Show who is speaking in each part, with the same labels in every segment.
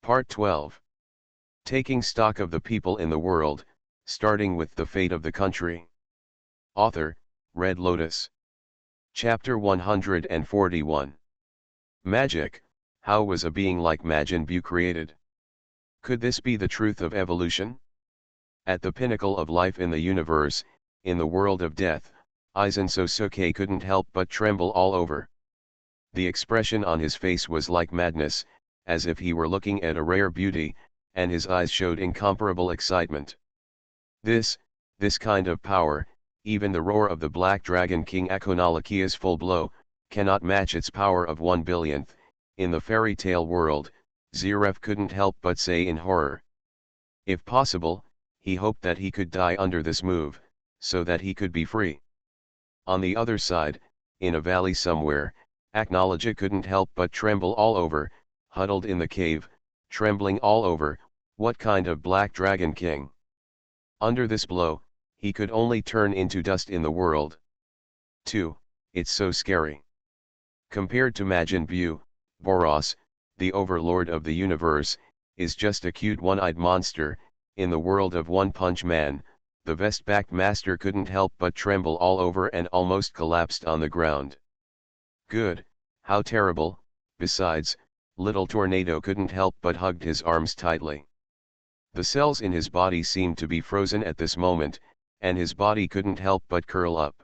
Speaker 1: Part 12. Taking stock of the people in the world, starting with the fate of the country. Author, Red Lotus. Chapter 141. Magic, how was a being like Majin Buu created? Could this be the truth of evolution? At the pinnacle of life in the universe, in the world of death, Aizen Sosuke couldn't help but tremble all over. The expression on his face was like madness, as if he were looking at a rare beauty, and his eyes showed incomparable excitement. This kind of power, even the roar of the Black Dragon King Akonalakia's full blow, cannot match its power of 1/1000th, in the fairy tale world, Zeref couldn't help but say in horror. If possible, he hoped that he could die under this move, so that he could be free. On the other side, in a valley somewhere, Aknalaja couldn't help but tremble all over, huddled in the cave, trembling all over. What kind of Black Dragon King? Under this blow, he could only turn into dust in the world. 2. It's so scary. Compared to Majin Buu, Boros, the overlord of the universe, is just a cute one-eyed monster. In the world of One Punch Man, the vest-backed master couldn't help but tremble all over and almost collapsed on the ground. Good, how terrible. Besides, little Tornado couldn't help but hugged his arms tightly. The cells in his body seemed to be frozen at this moment, and his body couldn't help but curl up.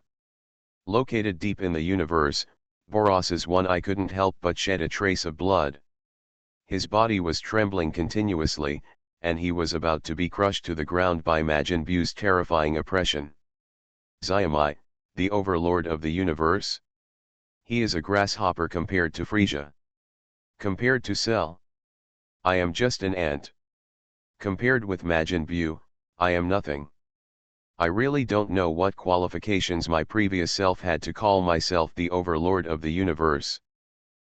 Speaker 1: Located deep in the universe, Boros's one eye couldn't help but shed a trace of blood. His body was trembling continuously, and he was about to be crushed to the ground by Majin Buu's terrifying oppression. Xiaomai, the overlord of the universe? He is a grasshopper compared to Frisia. Compared to Cell, I am just an ant. Compared with Majin Buu, I am nothing. I really don't know what qualifications my previous self had to call myself the overlord of the universe.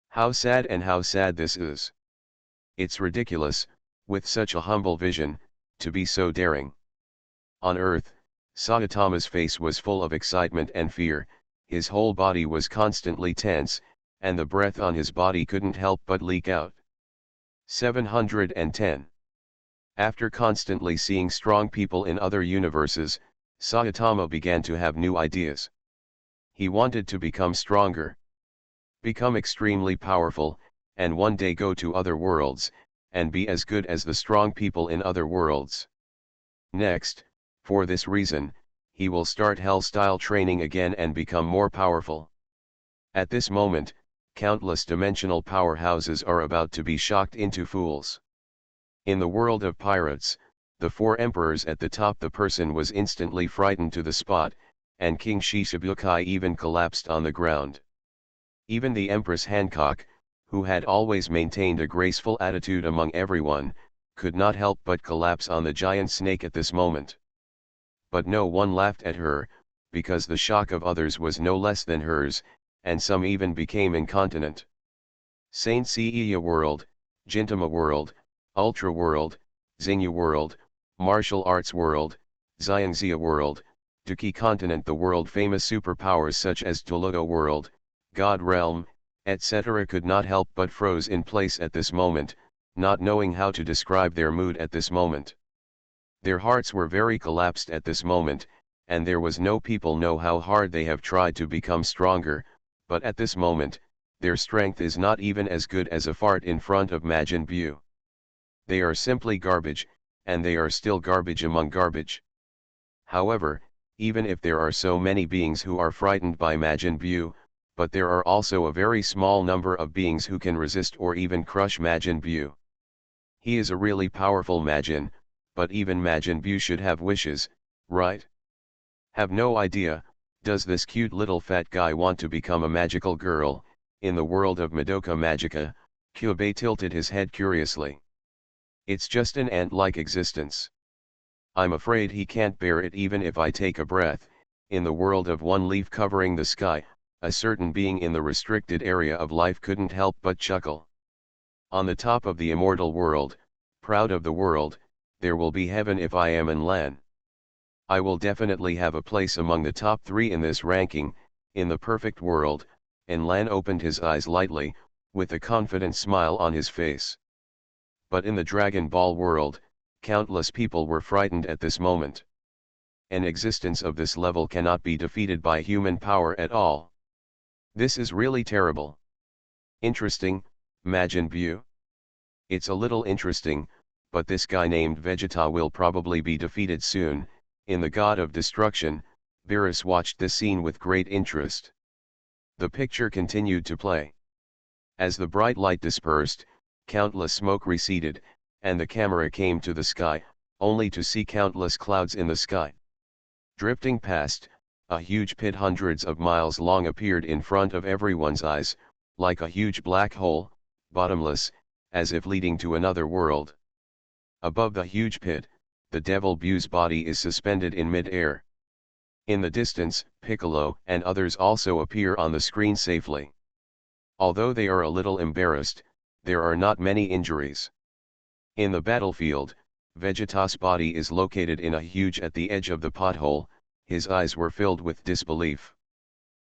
Speaker 1: How sad this is. It's ridiculous, with such a humble vision, to be so daring. On Earth, Saitama's face was full of excitement and fear, his whole body was constantly tense, and the breath on his body couldn't help but leak out. 710. After constantly seeing strong people in other universes, Saitama began to have new ideas. He wanted to become stronger, become extremely powerful, and one day go to other worlds, and be as good as the strong people in other worlds. Next, for this reason, he will start Hell-style training again and become more powerful. At this moment, countless dimensional powerhouses are about to be shocked into fools. In the world of pirates, the 4 emperors at the top, the person was instantly frightened to the spot, and King Shishibukai even collapsed on the ground. Even the Empress Hancock, who had always maintained a graceful attitude among everyone, could not help but collapse on the giant snake at this moment. But no one laughed at her, because the shock of others was no less than hers, and some even became incontinent. Saint Seiya World, Gintama World, Ultra World, Xingyu World, Martial Arts World, Xiangxia World, Duki Continent, the world-famous superpowers such as Toludo World, God Realm, etc. could not help but froze in place at this moment, not knowing how to describe their mood at this moment. Their hearts were very collapsed at this moment, and there was no people know how hard they have tried to become stronger, but at this moment, their strength is not even as good as a fart in front of Majin Buu. They are simply garbage, and they are still garbage among garbage. However, even if there are so many beings who are frightened by Majin Buu, but there are also a very small number of beings who can resist or even crush Majin Buu. He is a really powerful Majin, but even Majin Buu should have wishes, right? Have no idea, does this cute little fat guy want to become a magical girl? In the world of Madoka Magica, Kyubei tilted his head curiously. It's just an ant-like existence. I'm afraid he can't bear it even if I take a breath. In the world of one leaf covering the sky, a certain being in the restricted area of life couldn't help but chuckle. On the top of the immortal world, proud of the world, there will be heaven if I am in Lan. I will definitely have a place among the top 3 in this ranking. In the perfect world, Lan opened his eyes lightly, with a confident smile on his face. But in the Dragon Ball world, countless people were frightened at this moment. An existence of this level cannot be defeated by human power at all. This is really terrible. Interesting, Majin Buu. It's a little interesting, but this guy named Vegeta will probably be defeated soon. In the God of Destruction, Beerus watched this scene with great interest. The picture continued to play. As the bright light dispersed, countless smoke receded, and the camera came to the sky, only to see countless clouds in the sky. Drifting past, a huge pit hundreds of miles long appeared in front of everyone's eyes, like a huge black hole, bottomless, as if leading to another world. Above the huge pit, the Devil Buu's body is suspended in mid-air. In the distance, Piccolo and others also appear on the screen safely. Although they are a little embarrassed, there are not many injuries. In the battlefield, Vegeta's body is located in a huge at the edge of the pothole. His eyes were filled with disbelief.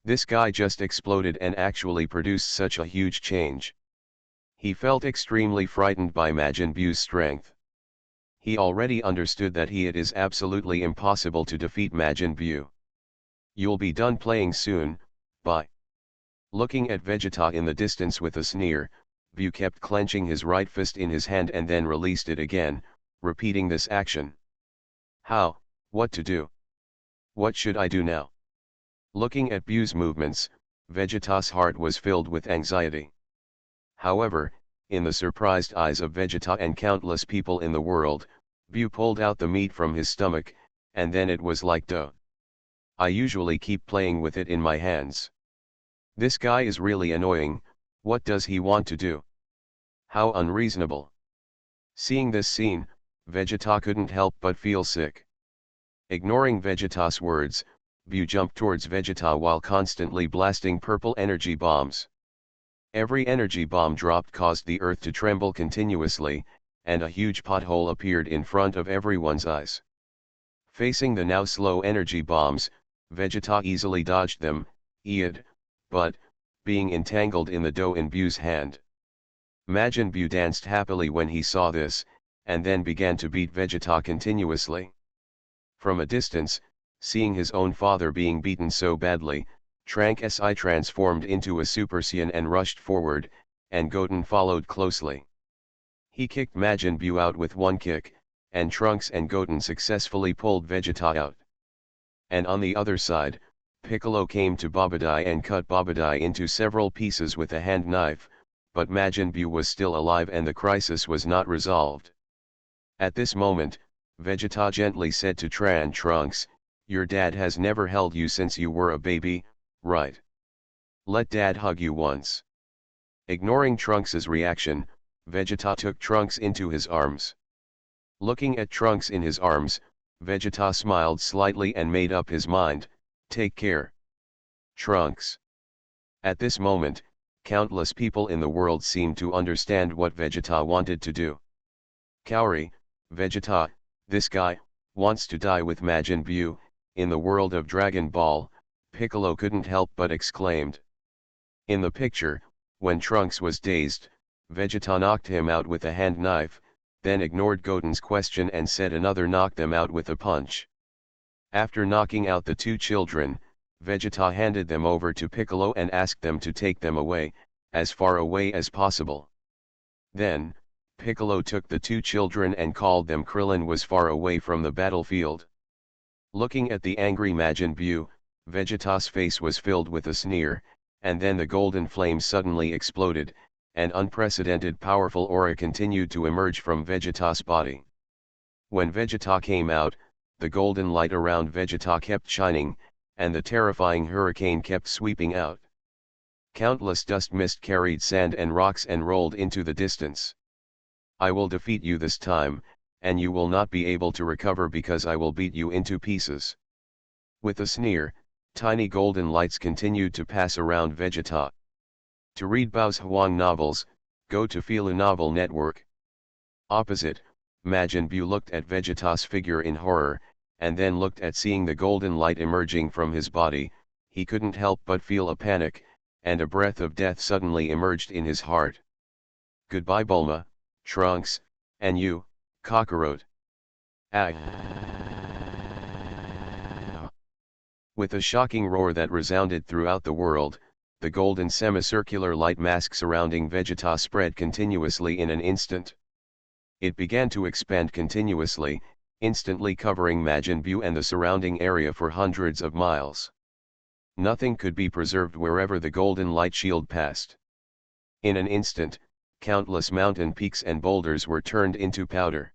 Speaker 1: This guy just exploded and actually produced such a huge change. He felt extremely frightened by Majin Buu's strength. He already understood that it is absolutely impossible to defeat Majin Buu. You'll be done playing soon, bye. Looking at Vegeta in the distance with a sneer, Buu kept clenching his right fist in his hand and then released it again, repeating this action. How, what to do? What should I do now? Looking at Buu's movements, Vegeta's heart was filled with anxiety. However, in the surprised eyes of Vegeta and countless people in the world, Buu pulled out the meat from his stomach, and then it was like dough. I usually keep playing with it in my hands. This guy is really annoying. What does he want to do? How unreasonable. Seeing this scene, Vegeta couldn't help but feel sick. Ignoring Vegeta's words, Buu jumped towards Vegeta while constantly blasting purple energy bombs. Every energy bomb dropped caused the earth to tremble continuously, and a huge pothole appeared in front of everyone's eyes. Facing the now slow energy bombs, Vegeta easily dodged them, but, being entangled in the dough in Buu's hand. Majin Buu danced happily when he saw this, and then began to beat Vegeta continuously. From a distance, seeing his own father being beaten so badly, Trunks transformed into a Super Saiyan and rushed forward, and Goten followed closely. He kicked Majin Buu out with one kick, and Trunks and Goten successfully pulled Vegeta out. And on the other side, Piccolo came to Babadai and cut Babadai into several pieces with a hand knife, but Majin Buu was still alive and the crisis was not resolved. At this moment, Vegeta gently said to Trunks, "Your dad has never held you since you were a baby, right? Let dad hug you once." Ignoring Trunks' reaction, Vegeta took Trunks into his arms. Looking at Trunks in his arms, Vegeta smiled slightly and made up his mind, "Take care, Trunks." At this moment, countless people in the world seemed to understand what Vegeta wanted to do. Kaori, Vegeta, this guy, wants to die with Majin Buu. In the world of Dragon Ball, Piccolo couldn't help but exclaimed. In the picture, when Trunks was dazed, Vegeta knocked him out with a hand knife, then ignored Goten's question and said another knocked them out with a punch. After knocking out the two children, Vegeta handed them over to Piccolo and asked them to take them away, as far away as possible. Then, Piccolo took the two children and called them Krillin was far away from the battlefield. Looking at the angry Majin Buu, Vegeta's face was filled with a sneer, and then the golden flame suddenly exploded, and unprecedented powerful aura continued to emerge from Vegeta's body. When Vegeta came out, the golden light around Vegeta kept shining, and the terrifying hurricane kept sweeping out. Countless dust mist carried sand and rocks and rolled into the distance. "I will defeat you this time, and you will not be able to recover because I will beat you into pieces." With a sneer, tiny golden lights continued to pass around Vegeta. To read Bao's Huang novels, go to Philu Novel Network. Opposite, Majin Buu looked at Vegeta's figure in horror, and then looked at seeing the golden light emerging from his body. He couldn't help but feel a panic, and a breath of death suddenly emerged in his heart. "Goodbye Bulma, Trunks," And you, cockroach. Ah! With a shocking roar that resounded throughout the world, the golden semicircular light mask surrounding Vegeta spread continuously in an instant. It began to expand continuously, instantly covering Majin Buu and the surrounding area for hundreds of miles. Nothing could be preserved wherever the golden light shield passed. In an instant, countless mountain peaks and boulders were turned into powder.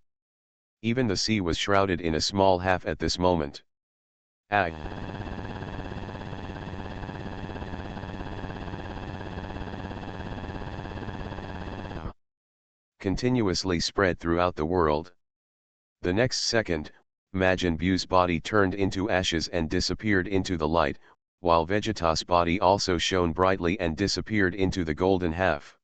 Speaker 1: Even the sea was shrouded in a small half at this moment. Ah! Continuously spread throughout the world. The next second, Majin Buu's body turned into ashes and disappeared into the light, while Vegeta's body also shone brightly and disappeared into the golden half.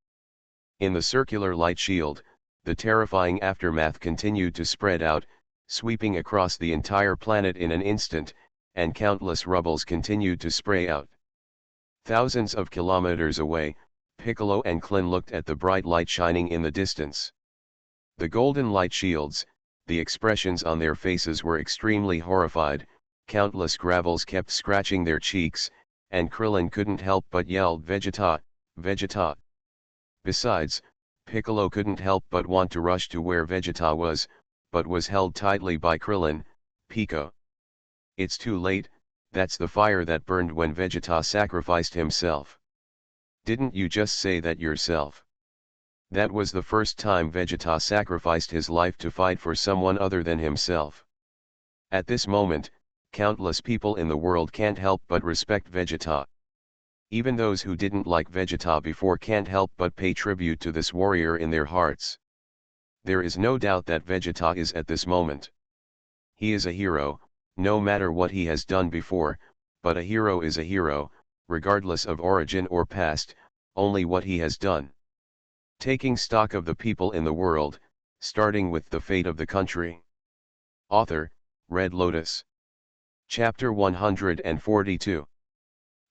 Speaker 1: In the circular light shield, the terrifying aftermath continued to spread out, sweeping across the entire planet in an instant, and countless rubbles continued to spray out. Thousands of kilometers away, Piccolo and Klin looked at the bright light shining in the distance. The golden light shields, the expressions on their faces were extremely horrified, countless gravels kept scratching their cheeks, and Krillin couldn't help but yell Vegeta, Vegeta. Besides, Piccolo couldn't help but want to rush to where Vegeta was, but was held tightly by Krillin. Pico. It's too late, that's the fire that burned when Vegeta sacrificed himself. Didn't you just say that yourself? That was the first time Vegeta sacrificed his life to fight for someone other than himself. At this moment, countless people in the world can't help but respect Vegeta. Even those who didn't like Vegeta before can't help but pay tribute to this warrior in their hearts. There is no doubt that Vegeta is at this moment. He is a hero, no matter what he has done before, but a hero is a hero, regardless of origin or past, only what he has done. Taking stock of the people in the world, starting with the fate of the country. Author, Red Lotus. Chapter 142.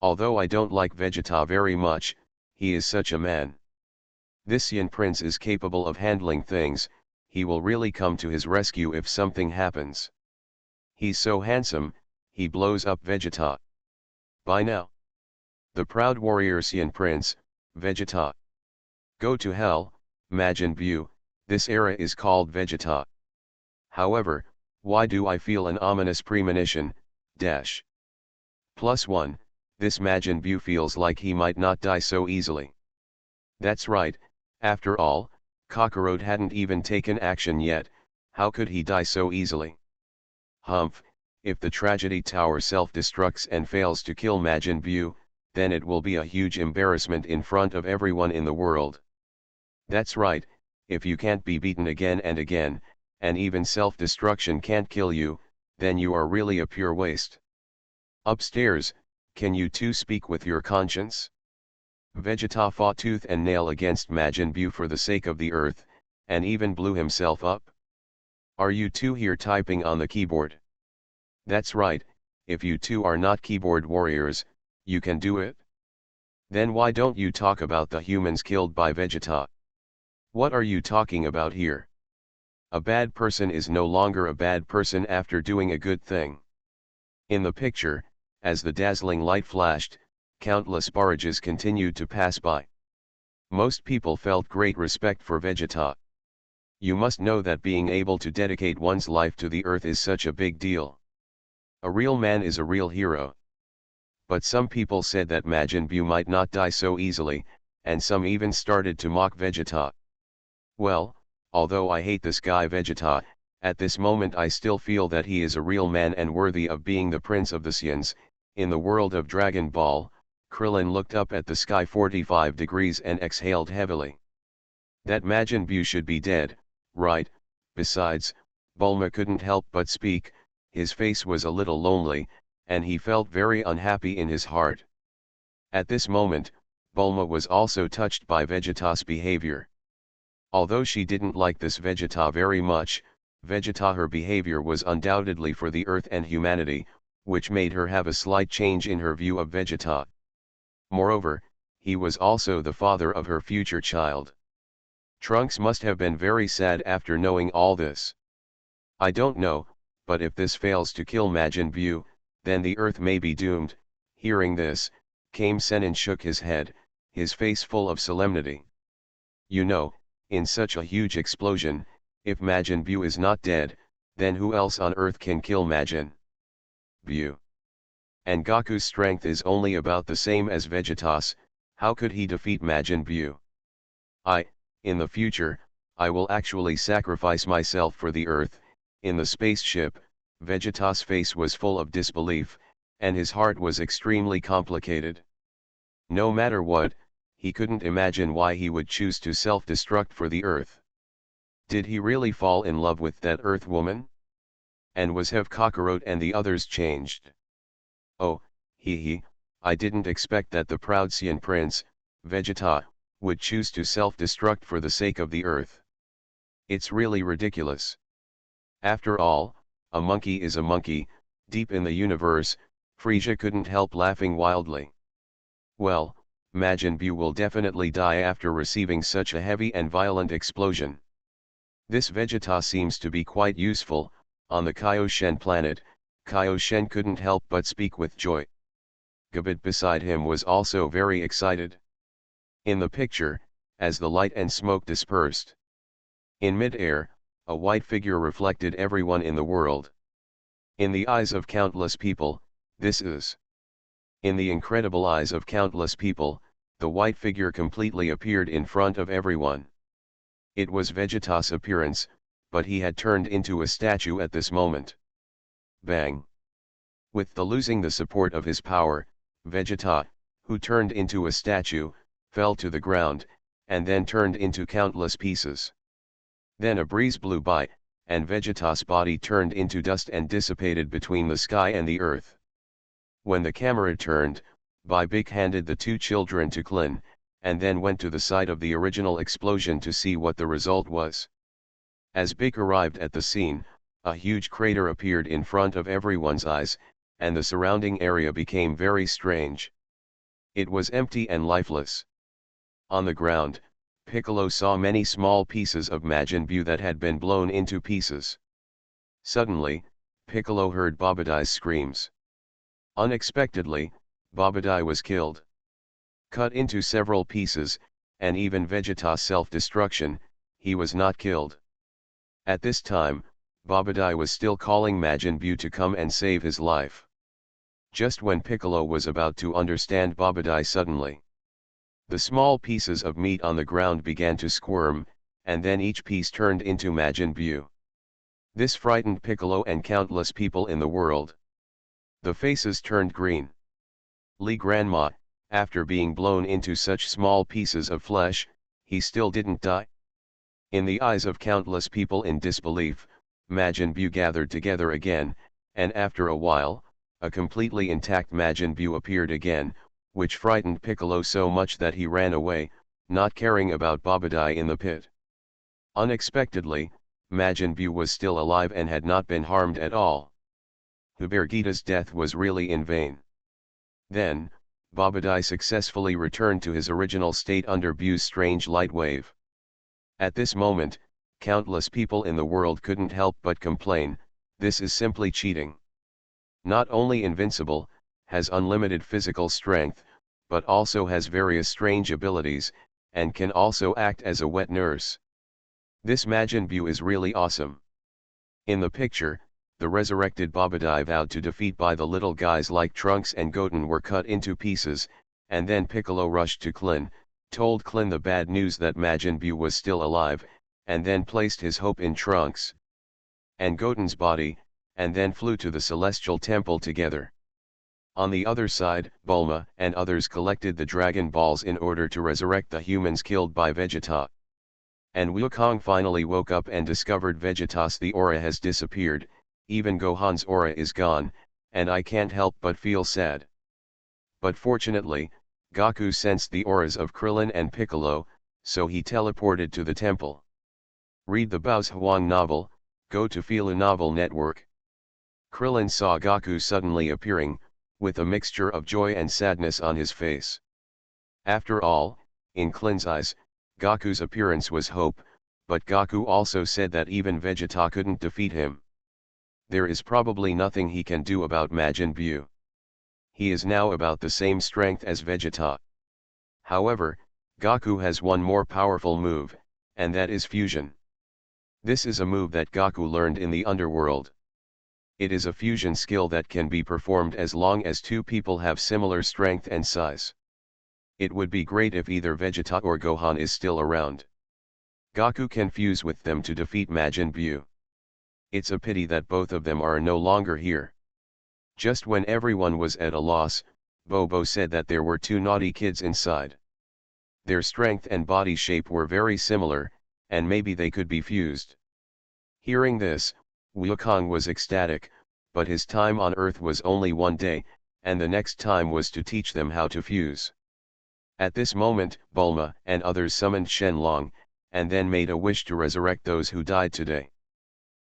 Speaker 1: Although I don't like Vegeta very much, he is such a man. This Saiyan prince is capable of handling things, he will really come to his rescue if something happens. He's so handsome, he blows up Vegeta. By now. The proud warrior Saiyan prince, Vegeta. Go to hell, Majin Buu, this era is called Vegeta. However, why do I feel an ominous premonition, dash. +1, this Majin Buu feels like he might not die so easily. That's right, after all, Kakarot hadn't even taken action yet, how could he die so easily? Humph, if the Tragedy Tower self-destructs and fails to kill Majin Buu, then it will be a huge embarrassment in front of everyone in the world. That's right, if you can't be beaten again and again, and even self-destruction can't kill you, then you are really a pure waste. Upstairs, can you two speak with your conscience? Vegeta fought tooth and nail against Majin Buu for the sake of the earth, and even blew himself up. Are you two here typing on the keyboard? That's right, if you two are not keyboard warriors, you can do it? Then why don't you talk about the humans killed by Vegeta? What are you talking about here? A bad person is no longer a bad person after doing a good thing. In the picture, as the dazzling light flashed, countless barrages continued to pass by. Most people felt great respect for Vegeta. You must know that being able to dedicate one's life to the earth is such a big deal. A real man is a real hero. But some people said that Majin Buu might not die so easily, and some even started to mock Vegeta. Well, although I hate this guy Vegeta, at this moment I still feel that he is a real man and worthy of being the Prince of the Saiyans. In the world of Dragon Ball, Krillin looked up at the sky 45 degrees and exhaled heavily. That Majin Buu should be dead, right? Besides, Bulma couldn't help but speak, his face was a little lonely, and he felt very unhappy in his heart. At this moment, Bulma was also touched by Vegeta's behavior. Although she didn't like this Vegeta very much, her behavior was undoubtedly for the earth and humanity, which made her have a slight change in her view of Vegeta. Moreover, he was also the father of her future child. Trunks must have been very sad after knowing all this. I don't know, but if this fails to kill Majin Buu, then the earth may be doomed. Hearing this, Kame Sennin shook his head, his face full of solemnity. You know, in such a huge explosion, if Majin Buu is not dead, then who else on earth can kill Majin Buu? And Goku's strength is only about the same as Vegeta's, how could he defeat Majin Buu? In the future, I will actually sacrifice myself for the earth. In the spaceship, Vegeta's face was full of disbelief, and his heart was extremely complicated. No matter what, he couldn't imagine why he would choose to self-destruct for the earth. Did he really fall in love with that earth woman? And was Have Kakarot and the others changed? Oh, I didn't expect that the proud Saiyan Prince, Vegeta, would choose to self-destruct for the sake of the earth. It's really ridiculous. After all, a monkey is a monkey. Deep in the universe, Frieza couldn't help laughing wildly. Well, Majin Buu will definitely die after receiving such a heavy and violent explosion. This Vegeta seems to be quite useful. On the Kaioshen planet, Kaioshen couldn't help but speak with joy. Gabit beside him was also very excited. In the picture, as the light and smoke dispersed, in mid-air, a white figure reflected everyone in the world. In the eyes of countless people, this is. In the incredible eyes of countless people, the white figure completely appeared in front of everyone. It was Vegeta's appearance, but he had turned into a statue at this moment. Bang! With the losing the support of his power, Vegeta, who turned into a statue, fell to the ground, and then turned into countless pieces. Then a breeze blew by, and Vegeta's body turned into dust and dissipated between the sky and the earth. When the camera turned, Big handed the two children to Klin, and then went to the site of the original explosion to see what the result was. As Big arrived at the scene, a huge crater appeared in front of everyone's eyes, and the surrounding area became very strange. It was empty and lifeless. On the ground, Piccolo saw many small pieces of Majin Buu that had been blown into pieces. Suddenly, Piccolo heard Babadai's screams. Unexpectedly, Babadai was killed. Cut into several pieces, and even Vegeta's self-destruction, he was not killed. At this time, Babadai was still calling Majin Buu to come and save his life. Just when Piccolo was about to understand Babadai suddenly, the small pieces of meat on the ground began to squirm, and then each piece turned into Majin Buu. This frightened Piccolo and countless people in the world. The faces turned green. Li Grandma, after being blown into such small pieces of flesh, he still didn't die. In the eyes of countless people in disbelief, Majin Buu gathered together again, and after a while, a completely intact Majin Buu appeared again, which frightened Piccolo so much that he ran away, not caring about Babadai in the pit. Unexpectedly, Majin Buu was still alive and had not been harmed at all. Hubergita's death was really in vain. Then, Babadai successfully returned to his original state under Buu's strange light wave. At this moment, countless people in the world couldn't help but complain, this is simply cheating. Not only invincible, has unlimited physical strength, but also has various strange abilities, and can also act as a wet nurse. This Majin Buu is really awesome. In the picture, the resurrected Babadai vowed to defeat by the little guys like Trunks and Goten were cut into pieces, and then Piccolo rushed to Klin, told Klin the bad news that Majin Buu was still alive, and then placed his hope in Trunks and Goten's body, and then flew to the Celestial Temple together. On the other side, Bulma and others collected the Dragon Balls in order to resurrect the humans killed by Vegeta. And Wukong finally woke up and discovered Vegeta's the aura has disappeared, even Gohan's aura is gone, and I can't help but feel sad. But fortunately, Goku sensed the auras of Krillin and Piccolo, so he teleported to the temple. Read the Bao's Huang novel, go to Filu Novel Network. Krillin saw Goku suddenly appearing, with a mixture of joy and sadness on his face. After all, in Klin's eyes, Gaku's appearance was hope, but Gaku also said that even Vegeta couldn't defeat him. There is probably nothing he can do about Majin Buu. He is now about the same strength as Vegeta. However, Gaku has one more powerful move, and that is fusion. This is a move that Gaku learned in the underworld. It is a fusion skill that can be performed as long as two people have similar strength and size. It would be great if either Vegeta or Gohan is still around. Gaku can fuse with them to defeat Majin Buu. It's a pity that both of them are no longer here. Just when everyone was at a loss, Bobo said that there were two naughty kids inside. Their strength and body shape were very similar, and maybe they could be fused. Hearing this, Wukong was ecstatic, but his time on Earth was only one day, and the next time was to teach them how to fuse. At this moment, Bulma and others summoned Shenlong, and then made a wish to resurrect those who died today.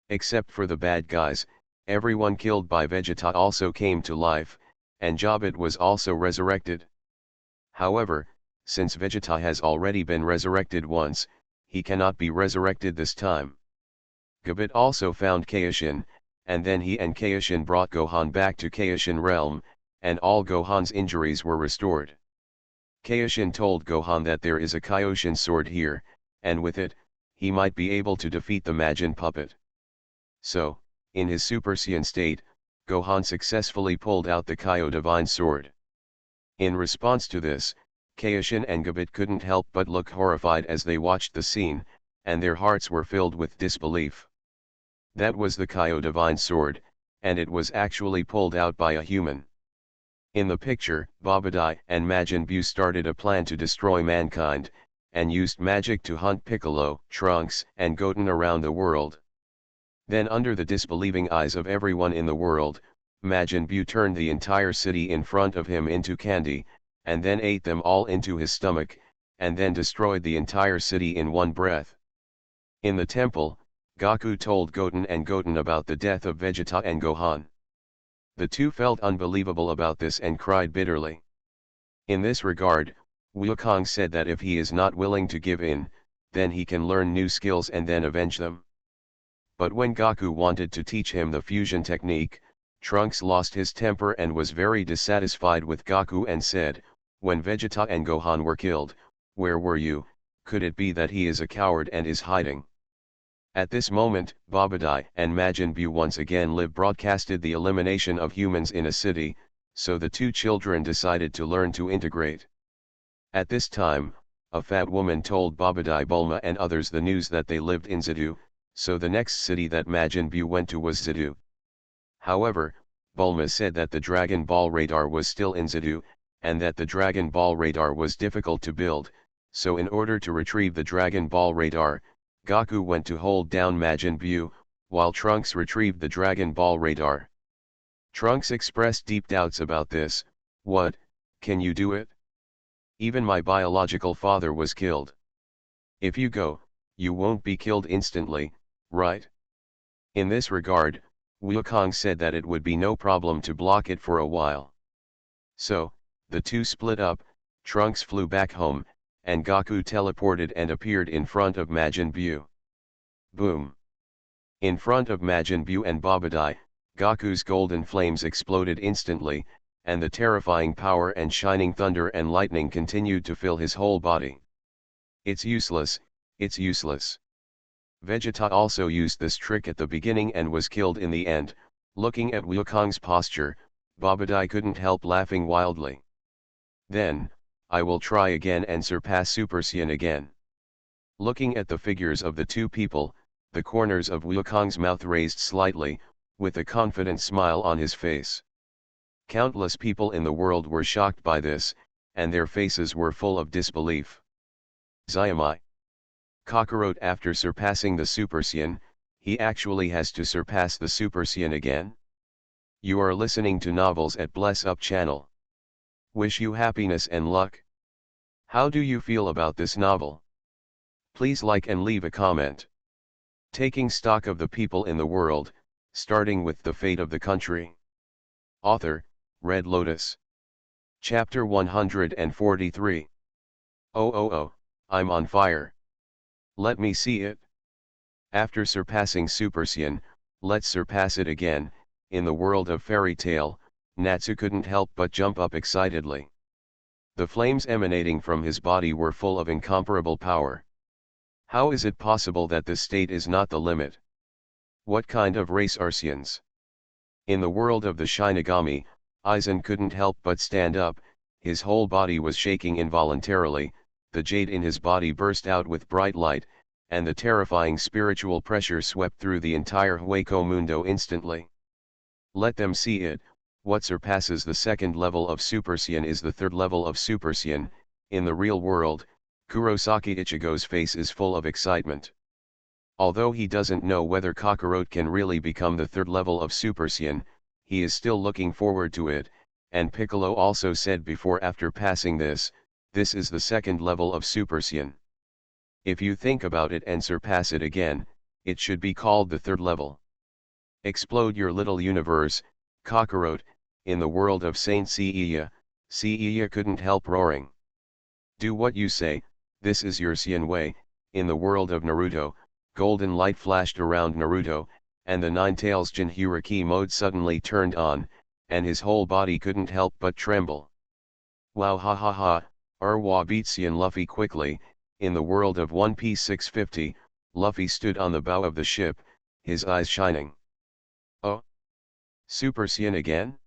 Speaker 1: Except for the bad guys, everyone killed by Vegeta also came to life, and Jabit was also resurrected. However, since Vegeta has already been resurrected once, he cannot be resurrected this time. Jabit also found Kaioshin, and then he and Kaioshin brought Gohan back to Kaioshin realm, and all Gohan's injuries were restored. Kaioshin told Gohan that there is a Kaioshin sword here, and with it, he might be able to defeat the Majin puppet. So, in his Super Saiyan state, Gohan successfully pulled out the Kaio Divine Sword. In response to this, Kaioshin and Jabit couldn't help but look horrified as they watched the scene, and their hearts were filled with disbelief. That was the Kaio Divine Sword, and it was actually pulled out by a human. In the picture, Babidi and Majin Buu started a plan to destroy mankind, and used magic to hunt Piccolo, Trunks, and Goten around the world. Then under the disbelieving eyes of everyone in the world, Majin Buu turned the entire city in front of him into candy, and then ate them all into his stomach, and then destroyed the entire city in one breath. In the temple, Gaku told Goten and Goten about the death of Vegeta and Gohan. The two felt unbelievable about this and cried bitterly. In this regard, Wukong said that if he is not willing to give in, then he can learn new skills and then avenge them. But when Gaku wanted to teach him the fusion technique, Trunks lost his temper and was very dissatisfied with Gaku and said, "When Vegeta and Gohan were killed, where were you? Could it be that he is a coward and is hiding?" At this moment, Babidi and Majin Buu once again live broadcasted the elimination of humans in a city, so the two children decided to learn to integrate. At this time, a fat woman told Babidi, Bulma and others the news that they lived in Zidu, so the next city that Majin Buu went to was Zidu. However, Bulma said that the Dragon Ball radar was still in Zidu, and that the Dragon Ball radar was difficult to build, so in order to retrieve the Dragon Ball radar, Gaku went to hold down Majin Buu, while Trunks retrieved the Dragon Ball radar. Trunks expressed deep doubts about this. "What, can you do it? Even my biological father was killed. If you go, you won't be killed instantly, right?" In this regard, Wukong said that it would be no problem to block it for a while. So, the two split up, Trunks flew back home, and Gaku teleported and appeared in front of Majin Buu. Boom! In front of Majin Buu and Babidi, Gaku's golden flames exploded instantly, and the terrifying power and shining thunder and lightning continued to fill his whole body. "It's useless, it's useless." Vegeta also used this trick at the beginning and was killed in the end. Looking at Wukong's posture, Babidi couldn't help laughing wildly. Then, "I will try again and surpass Super Saiyan again." Looking at the figures of the two people, the corners of Wukong's mouth raised slightly, with a confident smile on his face. Countless people in the world were shocked by this, and their faces were full of disbelief. Zayamai. Kakarot, after surpassing the Super Saiyan, he actually has to surpass the Super Saiyan again? You are listening to Novels at Bless Up channel. Wish you happiness and luck. How do you feel about this novel? Please like and leave a comment. Taking stock of the people in the world, starting with the fate of the country. Author, Red Lotus. Chapter 143. I'm on fire. Let me see it. After surpassing Super Saiyan, let's surpass it again. In the world of fairy tale, Natsu couldn't help but jump up excitedly. The flames emanating from his body were full of incomparable power. How is it possible that this state is not the limit? What kind of race are Saiyans? In the world of the Shinigami, Aizen couldn't help but stand up, his whole body was shaking involuntarily, the jade in his body burst out with bright light, and the terrifying spiritual pressure swept through the entire Hueco Mundo instantly. Let them see it. What surpasses the second level of Super Saiyan is the third level of Super Saiyan. In the real world, Kurosaki Ichigo's face is full of excitement. Although he doesn't know whether Kakarot can really become the third level of Super Saiyan, he is still looking forward to it, and Piccolo also said before after passing this is the second level of Super Saiyan. If you think about it and surpass it again, it should be called the third level. Explode your little universe, Kakarot. In the world of Saint Seiya couldn't help roaring. Do what you say, this is your Saiyan way. In the world of Naruto, golden light flashed around Naruto, and the Nine-Tails Jinchuriki mode suddenly turned on, and his whole body couldn't help but tremble. Wow, ha ha ha, Arwa beat Saiyan Luffy quickly. In the world of One Piece 650, Luffy stood on the bow of the ship, his eyes shining. Oh? Super Saiyan again?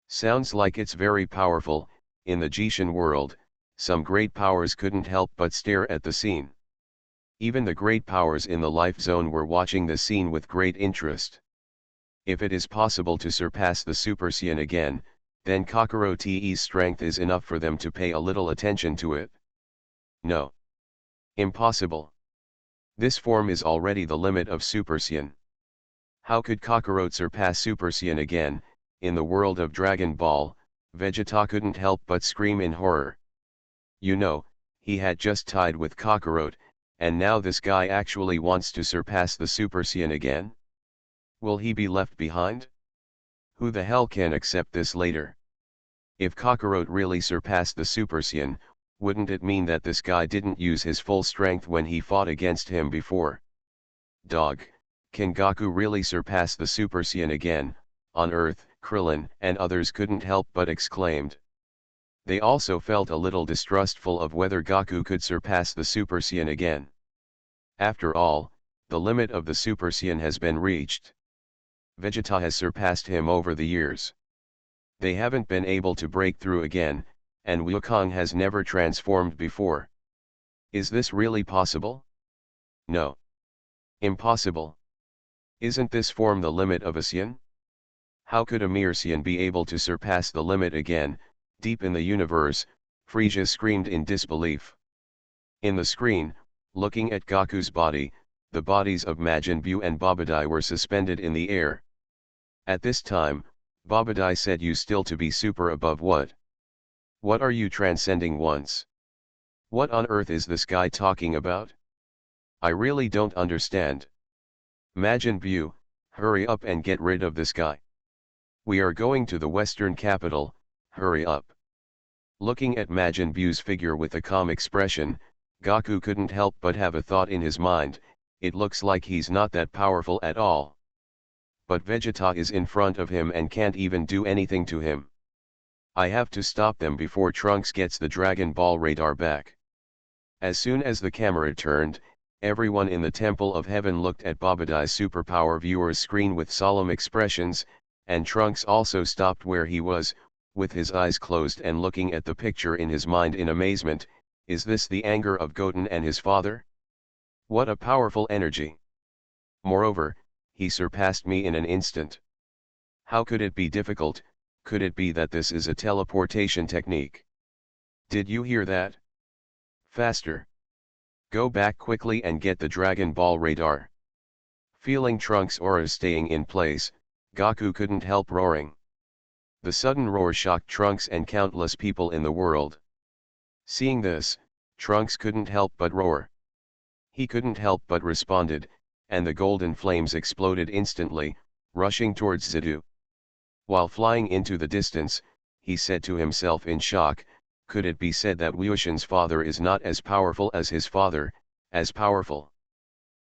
Speaker 1: Sounds like it's very powerful. In the Jishin world, some great powers couldn't help but stare at the scene. Even the great powers in the Life Zone were watching the scene with great interest. If it is possible to surpass the Super Saiyan again, then Kakarot's strength is enough for them to pay a little attention to it. No. Impossible. This form is already the limit of Super Saiyan. How could Kakarot surpass Super Saiyan again? In the world of Dragon Ball, Vegeta couldn't help but scream in horror. You know, he had just tied with Kakarot, and now this guy actually wants to surpass the Super Saiyan again? Will he be left behind? Who the hell can accept this later? If Kakarot really surpassed the Super Saiyan, wouldn't it mean that this guy didn't use his full strength when he fought against him before? Dog, can Goku really surpass the Super Saiyan again? On Earth, Krillin and others couldn't help but exclaimed. They also felt a little distrustful of whether Goku could surpass the Super Saiyan again. After all, the limit of the Super Saiyan has been reached. Vegeta has surpassed him over the years. They haven't been able to break through again, and Wukong has never transformed before. Is this really possible? No. Impossible. Isn't this form the limit of a Saiyan? How could a mere Saiyan be able to surpass the limit again? Deep in the universe, Frieza screamed in disbelief. In the screen, looking at Goku's body, the bodies of Majin Buu and Babidi were suspended in the air. At this time, Babidi said, "You still to be super above what? What are you transcending once? What on earth is this guy talking about? I really don't understand. Majin Buu, hurry up and get rid of this guy. We are going to the western capital, hurry up." Looking at Majin Buu's figure with a calm expression, Goku couldn't help but have a thought in his mind. It looks like he's not that powerful at all. But Vegeta is in front of him and can't even do anything to him. I have to stop them before Trunks gets the Dragon Ball radar back. As soon as the camera turned, everyone in the Temple of Heaven looked at Babidi's superpower viewer's screen with solemn expressions, and Trunks also stopped where he was, with his eyes closed and looking at the picture in his mind in amazement. Is this the anger of Goten and his father? What a powerful energy! Moreover, he surpassed me in an instant. How could it be difficult? Could it be that this is a teleportation technique? Did you hear that? Faster! Go back quickly and get the Dragon Ball radar. Feeling Trunks' aura staying in place, Goku couldn't help roaring. The sudden roar shocked Trunks and countless people in the world. Seeing this, Trunks couldn't help but roar. He couldn't help but responded, and the golden flames exploded instantly, rushing towards Zidou. While flying into the distance, he said to himself in shock, Could it be said that Wushan's father is not as powerful as his father, as powerful?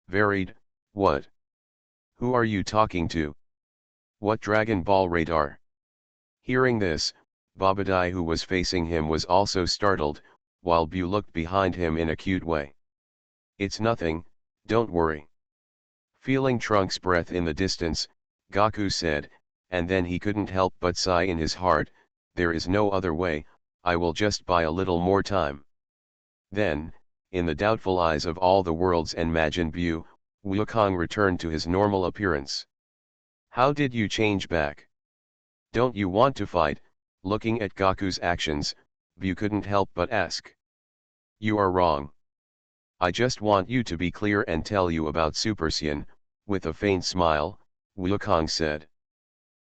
Speaker 1: Varied, what? Who are you talking to? What Dragon Ball radar? Hearing this, Babadai who was facing him was also startled, while Bu looked behind him in a cute way. It's nothing, don't worry. Feeling Trunks' breath in the distance, Gaku said, and then he couldn't help but sigh in his heart, there is no other way, I will just buy a little more time. Then, in the doubtful eyes of all the worlds and Majin Buu, Wukong returned to his normal appearance. How did you change back? Don't you want to fight? Looking at Gaku's actions, Bu couldn't help but ask. You are wrong. I just want you to be clear and tell you about Super Saiyan, with a faint smile, Wukong said.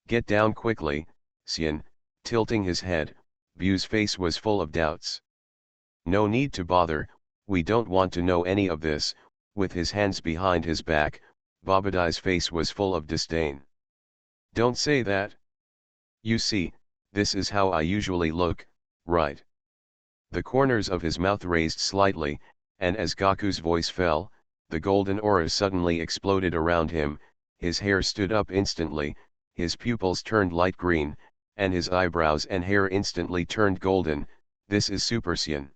Speaker 1: Get down quickly, Saiyan, tilting his head, Bu's face was full of doubts. No need to bother, we don't want to know any of this, with his hands behind his back, Babadai's face was full of disdain. Don't say that. You see, this is how I usually look, right? The corners of his mouth raised slightly, and as Gaku's voice fell, the golden aura suddenly exploded around him, his hair stood up instantly, his pupils turned light green, and his eyebrows and hair instantly turned golden. This is Super Saiyan.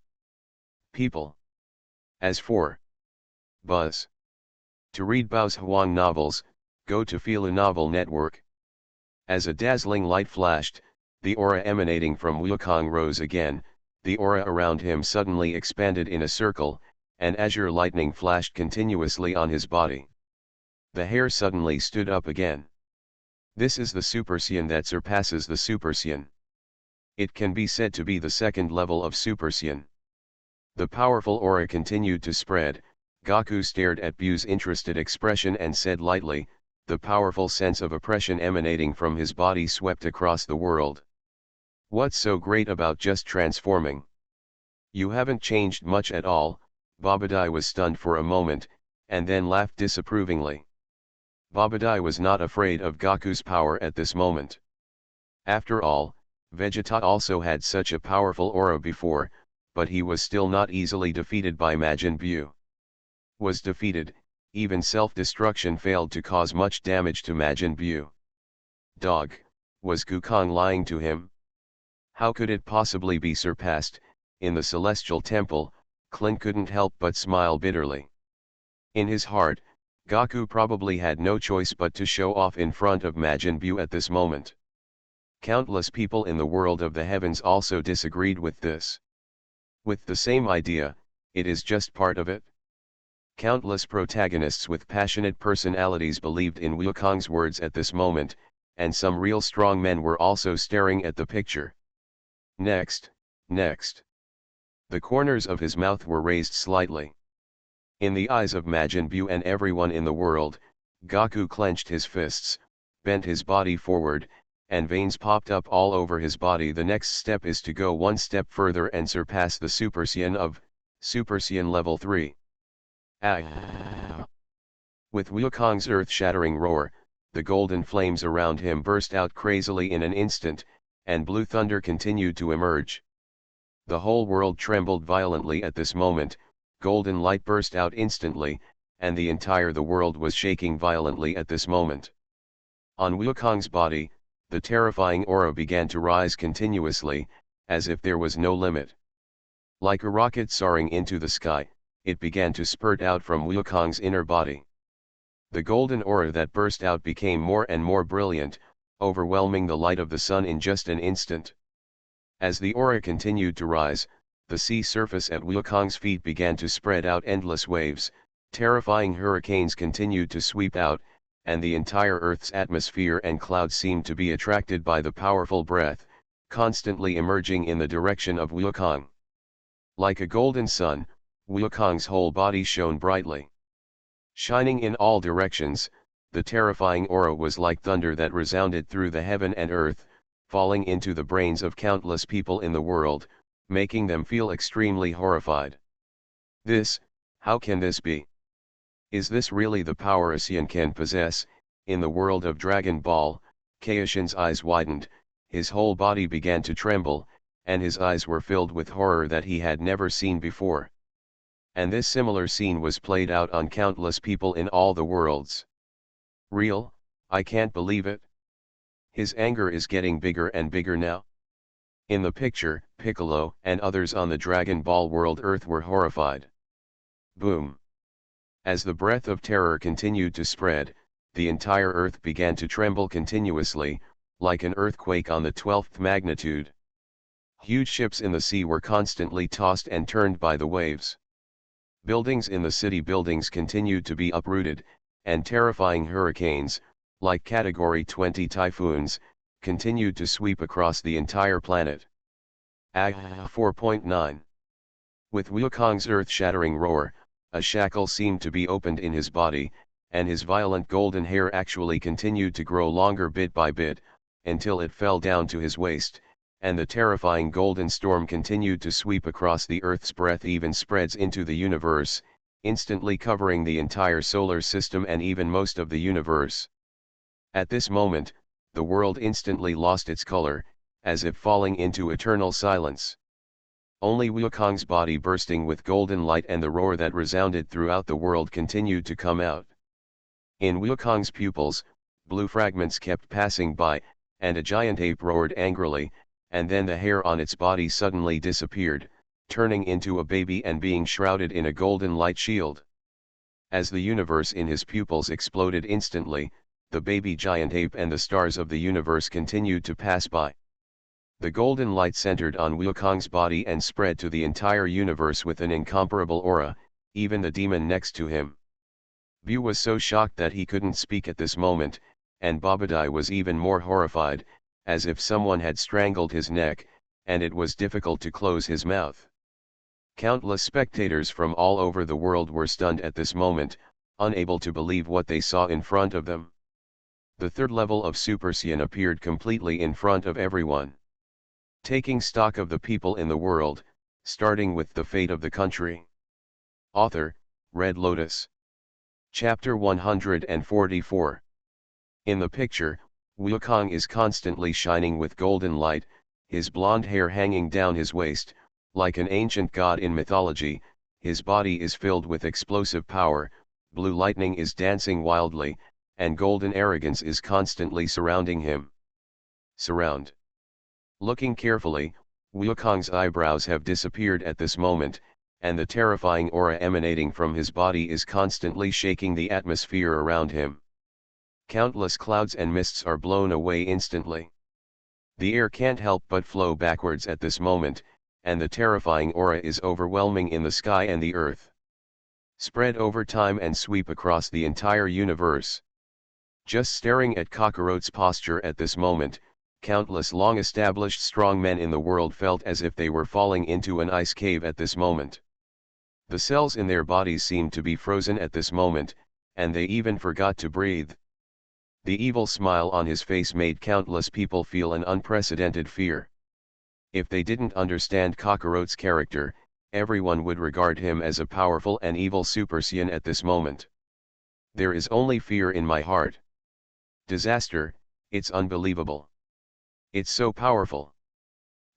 Speaker 1: People. As for Buzz. To read Bao's Huang novels, go to Fila Novel Network. As a dazzling light flashed, the aura emanating from Wukong rose again, the aura around him suddenly expanded in a circle, and azure lightning flashed continuously on his body. The hair suddenly stood up again. This is the Super Saiyan that surpasses the Super Saiyan. It can be said to be the second level of Super Saiyan. The powerful aura continued to spread. Gaku stared at Bu's interested expression and said lightly, the powerful sense of oppression emanating from his body swept across the world. What's so great about just transforming? You haven't changed much at all. Babadai was stunned for a moment, and then laughed disapprovingly. Babadai was not afraid of Gaku's power at this moment. After all, Vegeta also had such a powerful aura before, but he was still not easily defeated by Majin Buu. Was defeated, even self-destruction failed to cause much damage to Majin Buu. Dog, was Wukong lying to him? How could it possibly be surpassed? In the Celestial Temple, Clint couldn't help but smile bitterly. In his heart, Gaku probably had no choice but to show off in front of Majin Buu at this moment. Countless people in the world of the heavens also disagreed with this. With the same idea, it is just part of it. Countless protagonists with passionate personalities believed in Wukong's words at this moment, and some real strong men were also staring at the picture. Next. The corners of his mouth were raised slightly. In the eyes of Majin Buu and everyone in the world, Gaku clenched his fists, bent his body forward, and veins popped up all over his body. The next step is to go one step further and surpass the Super Saiyan of Super Saiyan level 3. Ah! With Wukong's earth-shattering roar, the golden flames around him burst out crazily in an instant, and blue thunder continued to emerge. The whole world trembled violently at this moment. Golden light burst out instantly, and the world was shaking violently at this moment. On Wukong's body, the terrifying aura began to rise continuously, as if there was no limit. Like a rocket soaring into the sky, it began to spurt out from Wukong's inner body. The golden aura that burst out became more and more brilliant, overwhelming the light of the sun in just an instant. As the aura continued to rise, the sea surface at Wukong's feet began to spread out endless waves, terrifying hurricanes continued to sweep out, and the entire Earth's atmosphere and clouds seemed to be attracted by the powerful breath, constantly emerging in the direction of Wukong. Like a golden sun, Wukong's whole body shone brightly. Shining in all directions, the terrifying aura was like thunder that resounded through the heaven and earth, falling into the brains of countless people in the world, making them feel extremely horrified. How can this be? Is this really the power a Saiyan can possess? In the world of Dragon Ball, Kaishin's eyes widened, his whole body began to tremble, and his eyes were filled with horror that he had never seen before. And this similar scene was played out on countless people in all the worlds. Real, I can't believe it. His anger is getting bigger and bigger now. In the picture, Piccolo and others on the Dragon Ball world Earth were horrified. Boom. As the breath of terror continued to spread, the entire Earth began to tremble continuously, like an earthquake on the 12th magnitude. Huge ships in the sea were constantly tossed and turned by the waves. Buildings in the city buildings continued to be uprooted, and terrifying hurricanes, like Category 20 typhoons, continued to sweep across the entire planet. AG 4.9. With Wukong's earth-shattering roar, a shackle seemed to be opened in his body, and his violent golden hair actually continued to grow longer bit by bit, until it fell down to his waist, and the terrifying golden storm continued to sweep across the Earth's breath even spreads into the universe, instantly covering the entire solar system and even most of the universe. At this moment, the world instantly lost its color, as if falling into eternal silence. Only Wukong's body bursting with golden light and the roar that resounded throughout the world continued to come out. In Wukong's pupils, blue fragments kept passing by, and a giant ape roared angrily, and then the hair on its body suddenly disappeared, turning into a baby and being shrouded in a golden light shield. As the universe in his pupils exploded instantly, the baby giant ape and the stars of the universe continued to pass by. The golden light centered on Wukong's body and spread to the entire universe with an incomparable aura, even the demon next to him. Bu was so shocked that he couldn't speak at this moment, and Babadai was even more horrified, as if someone had strangled his neck, and it was difficult to close his mouth. Countless spectators from all over the world were stunned at this moment, unable to believe what they saw in front of them. The third level of Super Saiyan appeared completely in front of everyone. Taking stock of the people in the world, starting with the fate of the country. Author, Red Lotus. Chapter 144. In the picture, Wukong is constantly shining with golden light, his blonde hair hanging down his waist, like an ancient god in mythology. His body is filled with explosive power, blue lightning is dancing wildly, and golden arrogance is constantly surrounding him. Surround. Looking carefully, Wukong's eyebrows have disappeared at this moment, and the terrifying aura emanating from his body is constantly shaking the atmosphere around him. Countless clouds and mists are blown away instantly. The air can't help but flow backwards at this moment, and the terrifying aura is overwhelming in the sky and the earth. Spread over time and sweep across the entire universe. Just staring at Kakarot's posture at this moment, countless long-established strong men in the world felt as if they were falling into an ice cave at this moment. The cells in their bodies seemed to be frozen at this moment, and they even forgot to breathe. The evil smile on his face made countless people feel an unprecedented fear. If they didn't understand Kakarot's character, everyone would regard him as a powerful and evil Super Saiyan at this moment. There is only fear in my heart. Disaster, it's unbelievable. It's so powerful.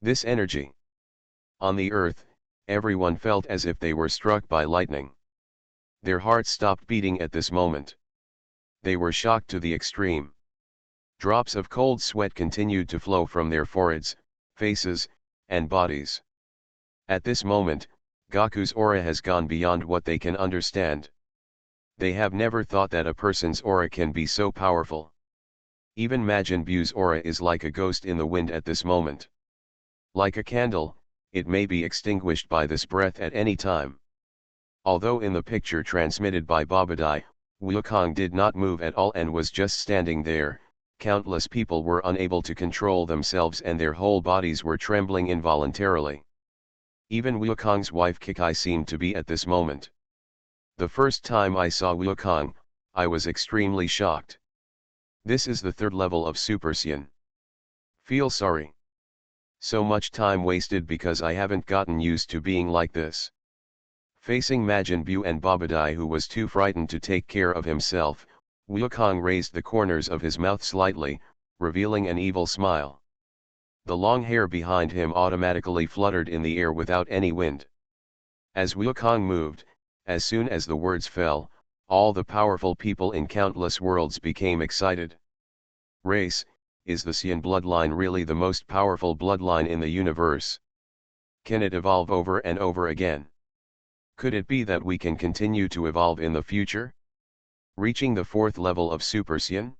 Speaker 1: This energy. On the earth, everyone felt as if they were struck by lightning. Their hearts stopped beating at this moment. They were shocked to the extreme. Drops of cold sweat continued to flow from their foreheads, faces, and bodies. At this moment, Goku's aura has gone beyond what they can understand. They have never thought that a person's aura can be so powerful. Even Majin Buu's aura is like a ghost in the wind at this moment. Like a candle, it may be extinguished by this breath at any time. Although in the picture transmitted by Babadai, Wukong did not move at all and was just standing there, countless people were unable to control themselves and their whole bodies were trembling involuntarily. Even Wukong's wife Kikai seemed to be at this moment. The first time I saw Wukong, I was extremely shocked. This is the third level of Super Saiyan. Feel sorry. So much time wasted because I haven't gotten used to being like this. Facing Majin Buu and Babadai, who was too frightened to take care of himself, Wukong raised the corners of his mouth slightly, revealing an evil smile. The long hair behind him automatically fluttered in the air without any wind. As Wukong moved, as soon as the words fell, all the powerful people in countless worlds became excited. Race, is the Xian bloodline really the most powerful bloodline in the universe? Can it evolve over and over again? Could it be that we can continue to evolve in the future? Reaching the 4th level of Super Xian?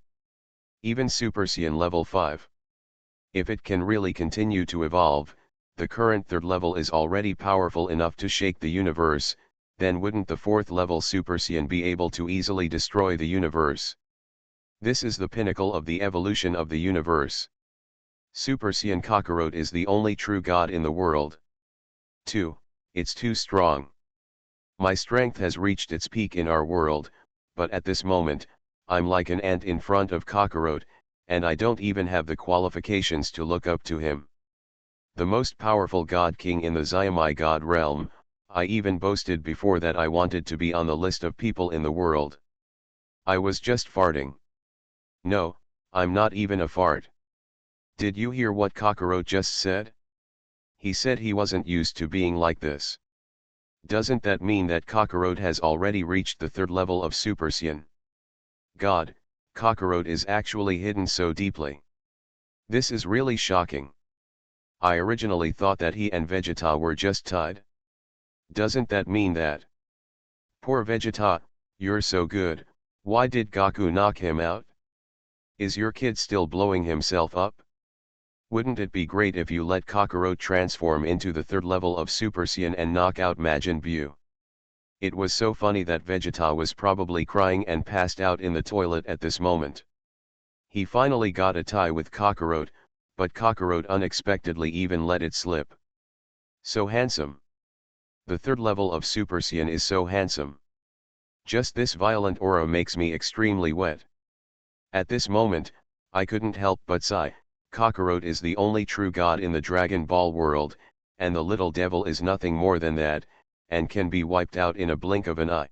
Speaker 1: Even Super Xian level 5. If it can really continue to evolve, the current 3rd level is already powerful enough to shake the universe, then wouldn't the 4th level Super Saiyan be able to easily destroy the universe? This is the pinnacle of the evolution of the universe. Super Saiyan Kakarot is the only true god in the world. 2. It's too strong. My strength has reached its peak in our world, but at this moment, I'm like an ant in front of Kakarot, and I don't even have the qualifications to look up to him. The most powerful god king in the Xiaomai god realm, I even boasted before that I wanted to be on the list of people in the world. I was just farting. No, I'm not even a fart. Did you hear what Kakarot just said? He said he wasn't used to being like this. Doesn't that mean that Kakarot has already reached the 3rd level of Super Saiyan? God, Kakarot is actually hidden so deeply. This is really shocking. I originally thought that he and Vegeta were just tied. Doesn't that mean that? Poor Vegeta, you're so good, why did Goku knock him out? Is your kid still blowing himself up? Wouldn't it be great if you let Kakarot transform into the 3rd level of Super Saiyan and knock out Majin Buu? It was so funny that Vegeta was probably crying and passed out in the toilet at this moment. He finally got a tie with Kakarot, but Kakarot unexpectedly even let it slip. So handsome. The 3rd level of Super Saiyan is so handsome. Just this violent aura makes me extremely wet. At this moment, I couldn't help but sigh. Kakarot is the only true god in the Dragon Ball world, and the little devil is nothing more than that, and can be wiped out in a blink of an eye.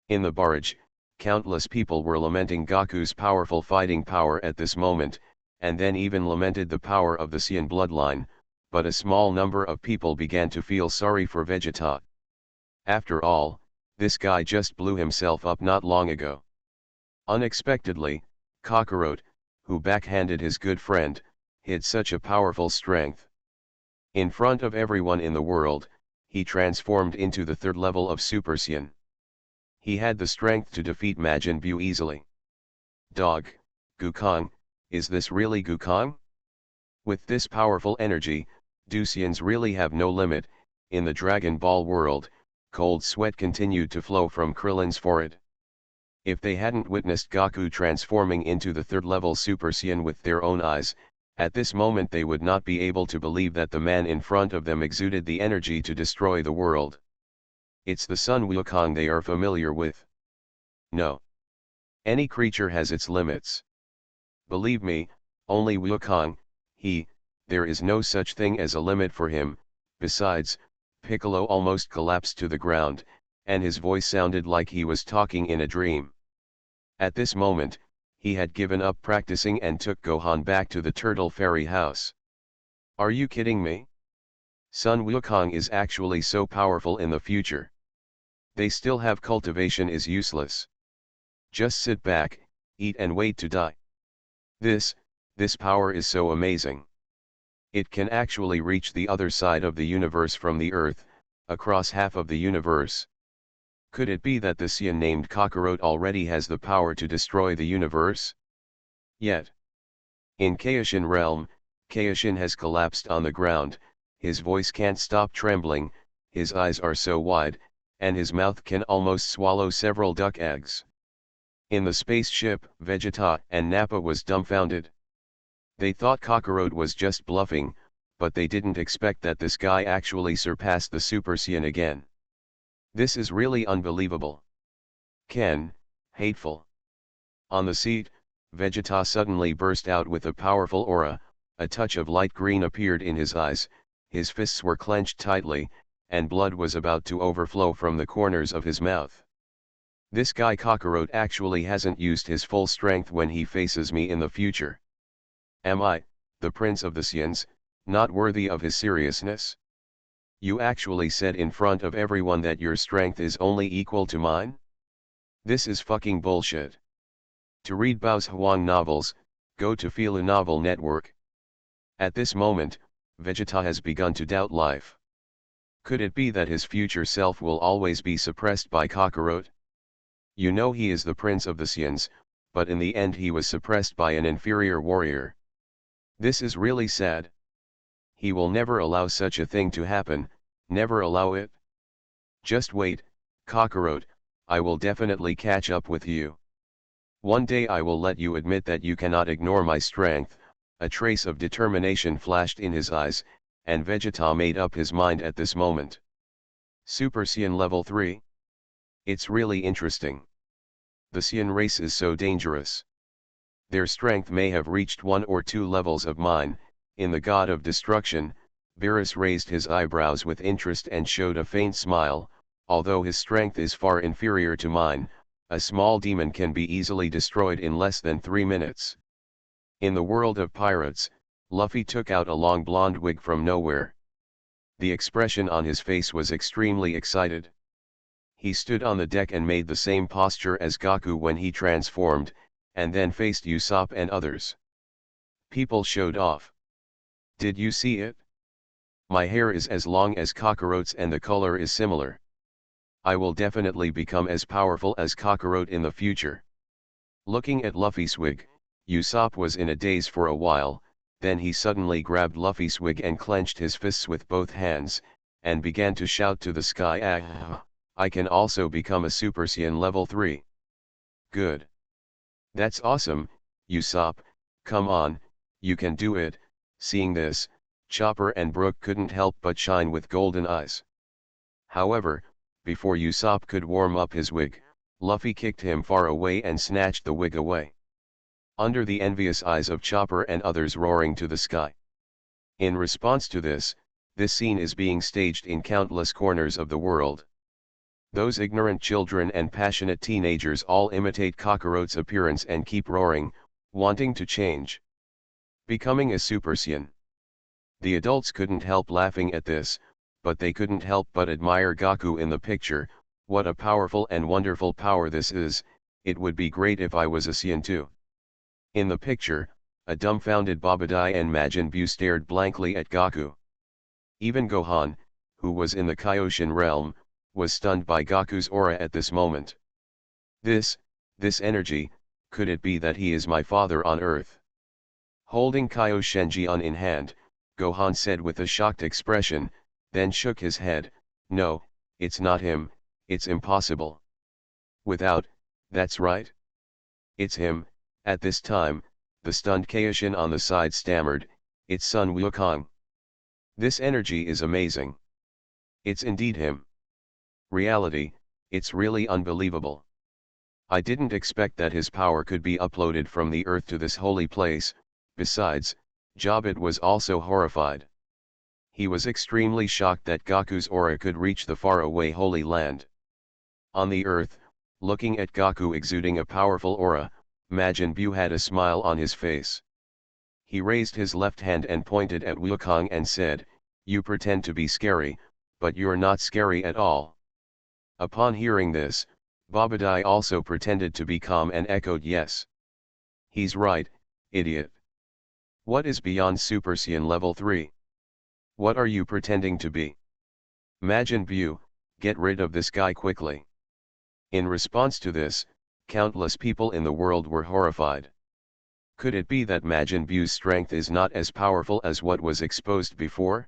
Speaker 1: In the barrage, countless people were lamenting Goku's powerful fighting power at this moment, and then even lamented the power of the Saiyan bloodline, but a small number of people began to feel sorry for Vegeta. After all, this guy just blew himself up not long ago. Unexpectedly, Kakarot, who backhanded his good friend, hid such a powerful strength. In front of everyone in the world, he transformed into the 3rd level of Super Saiyan. He had the strength to defeat Majin Buu easily. Dog, Gukong, is this really Gukong? With this powerful energy, do Saiyans really have no limit? In the Dragon Ball world, cold sweat continued to flow from Krillin's forehead. If they hadn't witnessed Goku transforming into the 3rd level Super Saiyan with their own eyes, at this moment they would not be able to believe that the man in front of them exuded the energy to destroy the world. It's the Sun Wukong they are familiar with. No. Any creature has its limits. Believe me, only Wukong, there is no such thing as a limit for him. Besides, Piccolo almost collapsed to the ground, and his voice sounded like he was talking in a dream. At this moment, he had given up practicing and took Gohan back to the Turtle Fairy house. Are you kidding me? Sun Wukong is actually so powerful in the future. They still have cultivation is useless. Just sit back, eat and wait to die. This power is so amazing. It can actually reach the other side of the universe from the Earth, across half of the universe. Could it be that the Saiyan named Kakarot already has the power to destroy the universe? Yet. In Kaioshin realm, Kaioshin has collapsed on the ground, his voice can't stop trembling, his eyes are so wide, and his mouth can almost swallow several duck eggs. In the spaceship, Vegeta and Nappa was dumbfounded. They thought Kakarot was just bluffing, but they didn't expect that this guy actually surpassed the Super Saiyan again. This is really unbelievable. Ken, hateful. On the seat, Vegeta suddenly burst out with a powerful aura, a touch of light green appeared in his eyes, his fists were clenched tightly, and blood was about to overflow from the corners of his mouth. This guy Kakarot actually hasn't used his full strength when he faces me in the future. Am I, the prince of the Saiyans, not worthy of his seriousness? You actually said in front of everyone that your strength is only equal to mine? This is fucking bullshit. To read Bao's Huang novels, go to Fila Novel Network. At this moment, Vegeta has begun to doubt life. Could it be that his future self will always be suppressed by Kakarot? You know he is the prince of the Saiyans, but in the end he was suppressed by an inferior warrior. This is really sad. He will never allow such a thing to happen, never allow it. Just wait, Kakarot, I will definitely catch up with you. One day I will let you admit that you cannot ignore my strength. A trace of determination flashed in his eyes, and Vegeta made up his mind at this moment. Super Saiyan Level 3? It's really interesting. The Saiyan race is so dangerous. Their strength may have reached 1 or 2 levels of mine. In the God of Destruction, Beerus raised his eyebrows with interest and showed a faint smile. Although his strength is far inferior to mine, a small demon can be easily destroyed in less than 3 minutes. In the world of pirates, Luffy took out a long blonde wig from nowhere. The expression on his face was extremely excited. He stood on the deck and made the same posture as Goku when he transformed, and then faced Usopp and others. People showed off. Did you see it? My hair is as long as Kakarot's and the color is similar. I will definitely become as powerful as Kakarot in the future. Looking at Luffy's wig, Usopp was in a daze for a while, then he suddenly grabbed Luffy's wig and clenched his fists with both hands, and began to shout to the sky, "Ah, I can also become a Super Saiyan Level 3. Good. That's awesome, Usopp, come on, you can do it." Seeing this, Chopper and Brook couldn't help but shine with golden eyes. However, before Usopp could warm up his wig, Luffy kicked him far away and snatched the wig away. Under the envious eyes of Chopper and others roaring to the sky. In response to this scene is being staged in countless corners of the world. Those ignorant children and passionate teenagers all imitate Kakarot's appearance and keep roaring, wanting to change. Becoming a Super Saiyan. The adults couldn't help laughing at this, but they couldn't help but admire Goku in the picture. What a powerful and wonderful power this is, it would be great if I was a Saiyan too. In the picture, a dumbfounded Babidi and Majin Buu stared blankly at Goku. Even Gohan, who was in the Kaioshin realm, was stunned by Goku's aura at this moment. This energy, could it be that he is my father on earth? Holding Kaioshenjian in hand, Gohan said with a shocked expression, then shook his head, "No, it's not him, it's impossible." Without, "That's right. It's him." At this time, the stunned Kaioshin on the side stammered, "It's Sun Wukong. This energy is amazing. It's indeed him. Reality, it's really unbelievable. I didn't expect that his power could be uploaded from the earth to this holy place." Besides, Jabit was also horrified. He was extremely shocked that Goku's aura could reach the faraway Holy Land. On the earth, looking at Goku exuding a powerful aura, Majin Buu had a smile on his face. He raised his left hand and pointed at Wukong and said, "You pretend to be scary, but you're not scary at all." Upon hearing this, Babidi also pretended to be calm and echoed, "Yes. He's right, idiot. What is beyond Super Saiyan Level 3? What are you pretending to be? Majin Buu, get rid of this guy quickly." In response to this, countless people in the world were horrified. Could it be that Majin Buu's strength is not as powerful as what was exposed before?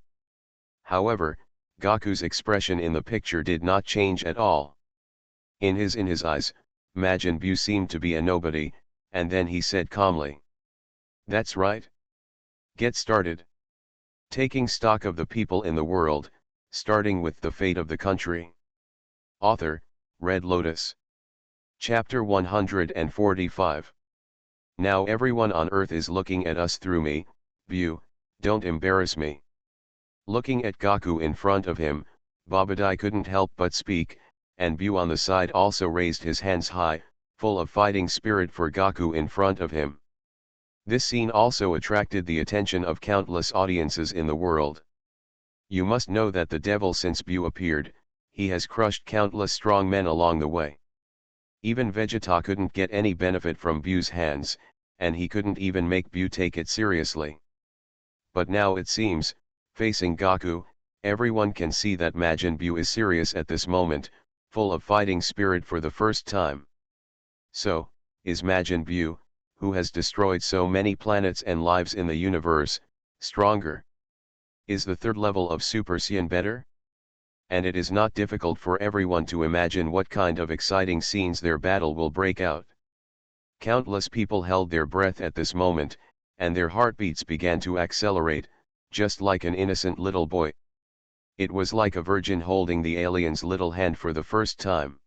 Speaker 1: However, Goku's expression in the picture did not change at all. In his eyes, Majin Buu seemed to be a nobody, and then he said calmly, "That's right. Get started. Taking stock of the people in the world, starting with the fate of the country." Author, Red Lotus. Chapter 145. Now everyone on earth is looking at us through me, Buu, don't embarrass me. Looking at Goku in front of him, Babidi couldn't help but speak, and Buu on the side also raised his hands high, full of fighting spirit for Goku in front of him. This scene also attracted the attention of countless audiences in the world. You must know that the devil, since Bu appeared, he has crushed countless strong men along the way. Even Vegeta couldn't get any benefit from Bu's hands, and he couldn't even make Bu take it seriously. But now it seems, facing Goku, everyone can see that Majin Bu is serious at this moment, full of fighting spirit for the first time. So, is Majin Bu, who has destroyed so many planets and lives in the universe, stronger? Is the third level of Super Saiyan better? And it is not difficult for everyone to imagine what kind of exciting scenes their battle will break out. Countless people held their breath at this moment, and their heartbeats began to accelerate, just like an innocent little boy. It was like a virgin holding the alien's little hand for the first time.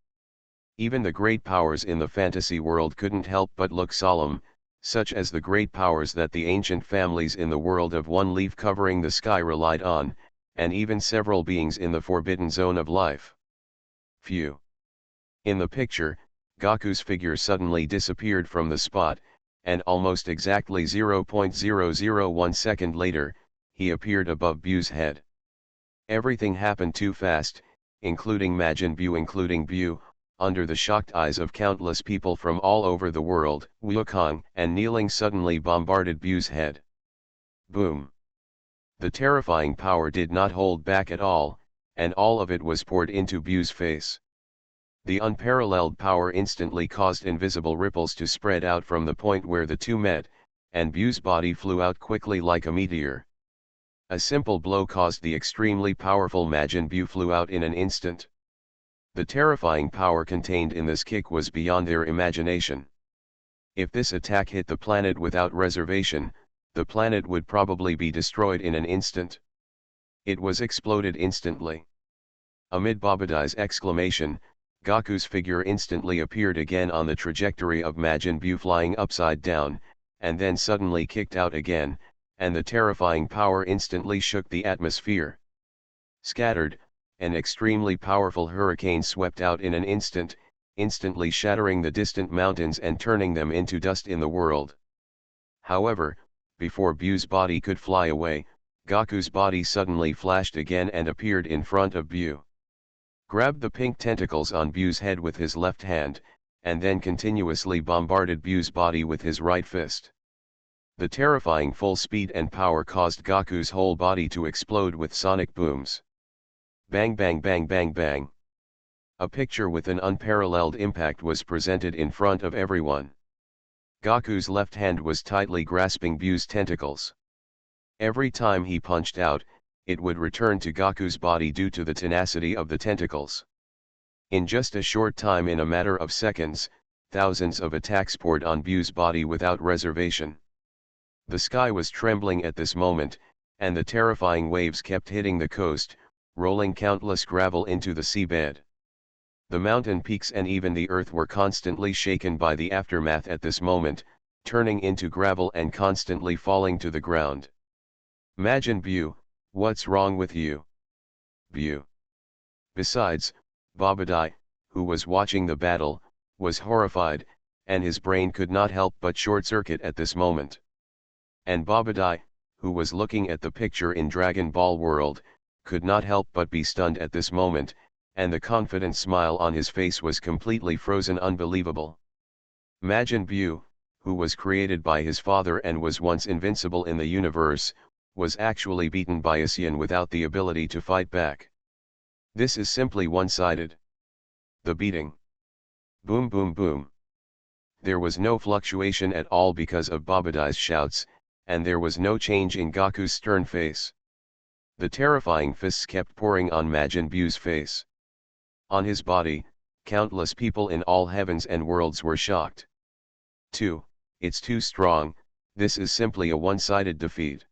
Speaker 1: Even the great powers in the fantasy world couldn't help but look solemn, such as the great powers that the ancient families in the world of one leaf covering the sky relied on, and even several beings in the forbidden zone of life. Phew! In the picture, Goku's figure suddenly disappeared from the spot, and almost exactly 0.001 second later, he appeared above Bu's head. Everything happened too fast, including Majin Bu, under the shocked eyes of countless people from all over the world. Wukong and kneeling suddenly bombarded Bu's head. Boom! The terrifying power did not hold back at all, and all of it was poured into Bu's face. The unparalleled power instantly caused invisible ripples to spread out from the point where the two met, and Bu's body flew out quickly like a meteor. A simple blow caused the extremely powerful Majin Bu flew out in an instant. The terrifying power contained in this kick was beyond their imagination. If this attack hit the planet without reservation, the planet would probably be destroyed in an instant. It was exploded instantly. Amid Babadai's exclamation, Goku's figure instantly appeared again on the trajectory of Majin Bu flying upside down, and then suddenly kicked out again, and the terrifying power instantly shook the atmosphere. Scattered, an extremely powerful hurricane swept out in an instant, instantly shattering the distant mountains and turning them into dust in the world. However, before Bu's body could fly away, Goku's body suddenly flashed again and appeared in front of Bu. Grabbed the pink tentacles on Bu's head with his left hand, and then continuously bombarded Bu's body with his right fist. The terrifying full speed and power caused Goku's whole body to explode with sonic booms. Bang bang bang bang bang. A picture with an unparalleled impact was presented in front of everyone. Goku's left hand was tightly grasping Bu's tentacles. Every time he punched out, it would return to Goku's body due to the tenacity of the tentacles. In just a short time, in a matter of seconds, thousands of attacks poured on Bu's body without reservation. The sky was trembling at this moment, and the terrifying waves kept hitting the coast, rolling countless gravel into the seabed. The mountain peaks and even the earth were constantly shaken by the aftermath at this moment, turning into gravel and constantly falling to the ground. Majin Bu, what's wrong with you? Bu. Besides, Babadai, who was watching the battle, was horrified, and his brain could not help but short-circuit at this moment. And Babadai, who was looking at the picture in Dragon Ball World, could not help but be stunned at this moment, and the confident smile on his face was completely frozen. Unbelievable. Majin Bu, who was created by his father and was once invincible in the universe, was actually beaten by a Saiyan without the ability to fight back. This is simply one-sided. The beating. Boom boom boom. There was no fluctuation at all because of Babadai's shouts, and there was no change in Goku's stern face. The terrifying fists kept pouring on Majin Bu's face. On his body, countless people in all heavens and worlds were shocked. It's too strong, this is simply a one-sided defeat.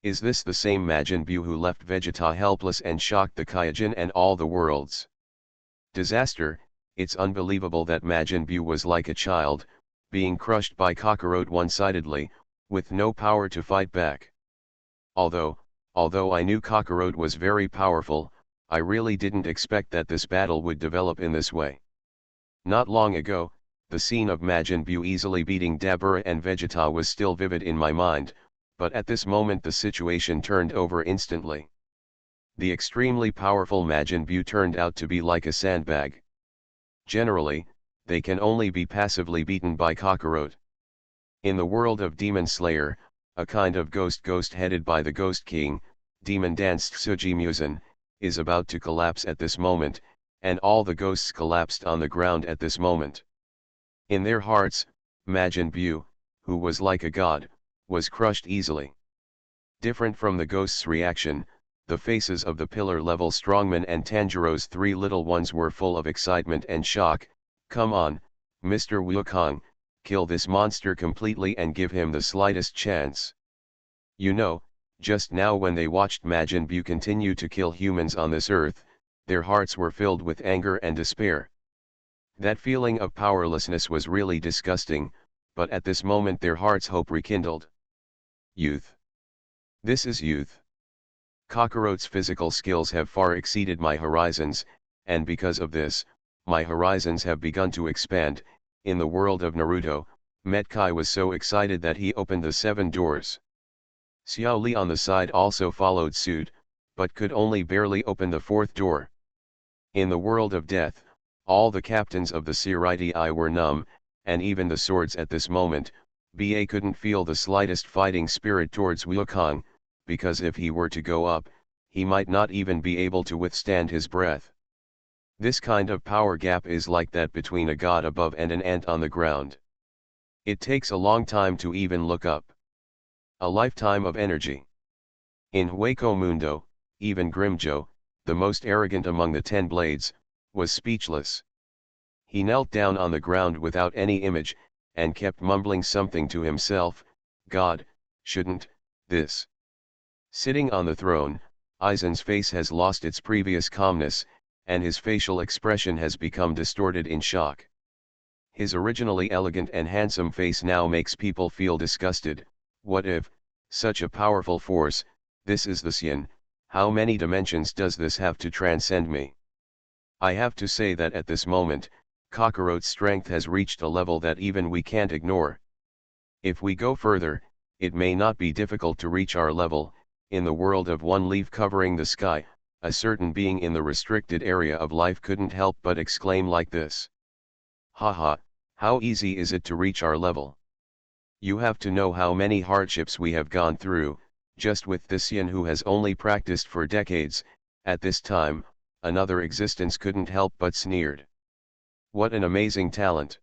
Speaker 1: Is this the same Majin Bu who left Vegeta helpless and shocked the Kaijin and all the worlds? Disaster, it's unbelievable that Majin Bu was like a child, being crushed by Kakarot one-sidedly, with no power to fight back. Although I knew Kakarot was very powerful, I really didn't expect that this battle would develop in this way. Not long ago, The scene of Majin Buu easily beating Dabura and Vegeta was still vivid in my mind, but at this moment the situation turned over instantly. The extremely powerful Majin Buu turned out to be like a sandbag. Generally, they can only be passively beaten by Kakarot. In the world of Demon Slayer, a kind of ghost headed by the Ghost King, Demon Dance Tsujimusen, is about to collapse at this moment, and all the ghosts collapsed on the ground at this moment. In their hearts, Majin Buu, who was like a god, was crushed easily. Different from the ghosts' reaction, the faces of the pillar-level strongmen and Tanjiro's three little ones were full of excitement and shock. Come on, Mr. Wukong, kill this monster completely and give him the slightest chance. You know, just now when they watched Majin Buu continue to kill humans on this earth, their hearts were filled with anger and despair. That feeling of powerlessness was really disgusting, but at this moment their hearts' hope rekindled. Youth. This is youth. Kakarot's physical skills have far exceeded my horizons, and because of this, my horizons have begun to expand. In the world of Naruto, Metkai was so excited that he opened the 7 doors. Xiao Li on the side also followed suit, but could only barely open the 4th door. In the world of death, all the captains of the Seirai were numb, and even the swords at this moment, BA couldn't feel the slightest fighting spirit towards Wukong, because if he were to go up, he might not even be able to withstand his breath. This kind of power gap is like that between a god above and an ant on the ground. It takes a long time to even look up. A lifetime of energy. In Hueco Mundo, even Grimjo, the most arrogant among the 10 blades, was speechless. He knelt down on the ground without any image, and kept mumbling something to himself. God, shouldn't this? Sitting on the throne, Aizen's face has lost its previous calmness, and his facial expression has become distorted in shock. His originally elegant and handsome face now makes people feel disgusted. What if, such a powerful force, this is the Xian, how many dimensions does this have to transcend me? I have to say that at this moment, Kakarot's strength has reached a level that even we can't ignore. If we go further, it may not be difficult to reach our level. In the world of one leaf covering the sky, a certain being in the restricted area of life couldn't help but exclaim like this. Haha, how easy is it to reach our level? You have to know how many hardships we have gone through, just with this Xian who has only practiced for decades. At this time, another existence couldn't help but sneered. What an amazing talent!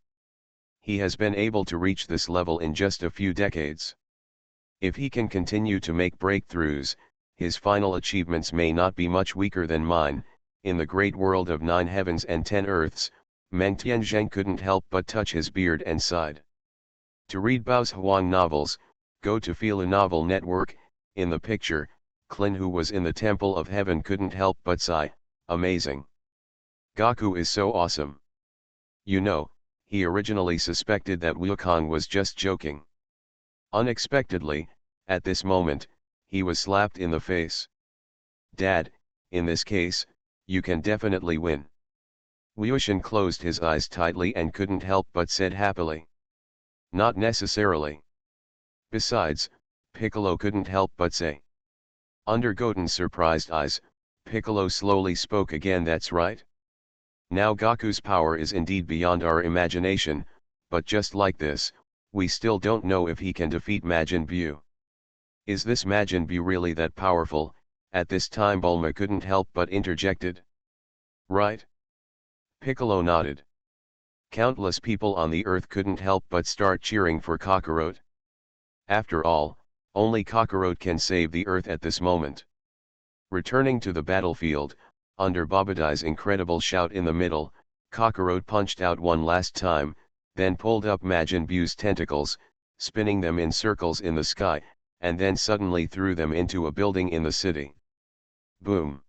Speaker 1: He has been able to reach this level in just a few decades. If he can continue to make breakthroughs, his final achievements may not be much weaker than mine. In the great world of 9 heavens and 10 earths, Meng Tianzheng couldn't help but touch his beard and sighed. To read Bao's Huang novels, go to Fila Novel Network. In the picture, Klin, who was in the Temple of Heaven, couldn't help but sigh. Amazing. Gaku is so awesome. You know, he originally suspected that Wukong was just joking. Unexpectedly, at this moment, he was slapped in the face. Dad, in this case, you can definitely win. Liushin closed his eyes tightly and couldn't help but said happily. Not necessarily. Besides, Piccolo couldn't help but say. Under Goten's surprised eyes, Piccolo slowly spoke again. That's right. Now Gaku's power is indeed beyond our imagination, but just like this, we still don't know if he can defeat Majin Buu. Is this Majin Buu really that powerful? At this time Bulma couldn't help but interjected. Right? Piccolo nodded. Countless people on the earth couldn't help but start cheering for Kakarot. After all, only Kakarot can save the earth at this moment. Returning to the battlefield, under Babadai's incredible shout in the middle, Kakarot punched out one last time, then pulled up Majin Buu's tentacles, spinning them in circles in the sky, and then suddenly threw them into a building in the city. Boom!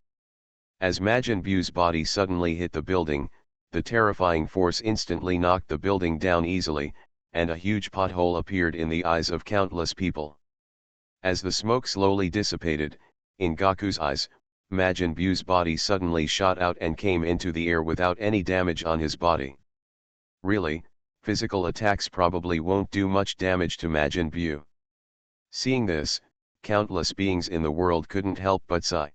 Speaker 1: As Majin Buu's body suddenly hit the building, the terrifying force instantly knocked the building down easily, and a huge pothole appeared in the eyes of countless people. As the smoke slowly dissipated, in Gaku's eyes, Majin Buu's body suddenly shot out and came into the air without any damage on his body. Really, Physical attacks probably won't do much damage to Majin Buu. Seeing this, countless beings in the world couldn't help but sigh.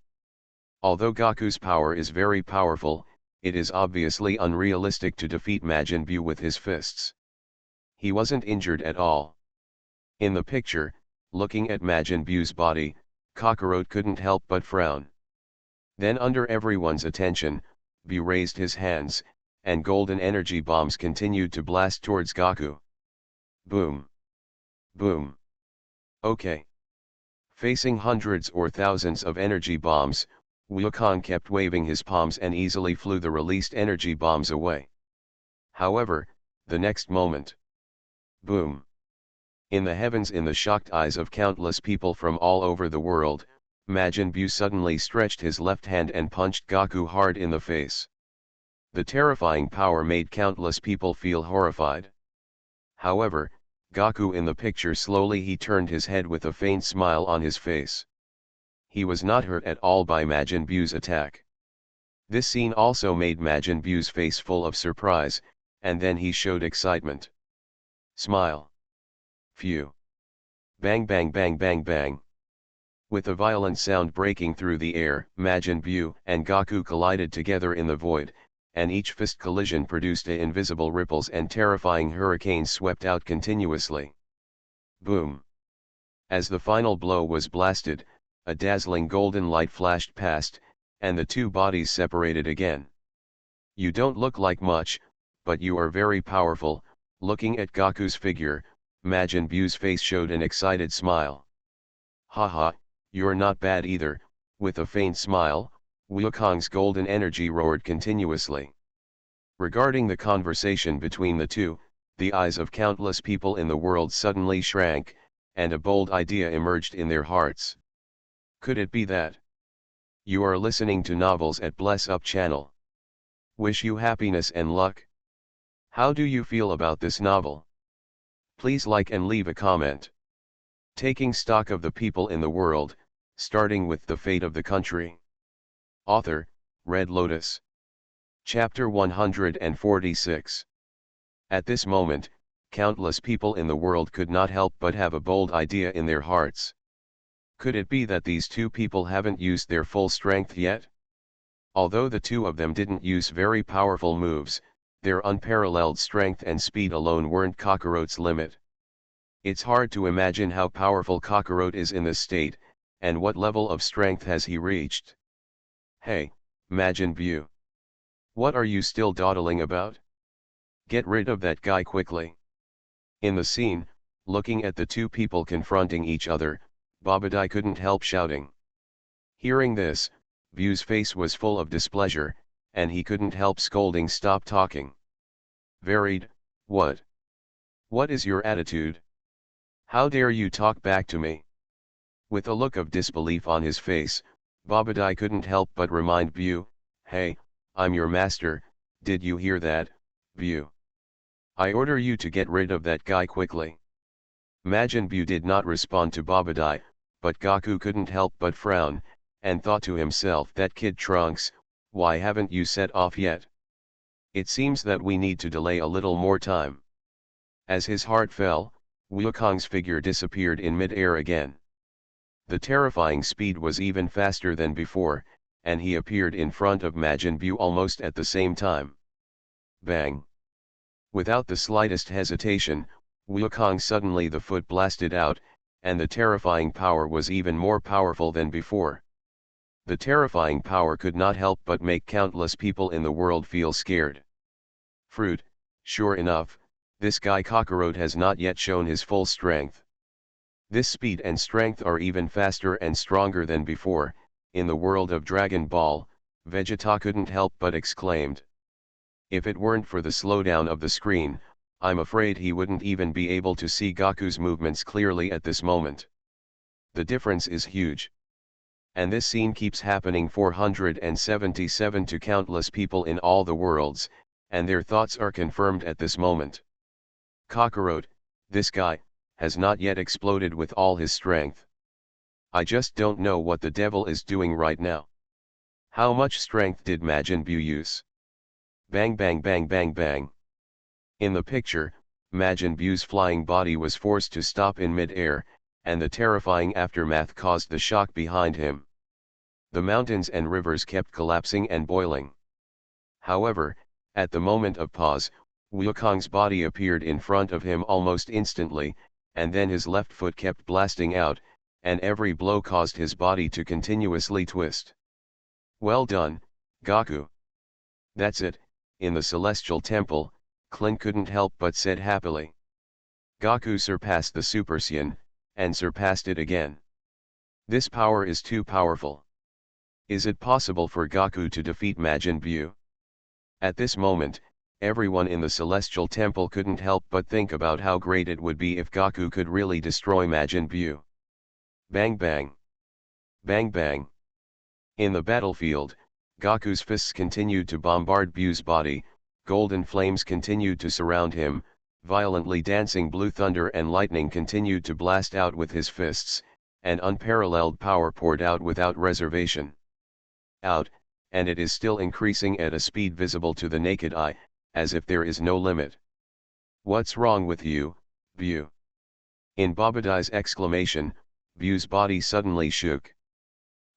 Speaker 1: Although Goku's power is very powerful, it is obviously unrealistic to defeat Majin Buu with his fists. He wasn't injured at all. In the picture, looking at Majin Buu's body, Kakarot couldn't help but frown. Then under everyone's attention, Buu raised his hands, and golden energy bombs continued to blast towards Goku. Boom! Boom! Okay. Facing hundreds or thousands of energy bombs, Wukong kept waving his palms and easily flew the released energy bombs away. However, the next moment. Boom! In the heavens, in the shocked eyes of countless people from all over the world, Majin Buu suddenly stretched his left hand and punched Goku hard in the face. The terrifying power made countless people feel horrified. However, Goku in the picture slowly he turned his head with a faint smile on his face. He was not hurt at all by Majin Buu's attack. This scene also made Majin Buu's face full of surprise, and then he showed excitement. Smile. Phew. Bang bang bang bang bang. With a violent sound breaking through the air, Majin Buu and Goku collided together in the void, and each fist collision produced invisible ripples and terrifying hurricanes swept out continuously. Boom! As the final blow was blasted, a dazzling golden light flashed past, and the two bodies separated again. You don't look like much, but you are very powerful. Looking at Goku's figure, Majin Buu's face showed an excited smile. Haha, you're not bad either. With a faint smile, Wukong's golden energy roared continuously. Regarding the conversation between the two, the eyes of countless people in the world suddenly shrank, and a bold idea emerged in their hearts. Could it be that? You are listening to Novels at Bless Up channel. Wish you happiness and luck. How do you feel about this novel? Please like and leave a comment. Taking stock of the people in the world, starting with the fate of the country. Author, Red Lotus. Chapter 146. At this moment, countless people in the world could not help but have a bold idea in their hearts. Could it be that these two people haven't used their full strength yet? Although the two of them didn't use very powerful moves, their unparalleled strength and speed alone weren't Kakarot's limit. It's hard to imagine how powerful Kakarot is in this state, and what level of strength has he reached. Hey, Majin Buu. What are you still dawdling about? Get rid of that guy quickly. In the scene, looking at the two people confronting each other, Babadai couldn't help shouting. Hearing this, Buu's face was full of displeasure, and he couldn't help scolding, "Stop talking. Varied, what? What is your attitude? How dare you talk back to me?" With a look of disbelief on his face, Babadai couldn't help but remind Buu, "Hey, I'm your master, did you hear that, Buu? I order you to get rid of that guy quickly." Majin Buu did not respond to Babadai, but Goku couldn't help but frown, and thought to himself, "That kid Trunks, why haven't you set off yet? It seems that we need to delay a little more time." As his heart fell, Wukong's figure disappeared in mid-air again. The terrifying speed was even faster than before, and he appeared in front of Majin Buu almost at the same time. Bang! Without the slightest hesitation, Wukong suddenly the foot blasted out, and the terrifying power was even more powerful than before. The terrifying power could not help but make countless people in the world feel scared. Fruit, sure enough, this guy Kakarot has not yet shown his full strength. This speed and strength are even faster and stronger than before. In the world of Dragon Ball, Vegeta couldn't help but exclaimed. If it weren't for the slowdown of the screen, I'm afraid he wouldn't even be able to see Goku's movements clearly at this moment. The difference is huge. And this scene keeps happening 477 to countless people in all the worlds, and their thoughts are confirmed at this moment. Kakarot, this guy, has not yet exploded with all his strength. I just don't know what the devil is doing right now. How much strength did Majin Buu use? Bang bang bang bang bang. In the picture, Majin Buu's flying body was forced to stop in mid-air, and the terrifying aftermath caused the shock behind him. The mountains and rivers kept collapsing and boiling. However, at the moment of pause, Wukong's body appeared in front of him almost instantly, and then his left foot kept blasting out, and every blow caused his body to continuously twist. Well done, Goku. That's it. In the Celestial Temple, Klin couldn't help but said happily. Goku surpassed the Super Saiyan, and surpassed it again. This power is too powerful. Is it possible for Goku to defeat Majin Buu? At this moment, everyone in the Celestial Temple couldn't help but think about how great it would be if Goku could really destroy Majin Buu. Bang bang. Bang bang. In the battlefield, Goku's fists continued to bombard Buu's body, golden flames continued to surround him, violently dancing blue thunder and lightning continued to blast out with his fists, and unparalleled power poured out without reservation. Out, and it is still increasing at a speed visible to the naked eye, as if there is no limit. What's wrong with you, Buu? In Babadai's exclamation, Buu's body suddenly shook.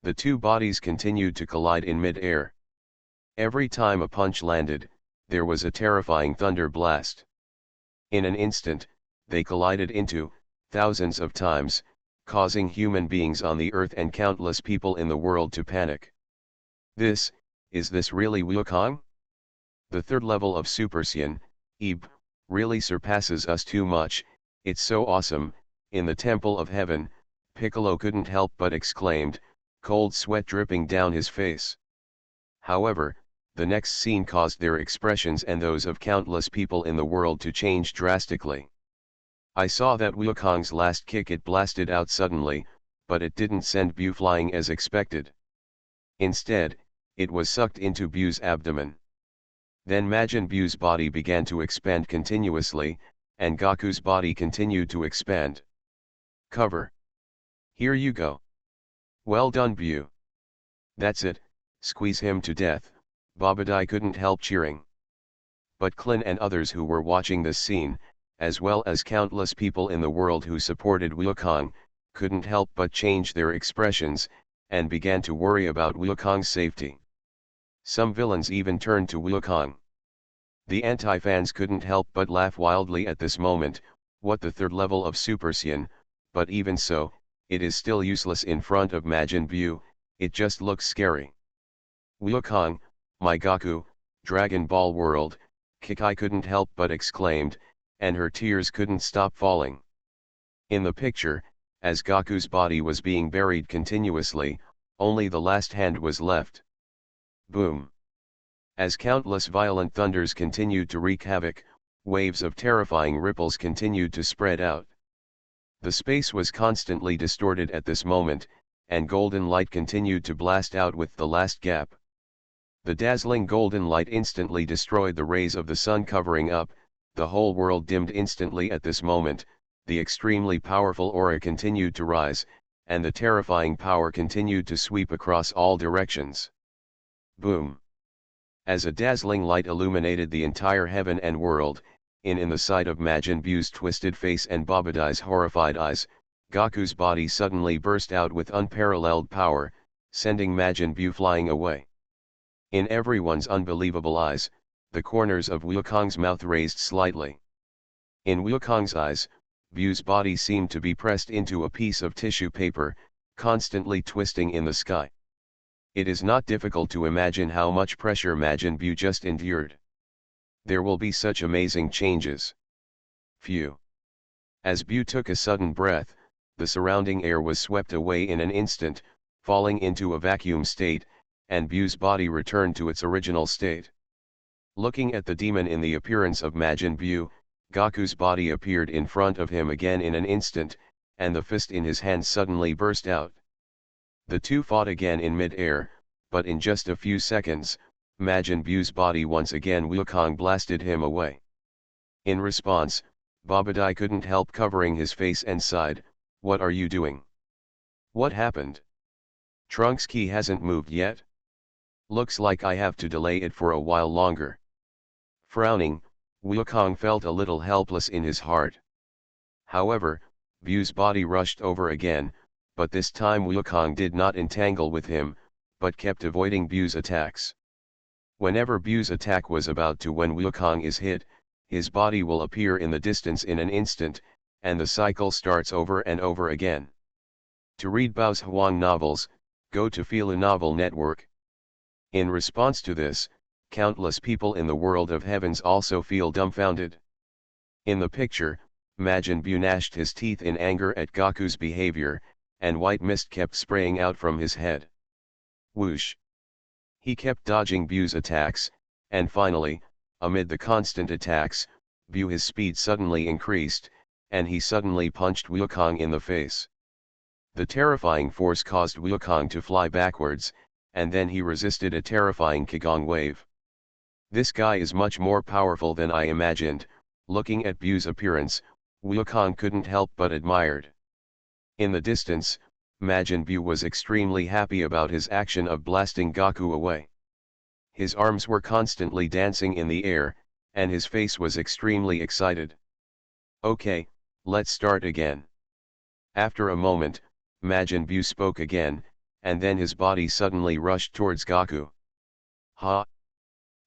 Speaker 1: The two bodies continued to collide in mid-air. Every time a punch landed, there was a terrifying thunder blast. In an instant, they collided into thousands of times, causing human beings on the earth and countless people in the world to panic. Is this really Wukong? The third level of Super Saiyan, Ib, really surpasses us too much. It's so awesome. In the Temple of Heaven, Piccolo couldn't help but exclaimed, cold sweat dripping down his face. However, the next scene caused their expressions and those of countless people in the world to change drastically. I saw that Wukong's last kick, it blasted out suddenly, but it didn't send Buu flying as expected. Instead, it was sucked into Buu's abdomen. Then Majin Buu's body began to expand continuously, and Goku's body continued to expand. Cover. Here you go. Well done, Buu. That's it, squeeze him to death. Babadai couldn't help cheering. But Klin and others who were watching this scene, as well as countless people in the world who supported Wukong, couldn't help but change their expressions, and began to worry about Wukong's safety. Some villains even turned to Wukong. The anti-fans couldn't help but laugh wildly at this moment. What, the third level of Super Saiyan? But even so, it is still useless in front of Majin Buu, it just looks scary. Wukong, my Goku, Dragon Ball World, Kikai couldn't help but exclaimed, and her tears couldn't stop falling. In the picture, as Goku's body was being buried continuously, only the last hand was left. Boom. As countless violent thunders continued to wreak havoc, waves of terrifying ripples continued to spread out. The space was constantly distorted at this moment, and golden light continued to blast out with the last gap. The dazzling golden light instantly destroyed the rays of the sun, covering up, the whole world dimmed instantly at this moment. The extremely powerful aura continued to rise, and the terrifying power continued to sweep across all directions. Boom. As a dazzling light illuminated the entire heaven and world, in the sight of Majin Buu's twisted face and Babadai's horrified eyes, Goku's body suddenly burst out with unparalleled power, sending Majin Buu flying away. In everyone's unbelievable eyes, the corners of Wukong's mouth raised slightly. In Wukong's eyes, Buu's body seemed to be pressed into a piece of tissue paper, constantly twisting in the sky. It is not difficult to imagine how much pressure Majin Buu just endured. There will be such amazing changes. Phew. As Buu took a sudden breath, the surrounding air was swept away in an instant, falling into a vacuum state, and Buu's body returned to its original state. Looking at the demon in the appearance of Majin Buu, Goku's body appeared in front of him again in an instant, and the fist in his hand suddenly burst out. The two fought again in mid-air, but in just a few seconds, Majin Buu's body once again Wukong blasted him away. In response, Babadai couldn't help covering his face and sighed, "What are you doing? What happened? Trunks' key hasn't moved yet? Looks like I have to delay it for a while longer." Frowning, Wukong felt a little helpless in his heart. However, Bu's body rushed over again, but this time Wukong did not entangle with him, but kept avoiding Bu's attacks. Whenever Bu's attack was about to when Wukong is hit, his body will appear in the distance in an instant, and the cycle starts over and over again. To read Bao's Huang novels, go to Fila Novel Network. In response to this, countless people in the world of heavens also feel dumbfounded. In the picture, Majin Buu gnashed his teeth in anger at Goku's behavior, and white mist kept spraying out from his head. Whoosh! He kept dodging Bu's attacks, and finally, amid the constant attacks, his speed suddenly increased, and he suddenly punched Wukong in the face. The terrifying force caused Wukong to fly backwards, and then he resisted a terrifying Qigong wave. This guy is much more powerful than I imagined. Looking at Bu's appearance, Wukong couldn't help but admired. In the distance, Majin Buu was extremely happy about his action of blasting Goku away. His arms were constantly dancing in the air, and his face was extremely excited. Okay, let's start again. After a moment, Majin Buu spoke again, and then his body suddenly rushed towards Goku. Ha!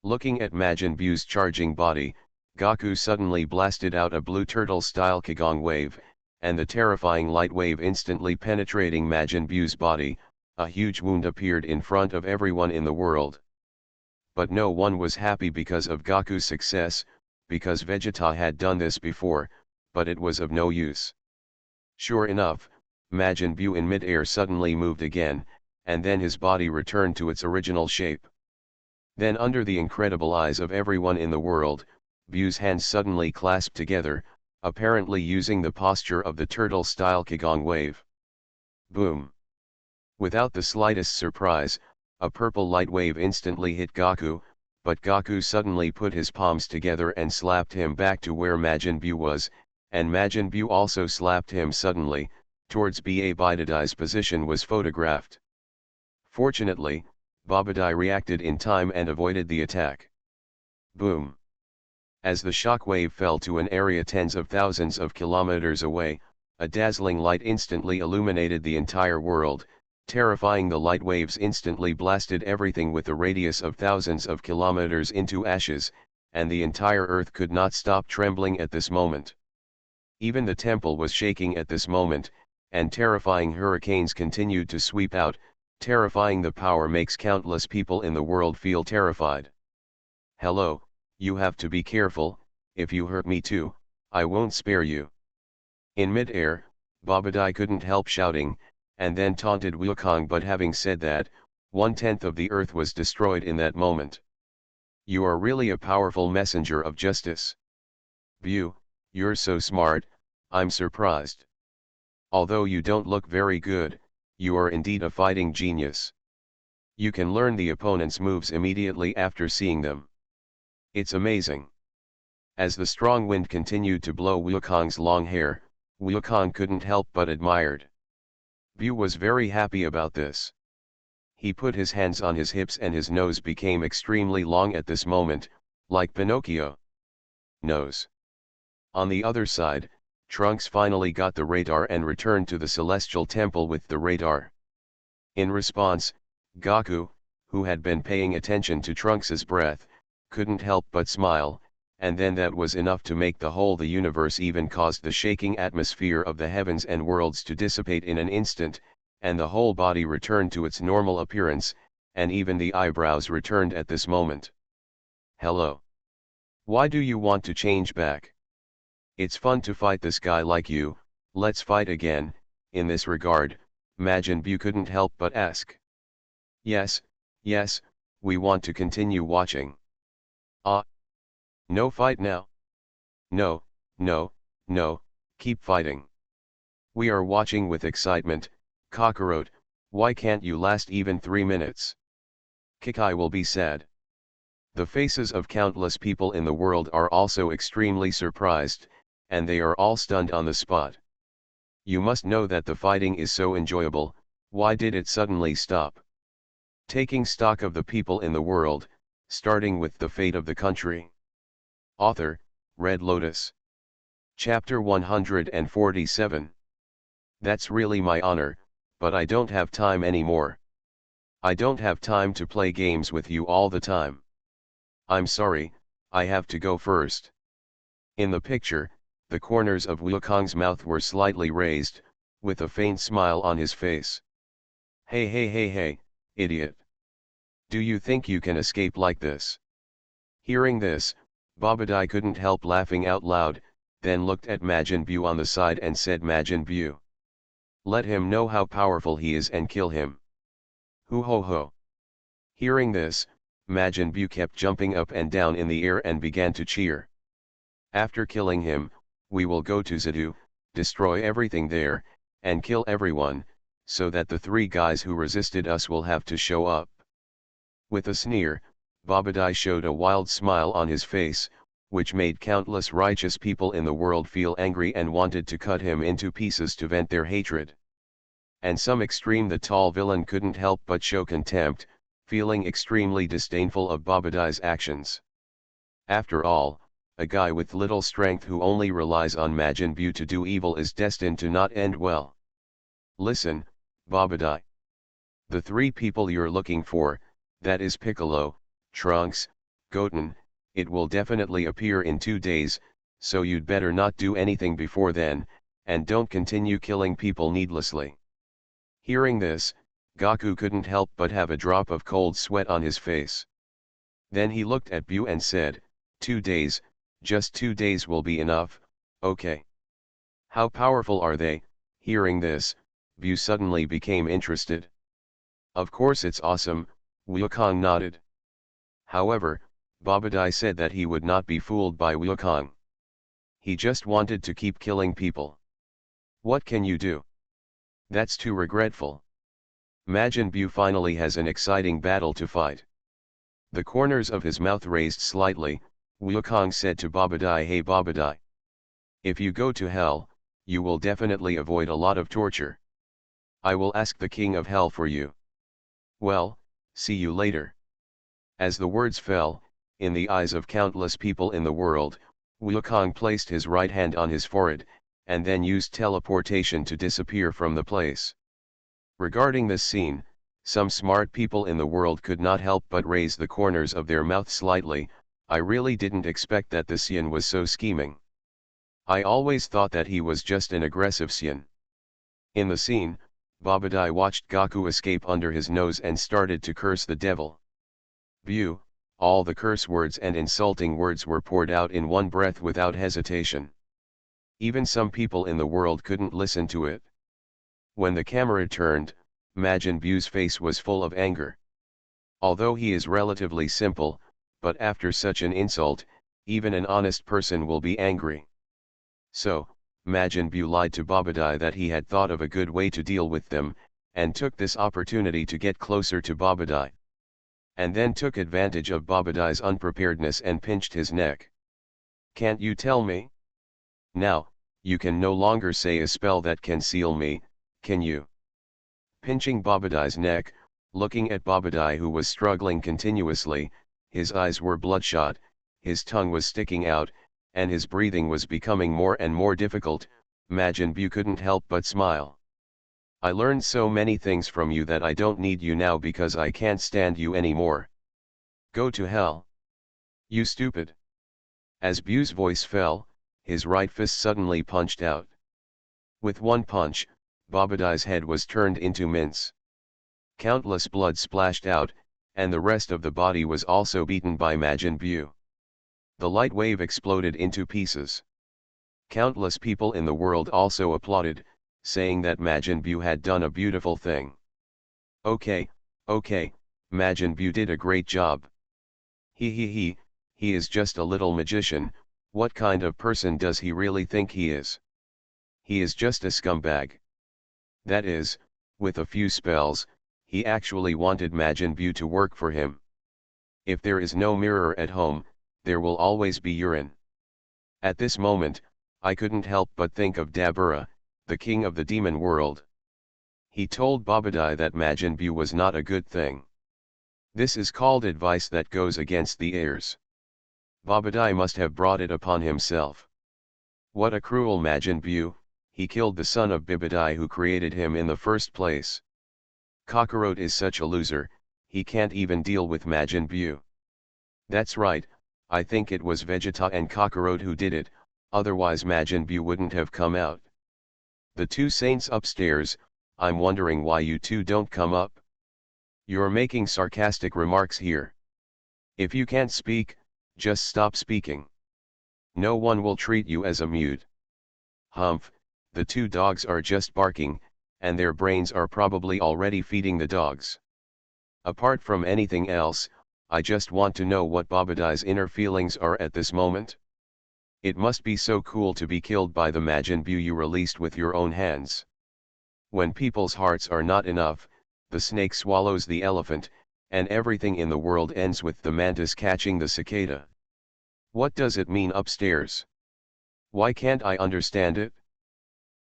Speaker 1: Looking at Majin Buu's charging body, Goku suddenly blasted out a blue turtle-style Qigong wave, and the terrifying light wave instantly penetrating Majin Buu's body, a huge wound appeared in front of everyone in the world. But no one was happy because of Goku's success, because Vegeta had done this before, but it was of no use. Sure enough, Majin Buu in mid-air suddenly moved again, and then his body returned to its original shape. Then under the incredible eyes of everyone in the world, Bu's hands suddenly clasped together, apparently using the posture of the turtle-style Qigong wave. Boom! Without the slightest surprise, a purple light wave instantly hit Goku, but Goku suddenly put his palms together and slapped him back to where Majin Buu was, and Majin Buu also slapped him suddenly, towards Babadi's position was photographed. Fortunately, Babadi reacted in time and avoided the attack. Boom! As the shock wave fell to an area tens of thousands of kilometers away, a dazzling light instantly illuminated the entire world, terrifying. The light waves instantly blasted everything with a radius of thousands of kilometers into ashes, and the entire earth could not stop trembling at this moment. Even the temple was shaking at this moment, and terrifying hurricanes continued to sweep out. Terrifying the power makes countless people in the world feel terrified. Hello, you have to be careful, if you hurt me too, I won't spare you. In mid-air, Babadi couldn't help shouting, and then taunted Wukong, but having said that, 1/10 of the earth was destroyed in that moment. You are really a powerful messenger of justice. Bu, you're so smart, I'm surprised. Although you don't look very good, you are indeed a fighting genius. You can learn the opponent's moves immediately after seeing them. It's amazing. As the strong wind continued to blow Wukong's long hair, Wukong couldn't help but admired. Bu was very happy about this. He put his hands on his hips and his nose became extremely long at this moment, like Pinocchio. Nose. On the other side, Trunks finally got the radar and returned to the Celestial Temple with the radar. In response, Goku, who had been paying attention to Trunks's breath, couldn't help but smile, and then that was enough to make the universe even caused the shaking atmosphere of the heavens and worlds to dissipate in an instant, and the whole body returned to its normal appearance, and even the eyebrows returned at this moment. Hello. Why do you want to change back? It's fun to fight this guy like you, let's fight again. In this regard, Majin Buu couldn't help but ask. Yes, we want to continue watching. No fight now? No, keep fighting. We are watching with excitement, Kakarot, why can't you last even 3 minutes? Kikai will be sad. The faces of countless people in the world are also extremely surprised, and they are all stunned on the spot. You must know that the fighting is so enjoyable, why did it suddenly stop? Taking stock of the people in the world, starting with the fate of the country. Author, Red Lotus. Chapter 147. That's really my honor, but I don't have time anymore. I don't have time to play games with you all the time. I'm sorry, I have to go first. In the picture, the corners of Wukong's mouth were slightly raised, with a faint smile on his face. Hey hey hey hey, idiot. Do you think you can escape like this? Hearing this, Babadai couldn't help laughing out loud, then looked at Majin Buu on the side and said, Majin Buu, let him know how powerful he is and kill him. Hoo ho ho. Hearing this, Majin Buu kept jumping up and down in the air and began to cheer. After killing him, we will go to Zadu, destroy everything there, and kill everyone, so that the three guys who resisted us will have to show up. With a sneer, Babadai showed a wild smile on his face, which made countless righteous people in the world feel angry and wanted to cut him into pieces to vent their hatred. And some extreme the tall villain couldn't help but show contempt, feeling extremely disdainful of Babadai's actions. After all, a guy with little strength who only relies on Majin Buu to do evil is destined to not end well. Listen, Babadai. The three people you're looking for, that is Piccolo, Trunks, Goten, it will definitely appear in 2 days, so you'd better not do anything before then, and don't continue killing people needlessly. Hearing this, Goku couldn't help but have a drop of cold sweat on his face. Then he looked at Buu and said, 2 days, just 2 days will be enough, okay. How powerful are they? Hearing this, Buu suddenly became interested. Of course it's awesome, Wukong nodded. However, Babadai said that he would not be fooled by Wukong. He just wanted to keep killing people. What can you do? That's too regretful. Majin Buu finally has an exciting battle to fight. The corners of his mouth raised slightly, Wukong said to Babadai, hey Babadai. If you go to hell, you will definitely avoid a lot of torture. I will ask the King of Hell for you. Well, see you later. As the words fell, in the eyes of countless people in the world, Wukong placed his right hand on his forehead, and then used teleportation to disappear from the place. Regarding this scene, some smart people in the world could not help but raise the corners of their mouth slightly. I really didn't expect that the Saiyan was so scheming. I always thought that he was just an aggressive Saiyan. In the scene, Babadai watched Goku escape under his nose and started to curse the devil. Buu, all the curse words and insulting words were poured out in one breath without hesitation. Even some people in the world couldn't listen to it. When the camera turned, Majin Buu's face was full of anger. Although he is relatively simple, but after such an insult, even an honest person will be angry. So, Majin Buu lied to Babadai that he had thought of a good way to deal with them, and took this opportunity to get closer to Babadai. And then took advantage of Babadai's unpreparedness and pinched his neck. Can't you tell me? Now, you can no longer say a spell that can seal me, can you? Pinching Babadai's neck, looking at Babadai who was struggling continuously, his eyes were bloodshot, his tongue was sticking out, and his breathing was becoming more and more difficult, Majin Buu couldn't help but smile. I learned so many things from you that I don't need you now because I can't stand you anymore. Go to hell. You stupid. As Buu's voice fell, his right fist suddenly punched out. With one punch, Babadai's head was turned into mince. Countless blood splashed out, and the rest of the body was also beaten by Majin Buu. The light wave exploded into pieces. Countless people in the world also applauded, saying that Majin Buu had done a beautiful thing. Okay, Majin Buu did a great job. He is just a little magician. What kind of person does he really think he is? He is just a scumbag. That is, with a few spells, he actually wanted Majin Buu to work for him. If there is no mirror at home, there will always be urine. At this moment, I couldn't help but think of Dabura, the king of the demon world. He told Babadai that Majin Buu was not a good thing. This is called advice that goes against the heirs. Babadai must have brought it upon himself. What a cruel Majin Buu, he killed the son of Bibadai who created him in the first place. Kakarot is such a loser, he can't even deal with Majin Buu. That's right, I think it was Vegeta and Kakarot who did it, otherwise Majin Buu wouldn't have come out. The two saints upstairs, I'm wondering why you two don't come up. You're making sarcastic remarks here. If you can't speak, just stop speaking. No one will treat you as a mute. Humph, the two dogs are just barking, and their brains are probably already feeding the dogs. Apart from anything else, I just want to know what Babadai's inner feelings are at this moment. It must be so cool to be killed by the Majin Buu you released with your own hands. When people's hearts are not enough, the snake swallows the elephant, and everything in the world ends with the mantis catching the cicada. What does it mean upstairs? Why can't I understand it?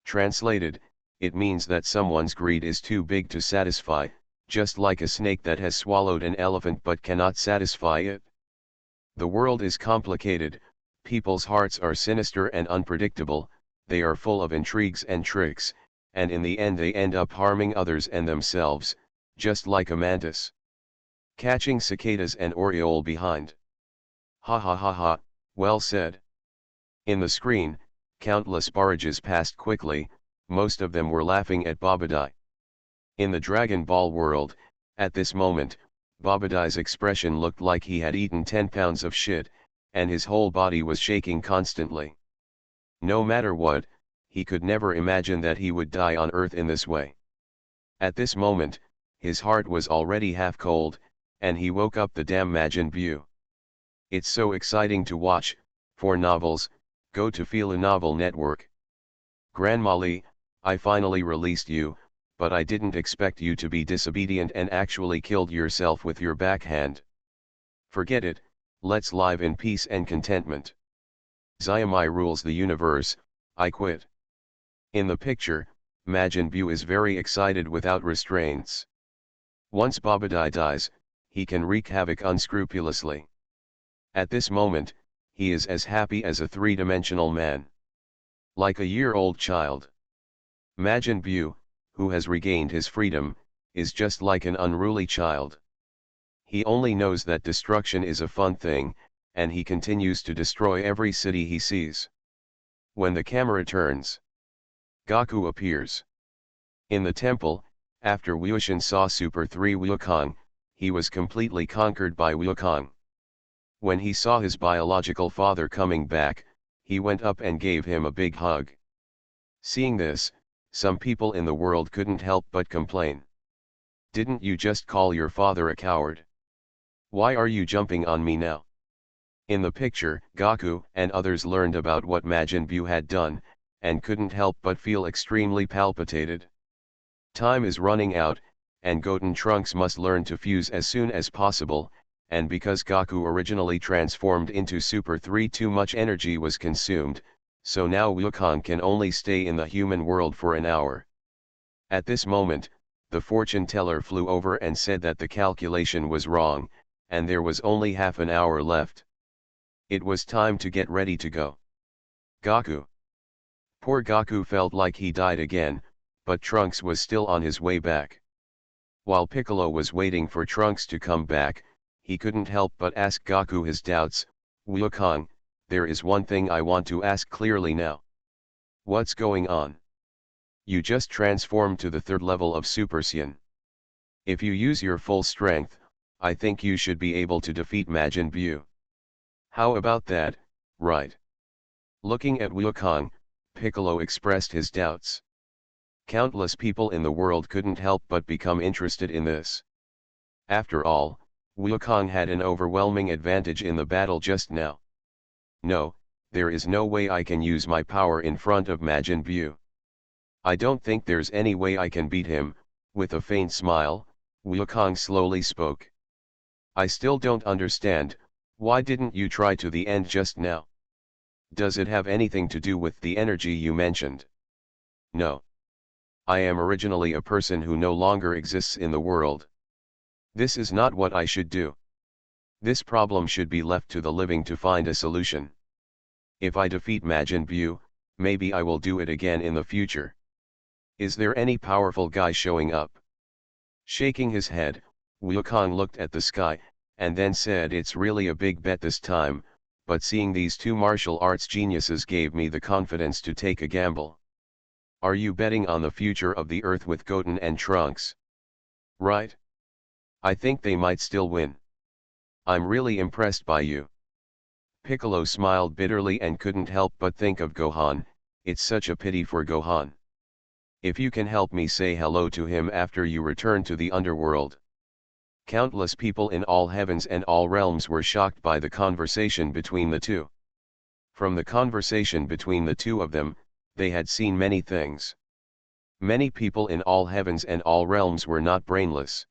Speaker 1: Translated, it means that someone's greed is too big to satisfy, just like a snake that has swallowed an elephant but cannot satisfy it. The world is complicated, people's hearts are sinister and unpredictable, they are full of intrigues and tricks, and in the end they end up harming others and themselves, just like a mantis catching cicadas and oriole behind. Ha ha ha ha, well said. In the screen, countless barrages passed quickly, most of them were laughing at Babadai. In the Dragon Ball world, at this moment, Babadai's expression looked like he had eaten 10 pounds of shit, and his whole body was shaking constantly. No matter what, he could never imagine that he would die on Earth in this way. At this moment, his heart was already half cold, and he woke up the damn Majin Buu. It's so exciting to watch. For novels, go to Fila Novel Network. Grandma Lee, I finally released you, but I didn't expect you to be disobedient and actually killed yourself with your backhand. Forget it, let's live in peace and contentment. Xiaomai rules the universe, I quit. In the picture, Majin Buu is very excited without restraints. Once Babadai dies, he can wreak havoc unscrupulously. At this moment, he is as happy as a three-dimensional man. Like a year-old child. Majin Buu, who has regained his freedom, is just like an unruly child. He only knows that destruction is a fun thing, and he continues to destroy every city he sees. When the camera turns, Goku appears. In the temple, after Wuxian saw Super 3 Wukong, he was completely conquered by Wukong. When he saw his biological father coming back, he went up and gave him a big hug. Seeing this, some people in the world couldn't help but complain. Didn't you just call your father a coward? Why are you jumping on me now? In the picture, Goku and others learned about what Majin Buu had done, and couldn't help but feel extremely palpitated. Time is running out, and Goten Trunks must learn to fuse as soon as possible, and because Goku originally transformed into Super 3 too much energy was consumed, so now Wukong can only stay in the human world for an hour. At this moment, the fortune teller flew over and said that the calculation was wrong, and there was only half an hour left. It was time to get ready to go. Goku. Poor Goku felt like he died again, but Trunks was still on his way back. While Piccolo was waiting for Trunks to come back, he couldn't help but ask Goku his doubts. Wukong, there is one thing I want to ask clearly now. What's going on? You just transformed to the 3rd level of Super Saiyan. If you use your full strength, I think you should be able to defeat Majin Buu. How about that, right? Looking at Wukong, Piccolo expressed his doubts. Countless people in the world couldn't help but become interested in this. After all, Wukong had an overwhelming advantage in the battle just now. No, there is no way I can use my power in front of Majin Buu. I don't think there's any way I can beat him. With a faint smile, Wukong slowly spoke. I still don't understand, why didn't you try to the end just now? Does it have anything to do with the energy you mentioned? No. I am originally a person who no longer exists in the world. This is not what I should do. This problem should be left to the living to find a solution. If I defeat Majin Buu, maybe I will do it again in the future. Is there any powerful guy showing up? Shaking his head, Wukong looked at the sky, and then said, it's really a big bet this time, but seeing these two martial arts geniuses gave me the confidence to take a gamble. Are you betting on the future of the earth with Goten and Trunks? Right? I think they might still win. I'm really impressed by you. Piccolo smiled bitterly and couldn't help but think of Gohan. It's such a pity for Gohan. If you can help me say hello to him after you return to the underworld. Countless people in all heavens and all realms were shocked by the conversation between the two. From the conversation between the two of them, they had seen many things. Many people in all heavens and all realms were not brainless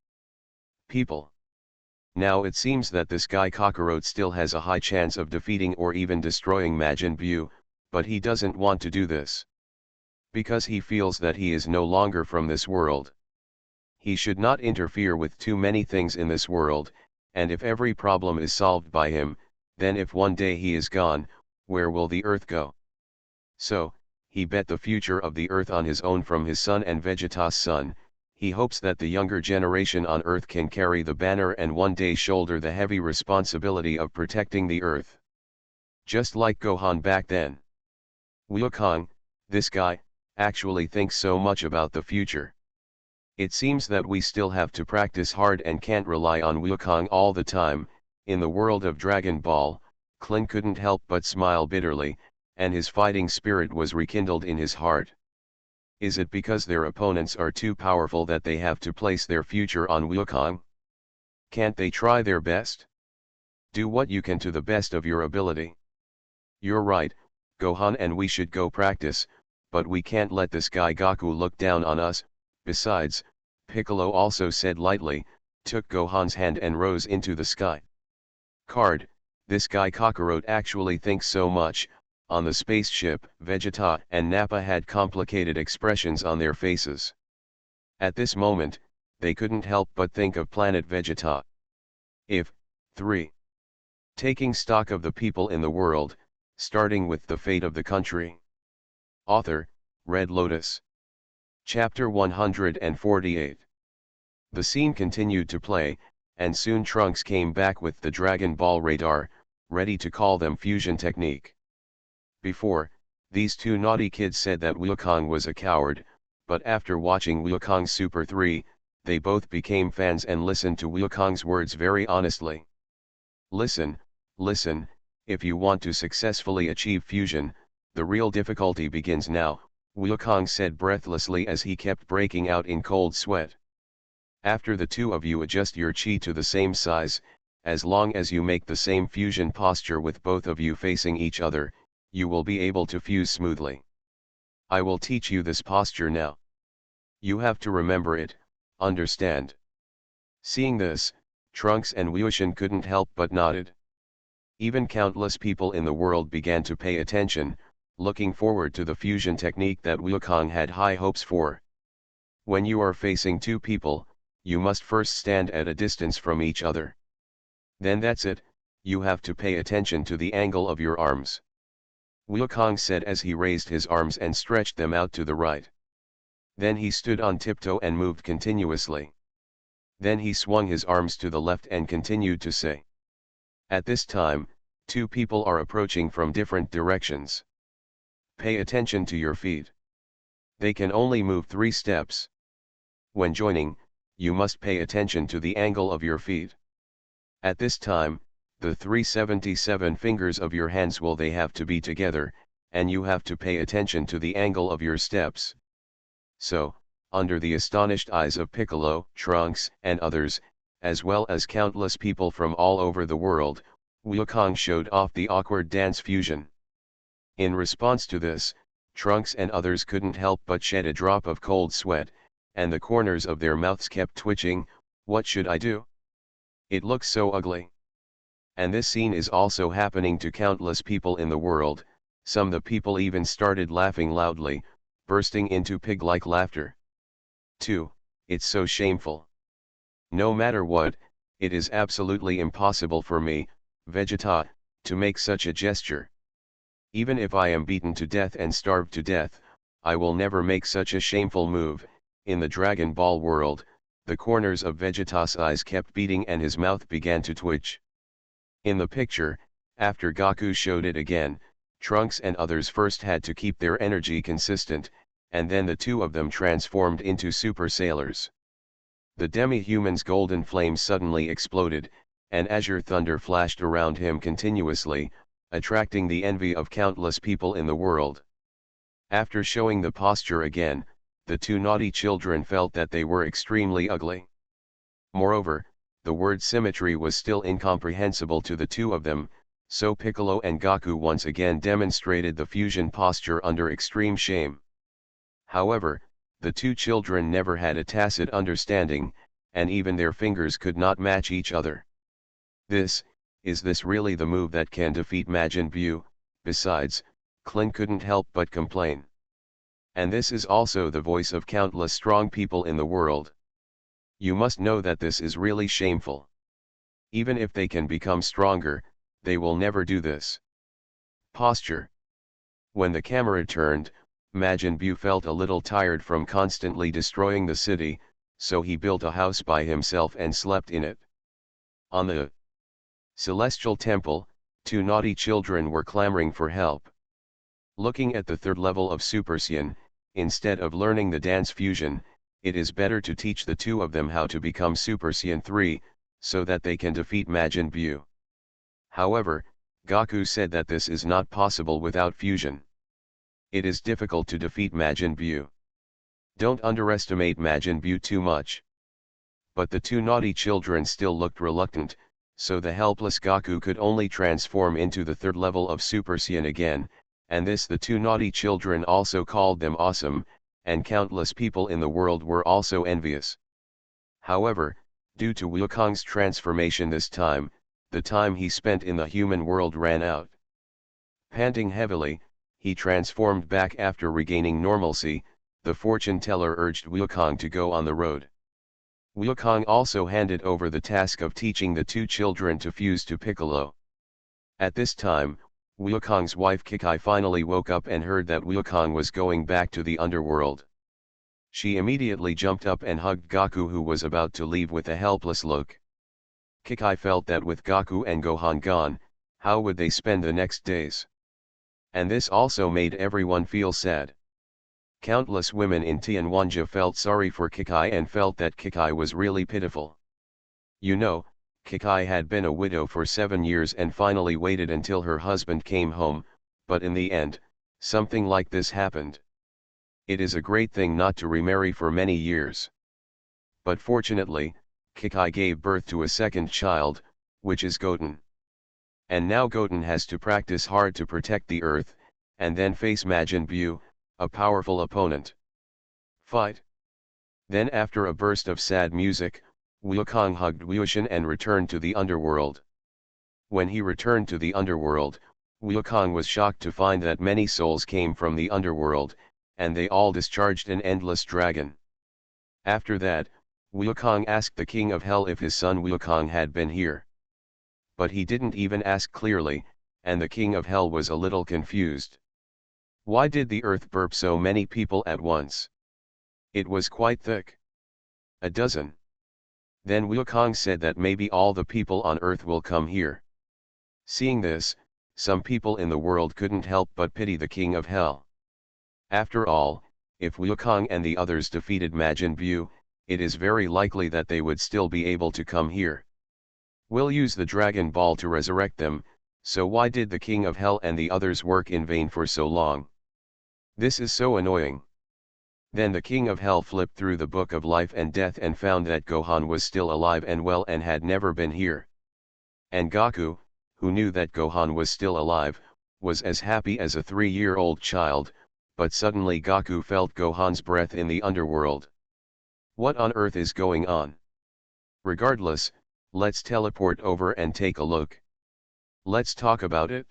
Speaker 1: people. Now it seems that this guy Kakarot still has a high chance of defeating or even destroying Majin Buu, but he doesn't want to do this. Because he feels that he is no longer from this world. He should not interfere with too many things in this world, and if every problem is solved by him, then if one day he is gone, where will the earth go? So, he bet the future of the earth on his own from his son and Vegeta's son. He hopes that the younger generation on earth can carry the banner and one day shoulder the heavy responsibility of protecting the earth. Just like Gohan back then. Wukong, this guy, actually thinks so much about the future. It seems that we still have to practice hard and can't rely on Wukong all the time. In the world of Dragon Ball, Klin couldn't help but smile bitterly, and his fighting spirit was rekindled in his heart. Is it because their opponents are too powerful that they have to place their future on Wukong? Can't they try their best? Do what you can to the best of your ability. You're right, Gohan, and we should go practice, but we can't let this guy Goku look down on us. Besides, Piccolo also said lightly, took Gohan's hand and rose into the sky. Card, this guy Kakarot actually thinks so much. On the spaceship, Vegeta and Nappa had complicated expressions on their faces. At this moment, they couldn't help but think of planet Vegeta. If, 3. Taking stock of the people in the world, starting with the fate of the country. Author, Red Lotus. Chapter 148. The scene continued to play, and soon Trunks came back with the Dragon Ball radar, ready to call them fusion technique. Before, these two naughty kids said that Wukong was a coward, but after watching Wukong Super 3, they both became fans and listened to Wukong's words very honestly. Listen, if you want to successfully achieve fusion, the real difficulty begins now, Wukong said breathlessly as he kept breaking out in cold sweat. After the two of you adjust your chi to the same size, as long as you make the same fusion posture with both of you facing each other, you will be able to fuse smoothly. I will teach you this posture now. You have to remember it, understand? Seeing this, Trunks and Wushin couldn't help but nodded. Even countless people in the world began to pay attention, looking forward to the fusion technique that Wukong had high hopes for. When you are facing two people, you must first stand at a distance from each other. Then that's it, you have to pay attention to the angle of your arms. Wukong said as he raised his arms and stretched them out to the right. Then he stood on tiptoe and moved continuously. Then he swung his arms to the left and continued to say. At this time, two people are approaching from different directions. Pay attention to your feet. They can only move 3 steps. When joining, you must pay attention to the angle of your feet. At this time, the 377 fingers of your hands they have to be together, and you have to pay attention to the angle of your steps. So, under the astonished eyes of Piccolo, Trunks, and others, as well as countless people from all over the world, Wukong showed off the awkward dance fusion. In response to this, Trunks and others couldn't help but shed a drop of cold sweat, and the corners of their mouths kept twitching. What should I do? It looks so ugly. And this scene is also happening to countless people in the world. Some the people even started laughing loudly, bursting into pig-like laughter. 2. It's so shameful. No matter what, It is absolutely impossible for me, Vegeta, to make such a gesture. Even if I am beaten to death and starved to death, I will never make such a shameful move. In the Dragon Ball world, the corners of Vegeta's eyes kept beating and his mouth began to twitch. In the picture, after Goku showed it again, Trunks and others first had to keep their energy consistent, and then the two of them transformed into Super Sailors. The demi-human's golden flame suddenly exploded, and azure thunder flashed around him continuously, attracting the envy of countless people in the world. After showing the posture again, the two naughty children felt that they were extremely ugly. Moreover, the word symmetry was still incomprehensible to the two of them, so Piccolo and Goku once again demonstrated the fusion posture under extreme shame. However, the two children never had a tacit understanding, and even their fingers could not match each other. Is this really the move that can defeat Majin Buu? Besides, Klin couldn't help but complain. And this is also the voice of countless strong people in the world. You must know that this is really shameful. Even if they can become stronger, they will never do this. Posture. When the camera turned, Majin Buu felt a little tired from constantly destroying the city, so he built a house by himself and slept in it. On the Celestial Temple, two naughty children were clamoring for help. Looking at the third level of Super Saiyan, instead of learning the dance fusion, it is better to teach the two of them how to become Super Saiyan 3, so that they can defeat Majin Buu. However, Goku said that this is not possible without fusion. It is difficult to defeat Majin Buu. Don't underestimate Majin Buu too much. But the two naughty children still looked reluctant, so the helpless Goku could only transform into the third level of Super Saiyan again, and this the two naughty children also called them awesome, and countless people in the world were also envious. However, due to Wukong's transformation this time, the time he spent in the human world ran out. Panting heavily, he transformed back after regaining normalcy. The fortune teller urged Wukong to go on the road. Wukong also handed over the task of teaching the two children to fuse to Piccolo. At this time, Wukong's wife Kikai finally woke up and heard that Wukong was going back to the underworld. She immediately jumped up and hugged Goku, who was about to leave with a helpless look. Kikai felt that with Goku and Gohan gone, how would they spend the next days? And this also made everyone feel sad. Countless women in Tianwanja felt sorry for Kikai and felt that Kikai was really pitiful. You know, Kikai had been a widow for 7 years and finally waited until her husband came home, but in the end, something like this happened. It is a great thing not to remarry for many years. But fortunately, Kikai gave birth to a second child, which is Goten. And now Goten has to practice hard to protect the earth, and then face Majin Buu, a powerful opponent. Fight. Then after a burst of sad music, Wukong hugged Wushan and returned to the underworld. When he returned to the underworld, Wukong was shocked to find that many souls came from the underworld, and they all discharged an endless dragon. After that, Wukong asked the King of Hell if his son Wukong had been here. But he didn't even ask clearly, and the King of Hell was a little confused. Why did the earth burp so many people at once? It was quite thick. A dozen. Then Wukong said that maybe all the people on earth will come here. Seeing this, some people in the world couldn't help but pity the King of Hell. After all, if Wukong and the others defeated Majin Buu, it is very likely that they would still be able to come here. We'll use the Dragon Ball to resurrect them, so why did the King of Hell and the others work in vain for so long? This is so annoying. Then the King of Hell flipped through the Book of Life and Death and found that Gohan was still alive and well and had never been here. And Goku, who knew that Gohan was still alive, was as happy as a 3-year-old child, but suddenly Goku felt Gohan's breath in the underworld. What on earth is going on? Regardless, let's teleport over and take a look. Let's talk about it.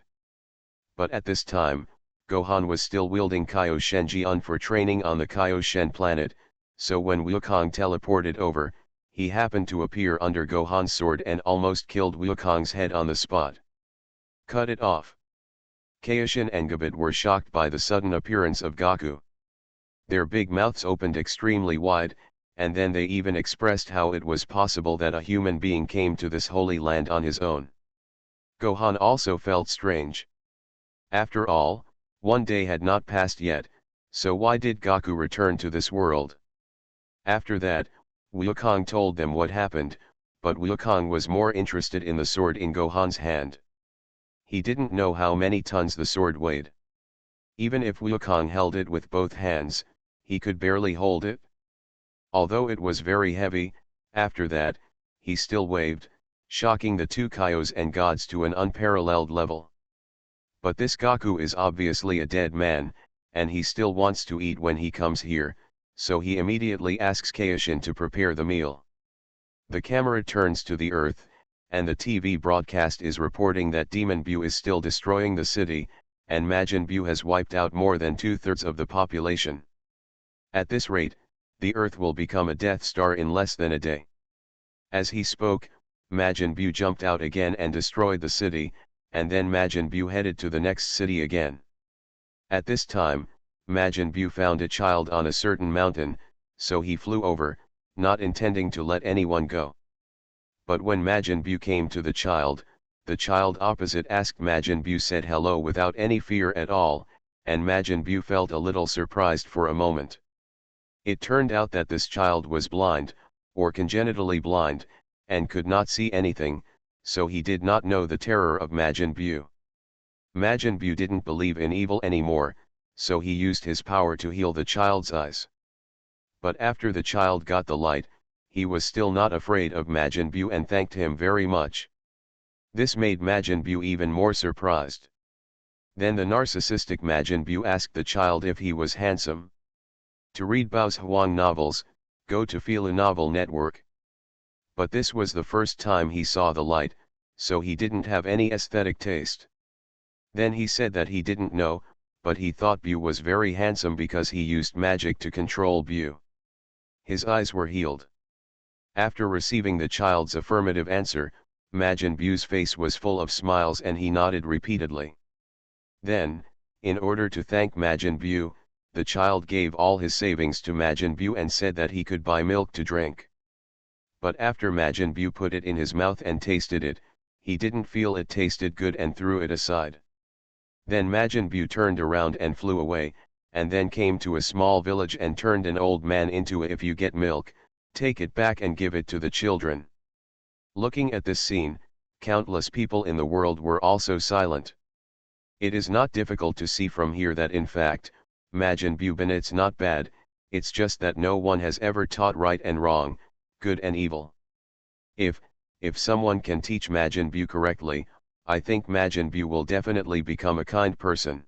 Speaker 1: But at this time, Gohan was still wielding Kaioshen Jian for training on the Kaioshen planet, so when Wukong teleported over, he happened to appear under Gohan's sword and almost killed Wukong's head on the spot. Cut it off. Kaioshin and Gabit were shocked by the sudden appearance of Gaku. Their big mouths opened extremely wide, and then they even expressed how it was possible that a human being came to this holy land on his own. Gohan also felt strange. After all, one day had not passed yet, so why did Gaku return to this world? After that, Wukong told them what happened, but Wukong was more interested in the sword in Gohan's hand. He didn't know how many tons the sword weighed. Even if Wukong held it with both hands, he could barely hold it. Although it was very heavy, after that, he still waved, shocking the two Kaios and gods to an unparalleled level. But this Gaku is obviously a dead man, and he still wants to eat when he comes here, so he immediately asks Kaioshin to prepare the meal. The camera turns to the earth, and the TV broadcast is reporting that Demon Bu is still destroying the city, and Majin Bu has wiped out more than 2/3 of the population. At this rate, the earth will become a Death Star in less than a day. As he spoke, Majin Bu jumped out again and destroyed the city, and then Majin Bu headed to the next city again. At this time, Majin Bu found a child on a certain mountain, so he flew over, not intending to let anyone go. But when Majin Bu came to the child opposite asked Majin Bu said hello without any fear at all, and Majin Bu felt a little surprised for a moment. It turned out that this child was blind, or congenitally blind, and could not see anything, so he did not know the terror of Majin Bu. Majin Bu didn't believe in evil anymore, so he used his power to heal the child's eyes. But after the child got the light, he was still not afraid of Majin Bu and thanked him very much. This made Majin Bu even more surprised. Then the narcissistic Majin Bu asked the child if he was handsome. To read Bao's Huang novels, go to Fila Novel Network. But this was the first time he saw the light, so he didn't have any aesthetic taste. Then he said that he didn't know, but he thought Bu was very handsome because he used magic to control Bu. His eyes were healed. After receiving the child's affirmative answer, Majin Bu's face was full of smiles and he nodded repeatedly. Then, in order to thank Majin Bu, the child gave all his savings to Majin Bu and said that he could buy milk to drink. But after Majin Bu put it in his mouth and tasted it, he didn't feel it tasted good and threw it aside. Then Majin Bu turned around and flew away, and then came to a small village and turned an old man into a "If you get milk, take it back and give it to the children." Looking at this scene, countless people in the world were also silent. It is not difficult to see from here that in fact, Majin Bu it's not bad, it's just that no one has ever taught right and wrong, good and evil. If someone can teach Majin Bu correctly, I think Majin Bu will definitely become a kind person.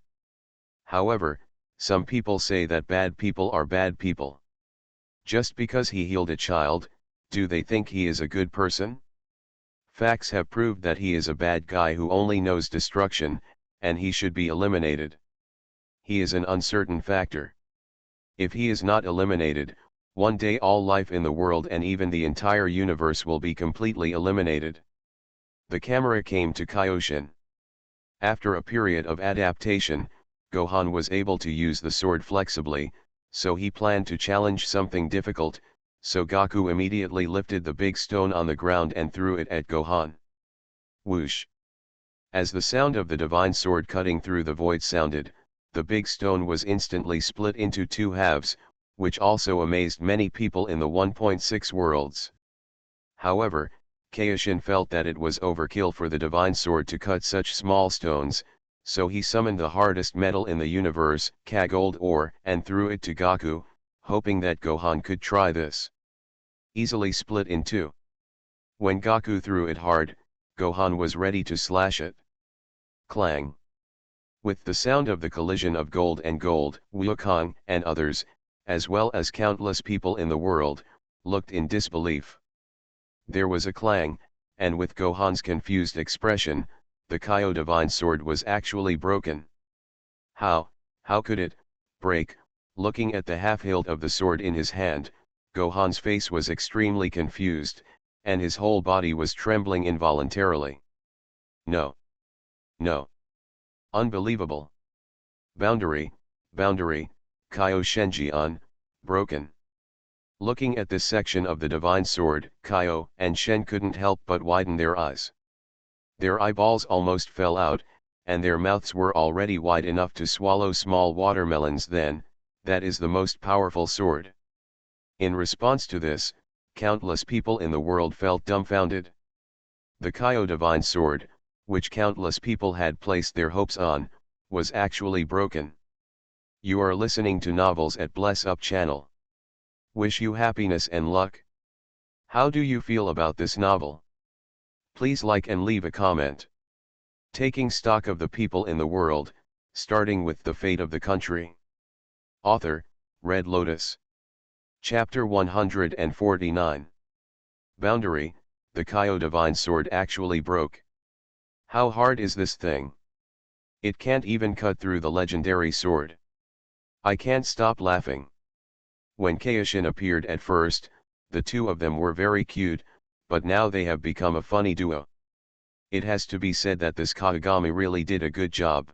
Speaker 1: However, some people say that bad people are bad people. Just because he healed a child, do they think he is a good person? Facts have proved that he is a bad guy who only knows destruction, and he should be eliminated. He is an uncertain factor. If he is not eliminated, one day all life in the world and even the entire universe will be completely eliminated. The camera came to Kaioshin. After a period of adaptation, Gohan was able to use the sword flexibly, so he planned to challenge something difficult, so Gaku immediately lifted the big stone on the ground and threw it at Gohan. Whoosh! As the sound of the divine sword cutting through the void sounded, the big stone was instantly split into two halves, which also amazed many people in the 1.6 worlds. However, Kaioshin felt that it was overkill for the divine sword to cut such small stones, so he summoned the hardest metal in the universe, Ka gold ore, and threw it to Gaku, hoping that Gohan could try this. Easily split in two. When Gaku threw it hard, Gohan was ready to slash it. Clang! With the sound of the collision of gold and gold, Wukong and others, as well as countless people in the world, looked in disbelief. There was a clang, and with Gohan's confused expression, the Kaio divine sword was actually broken. How could it break? Looking at the half hilt of the sword in his hand, Gohan's face was extremely confused, and his whole body was trembling involuntarily. No. No. Unbelievable. Boundary, Kyo Shenjian, broken. Looking at this section of the divine sword, Kyo and Shen couldn't help but widen their eyes. Their eyeballs almost fell out, and their mouths were already wide enough to swallow small watermelons. Then, that is the most powerful sword. In response to this, countless people in the world felt dumbfounded. The Kyo divine sword, which countless people had placed their hopes on, was actually broken. You are listening to Novels at Bless Up channel. Wish you happiness and luck. How do you feel about this novel? Please like and leave a comment. Taking stock of the people in the world, starting with the fate of the country. Author, Red Lotus. Chapter 149. Boundary, the Kyo divine sword actually broke. How hard is this thing? It can't even cut through the legendary sword. I can't stop laughing. When Kaioshin appeared at first, the two of them were very cute, but now they have become a funny duo. It has to be said that this Kagami really did a good job.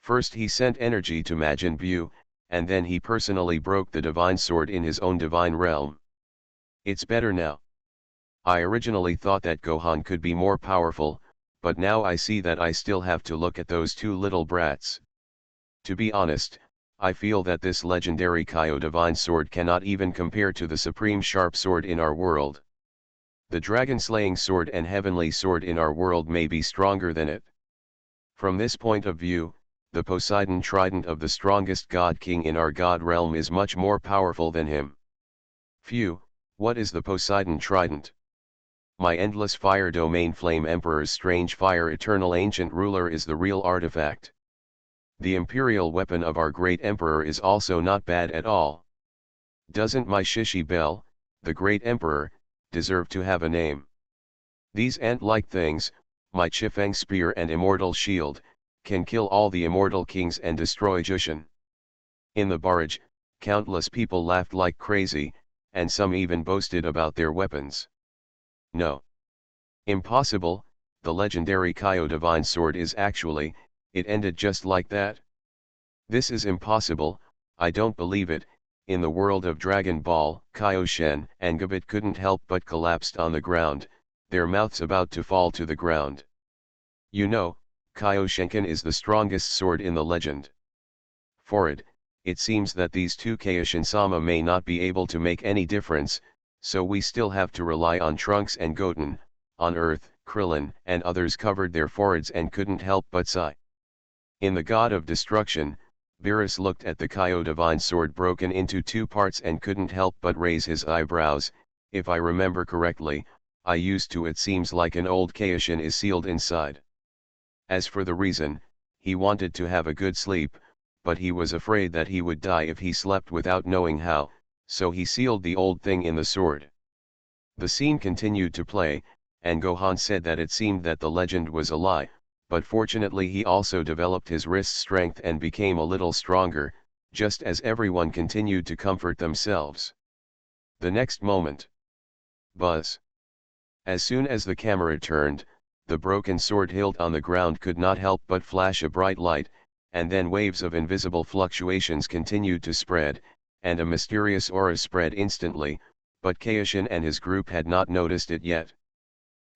Speaker 1: First he sent energy to Majin Buu, and then he personally broke the divine sword in his own divine realm. It's better now. I originally thought that Gohan could be more powerful, but now I see that I still have to look at those two little brats. To be honest, I feel that this legendary Kyo divine sword cannot even compare to the supreme sharp sword in our world. The dragon-slaying sword and heavenly sword in our world may be stronger than it. From this point of view, the Poseidon trident of the strongest god king in our god realm is much more powerful than him. Phew, what is the Poseidon trident? My endless fire domain flame emperor's strange fire eternal ancient ruler is the real artifact. The imperial weapon of our great emperor is also not bad at all. Doesn't my Shishi Bell, the great emperor, deserve to have a name? These ant-like things, my Chifeng spear and immortal shield, can kill all the immortal kings and destroy Jushin. In the barrage, countless people laughed like crazy, and some even boasted about their weapons. No. Impossible, the legendary Kyo divine sword is actually, it ended just like that. This is impossible, I don't believe it. In the world of Dragon Ball, Kaioshin and Gabit couldn't help but collapsed on the ground, their mouths about to fall to the ground. You know, Kaioshinkan is the strongest sword in the legend. For it seems that these two Kaioshin-sama may not be able to make any difference, so we still have to rely on Trunks and Goten. On Earth, Krillin and others covered their foreheads and couldn't help but sigh. In the God of Destruction, Beerus looked at the Kyo divine sword broken into two parts and couldn't help but raise his eyebrows. If I remember correctly, it seems like an old Kaioshin is sealed inside. As for the reason, he wanted to have a good sleep, but he was afraid that he would die if he slept without knowing how, so he sealed the old thing in the sword. The scene continued to play, and Gohan said that it seemed that the legend was a lie, but fortunately he also developed his wrist strength and became a little stronger, just as everyone continued to comfort themselves. The next moment. Buzz. As soon as the camera turned, the broken sword hilt on the ground could not help but flash a bright light, and then waves of invisible fluctuations continued to spread, and a mysterious aura spread instantly, but Kaioshin and his group had not noticed it yet.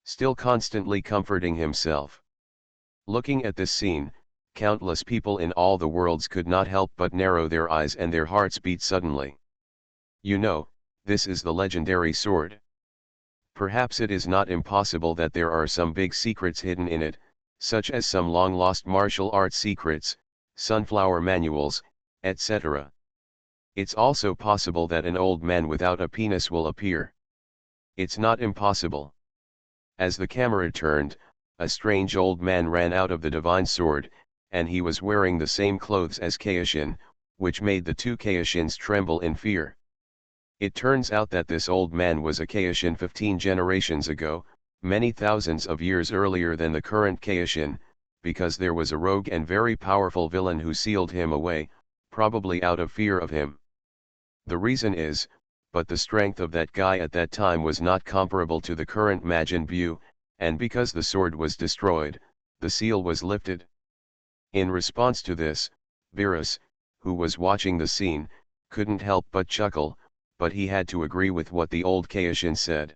Speaker 1: Still constantly comforting himself. Looking at this scene, countless people in all the worlds could not help but narrow their eyes and their hearts beat suddenly. You know, this is the legendary sword. Perhaps it is not impossible that there are some big secrets hidden in it, such as some long-lost martial arts secrets, sunflower manuals, etc. It's also possible that an old man without a penis will appear. It's not impossible. As the camera turned, a strange old man ran out of the divine sword, and he was wearing the same clothes as Kaioshin, which made the two Kaioshins tremble in fear. It turns out that this old man was a Kaioshin 15 generations ago, many thousands of years earlier than the current Kaioshin, because there was a rogue and very powerful villain who sealed him away, probably out of fear of him. The reason is, but the strength of that guy at that time was not comparable to the current Majin Buu, and because the sword was destroyed, the seal was lifted. In response to this, Virus, who was watching the scene, couldn't help but chuckle, but he had to agree with what the old Kaishin said.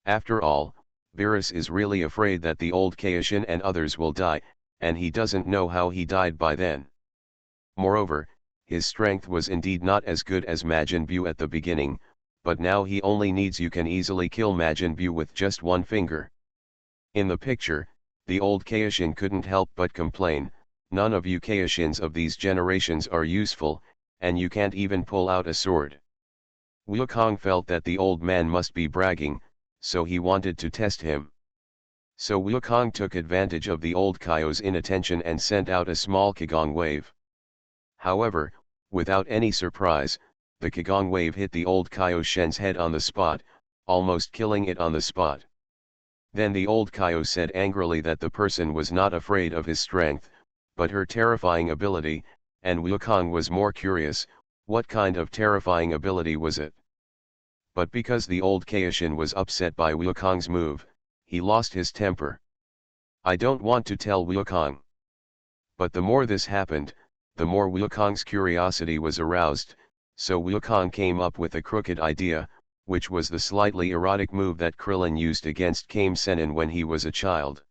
Speaker 1: After all, Virus is really afraid that the old Kaishin and others will die, and he doesn't know how he died by then. Moreover, his strength was indeed not as good as Majin Buu at the beginning, but now he only needs you can easily kill Majin Buu with just one finger. In the picture, the old Kaishin couldn't help but complain, "None of you Kaishins of these generations are useful, and you can't even pull out a sword." Wukong felt that the old man must be bragging, so he wanted to test him. So Wukong took advantage of the old Kaio's inattention and sent out a small Qigong wave. However, without any surprise, the Qigong wave hit the old Kaio Shen's head on the spot, almost killing it on the spot. Then the old Kaio said angrily that the person was not afraid of his strength, but her terrifying ability, and Wukong was more curious, what kind of terrifying ability was it? But because the old Kaishin was upset by Wukong's move, he lost his temper. I don't want to tell Wukong. But the more this happened, the more Wukong's curiosity was aroused, so Wukong came up with a crooked idea, which was the slightly erotic move that Krillin used against Kame Sennin when he was a child.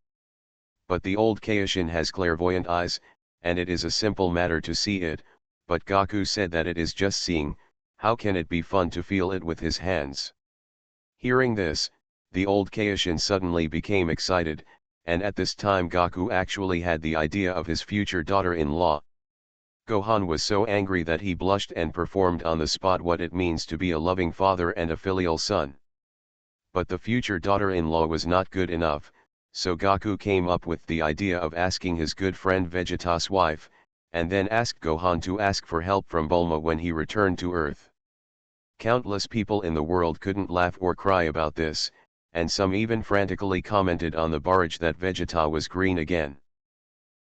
Speaker 1: But the old Kaishin has clairvoyant eyes, and it is a simple matter to see it, but Goku said that it is just seeing, how can it be fun to feel it with his hands? Hearing this, the old Kaishin suddenly became excited, and at this time Goku actually had the idea of his future daughter-in-law. Gohan was so angry that he blushed and performed on the spot what it means to be a loving father and a filial son. But the future daughter-in-law was not good enough, so Goku came up with the idea of asking his good friend Vegeta's wife, and then asked Gohan to ask for help from Bulma when he returned to Earth. Countless people in the world couldn't laugh or cry about this, and some even frantically commented on the barrage that Vegeta was green again.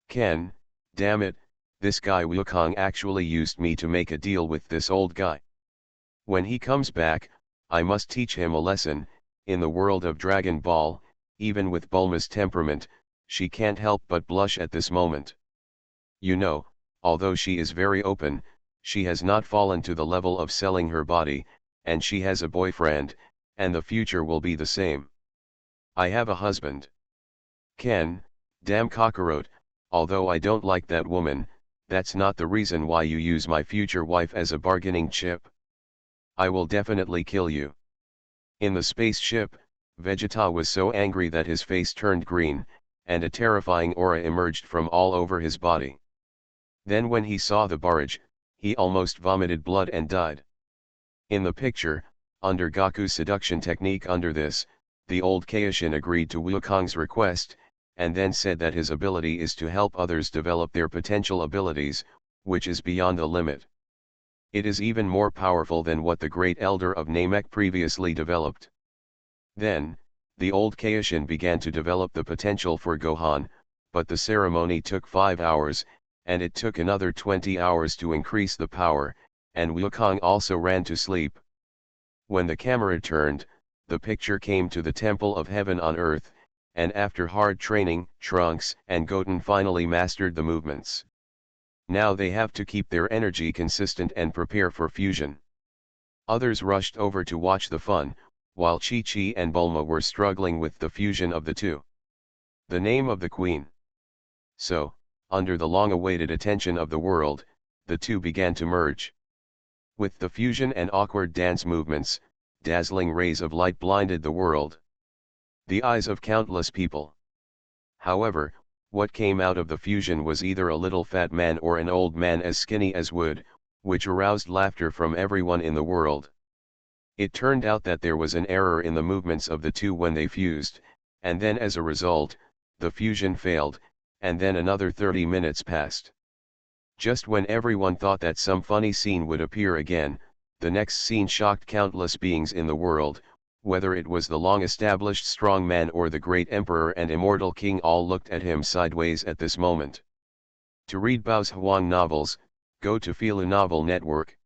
Speaker 1: Ken, damn it, this guy Wukong actually used me to make a deal with this old guy. When he comes back, I must teach him a lesson. In the world of Dragon Ball, even with Bulma's temperament, she can't help but blush at this moment. You know, although she is very open, she has not fallen to the level of selling her body, and she has a boyfriend, and the future will be the same. I have a husband. Ken, damn cockroach, although I don't like that woman, that's not the reason why you use my future wife as a bargaining chip. I will definitely kill you. In the spaceship, Vegeta was so angry that his face turned green, and a terrifying aura emerged from all over his body. Then when he saw the barrage, he almost vomited blood and died. In the picture, under Goku's seduction technique the old Kaishin agreed to Wukong's request, and then said that his ability is to help others develop their potential abilities, which is beyond the limit. It is even more powerful than what the great elder of Namek previously developed. Then, the old Kaishin began to develop the potential for Gohan, but the ceremony took 5 hours, and it took another 20 hours to increase the power, and Wukong also ran to sleep. When the camera turned, the picture came to the Temple of Heaven on Earth, and after hard training, Trunks and Goten finally mastered the movements. Now they have to keep their energy consistent and prepare for fusion. Others rushed over to watch the fun, while Chi-Chi and Bulma were struggling with the fusion of the two. The name of the queen. So, under the long-awaited attention of the world, the two began to merge. With the fusion and awkward dance movements, dazzling rays of light blinded the world. The eyes of countless people. However, what came out of the fusion was either a little fat man or an old man as skinny as wood, which aroused laughter from everyone in the world. It turned out that there was an error in the movements of the two when they fused, and then as a result, the fusion failed, and then another 30 minutes passed. Just when everyone thought that some funny scene would appear again, the next scene shocked countless beings in the world. Whether it was the long-established strong man or the great emperor and immortal king, all looked at him sideways at this moment. To read Bao's Huang novels, go to Filu Novel Network.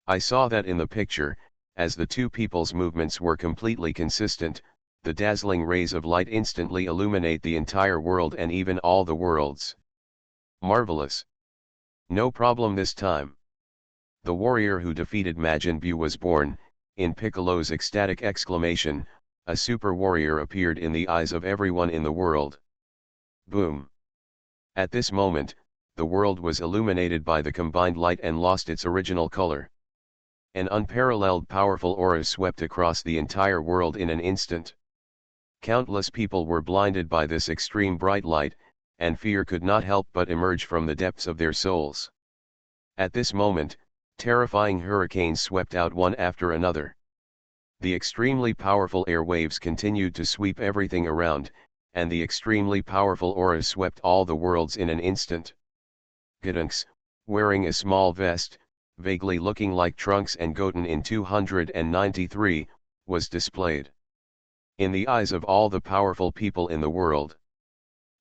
Speaker 1: I saw that in the picture, As the two people's movements were completely consistent, the dazzling rays of light instantly illuminate the entire world and even all the worlds. Marvelous! No problem this time. The warrior who defeated Majin Buu was born. In Piccolo's ecstatic exclamation, a super warrior appeared in the eyes of everyone in the world. Boom! At this moment, the world was illuminated by the combined light and lost its original color. An unparalleled powerful aura swept across the entire world in an instant. Countless people were blinded by this extreme bright light, and fear could not help but emerge from the depths of their souls. At this moment, terrifying hurricanes swept out one after another. The extremely powerful air waves continued to sweep everything around, and the extremely powerful aura swept all the worlds in an instant. Gudunks, wearing a small vest, vaguely looking like Trunks and Goten in 293, was displayed. In the eyes of all the powerful people in the world.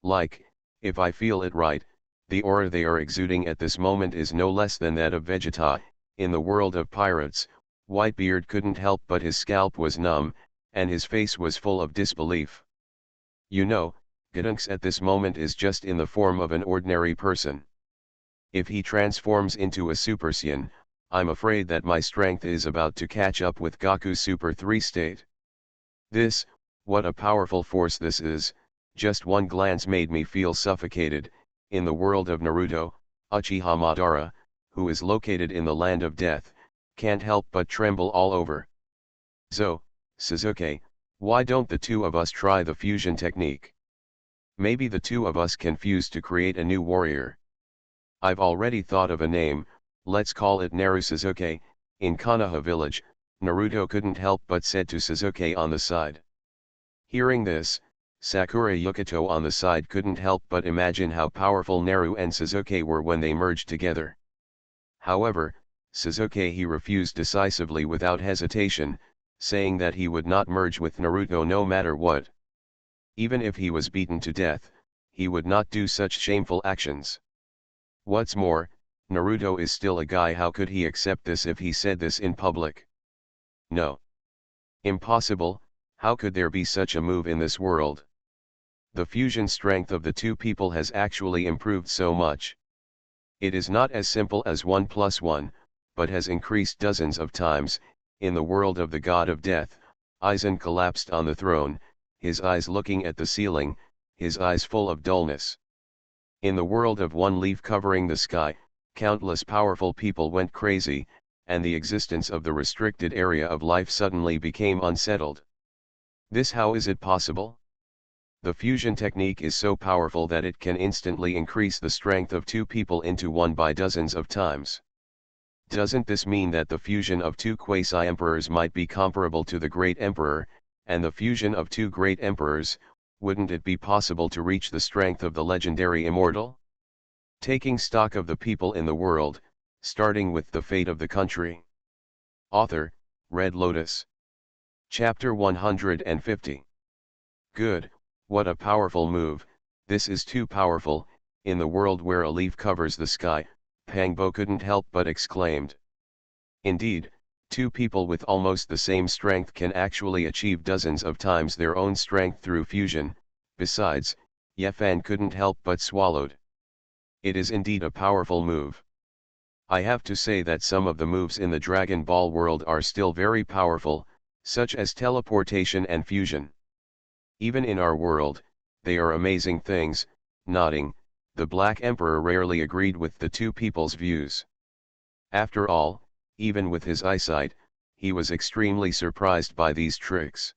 Speaker 1: Like, if I feel it right, the aura they are exuding at this moment is no less than that of Vegeta. In the world of pirates, Whitebeard couldn't help but his scalp was numb, and his face was full of disbelief. You know, Gudunks at this moment is just in the form of an ordinary person. If he transforms into a Super Saiyan, I'm afraid that my strength is about to catch up with Goku's Super 3 state. What a powerful force this is, just one glance made me feel suffocated. In the world of Naruto, Uchiha Madara, who is located in the land of death, can't help but tremble all over. So, Sasuke, why don't the two of us try the fusion technique? Maybe the two of us can fuse to create a new warrior. I've already thought of a name, let's call it Naru Sasuke. In Konoha village, Naruto couldn't help but said to Sasuke on the side. Hearing this, Sakura Yukito on the side couldn't help but imagine how powerful Naru and Sasuke were when they merged together. However, Sasuke he refused decisively without hesitation, saying that he would not merge with Naruto no matter what. Even if he was beaten to death, he would not do such shameful actions. What's more, Naruto is still a guy. How could he accept this if he said this in public? No. Impossible. How could there be such a move in this world? The fusion strength of the two people has actually improved so much. It is not as simple as 1 plus 1, but has increased dozens of times. In the world of the god of death, Aizen collapsed on the throne, his eyes looking at the ceiling, his eyes full of dullness. In the world of one leaf covering the sky, countless powerful people went crazy, and the existence of the restricted area of life suddenly became unsettled. How is it possible? The fusion technique is so powerful that it can instantly increase the strength of two people into one by dozens of times. Doesn't this mean that the fusion of two quasi-emperors might be comparable to the Great Emperor, and the fusion of two great emperors, wouldn't it be possible to reach the strength of the legendary immortal? Taking stock of the people in the world, starting with the fate of the country. Author, Red Lotus. Chapter 150. Good, what a powerful move. This is too powerful. In the world where a leaf covers the sky, Pangbo couldn't help but exclaimed. Indeed, two people with almost the same strength can actually achieve dozens of times their own strength through fusion. Besides, Yefan couldn't help but swallowed. It is indeed a powerful move. I have to say that some of the moves in the Dragon Ball world are still very powerful, such as teleportation and fusion. Even in our world, they are amazing things. Nodding, the Black Emperor rarely agreed with the two people's views. After all, even with his eyesight, he was extremely surprised by these tricks.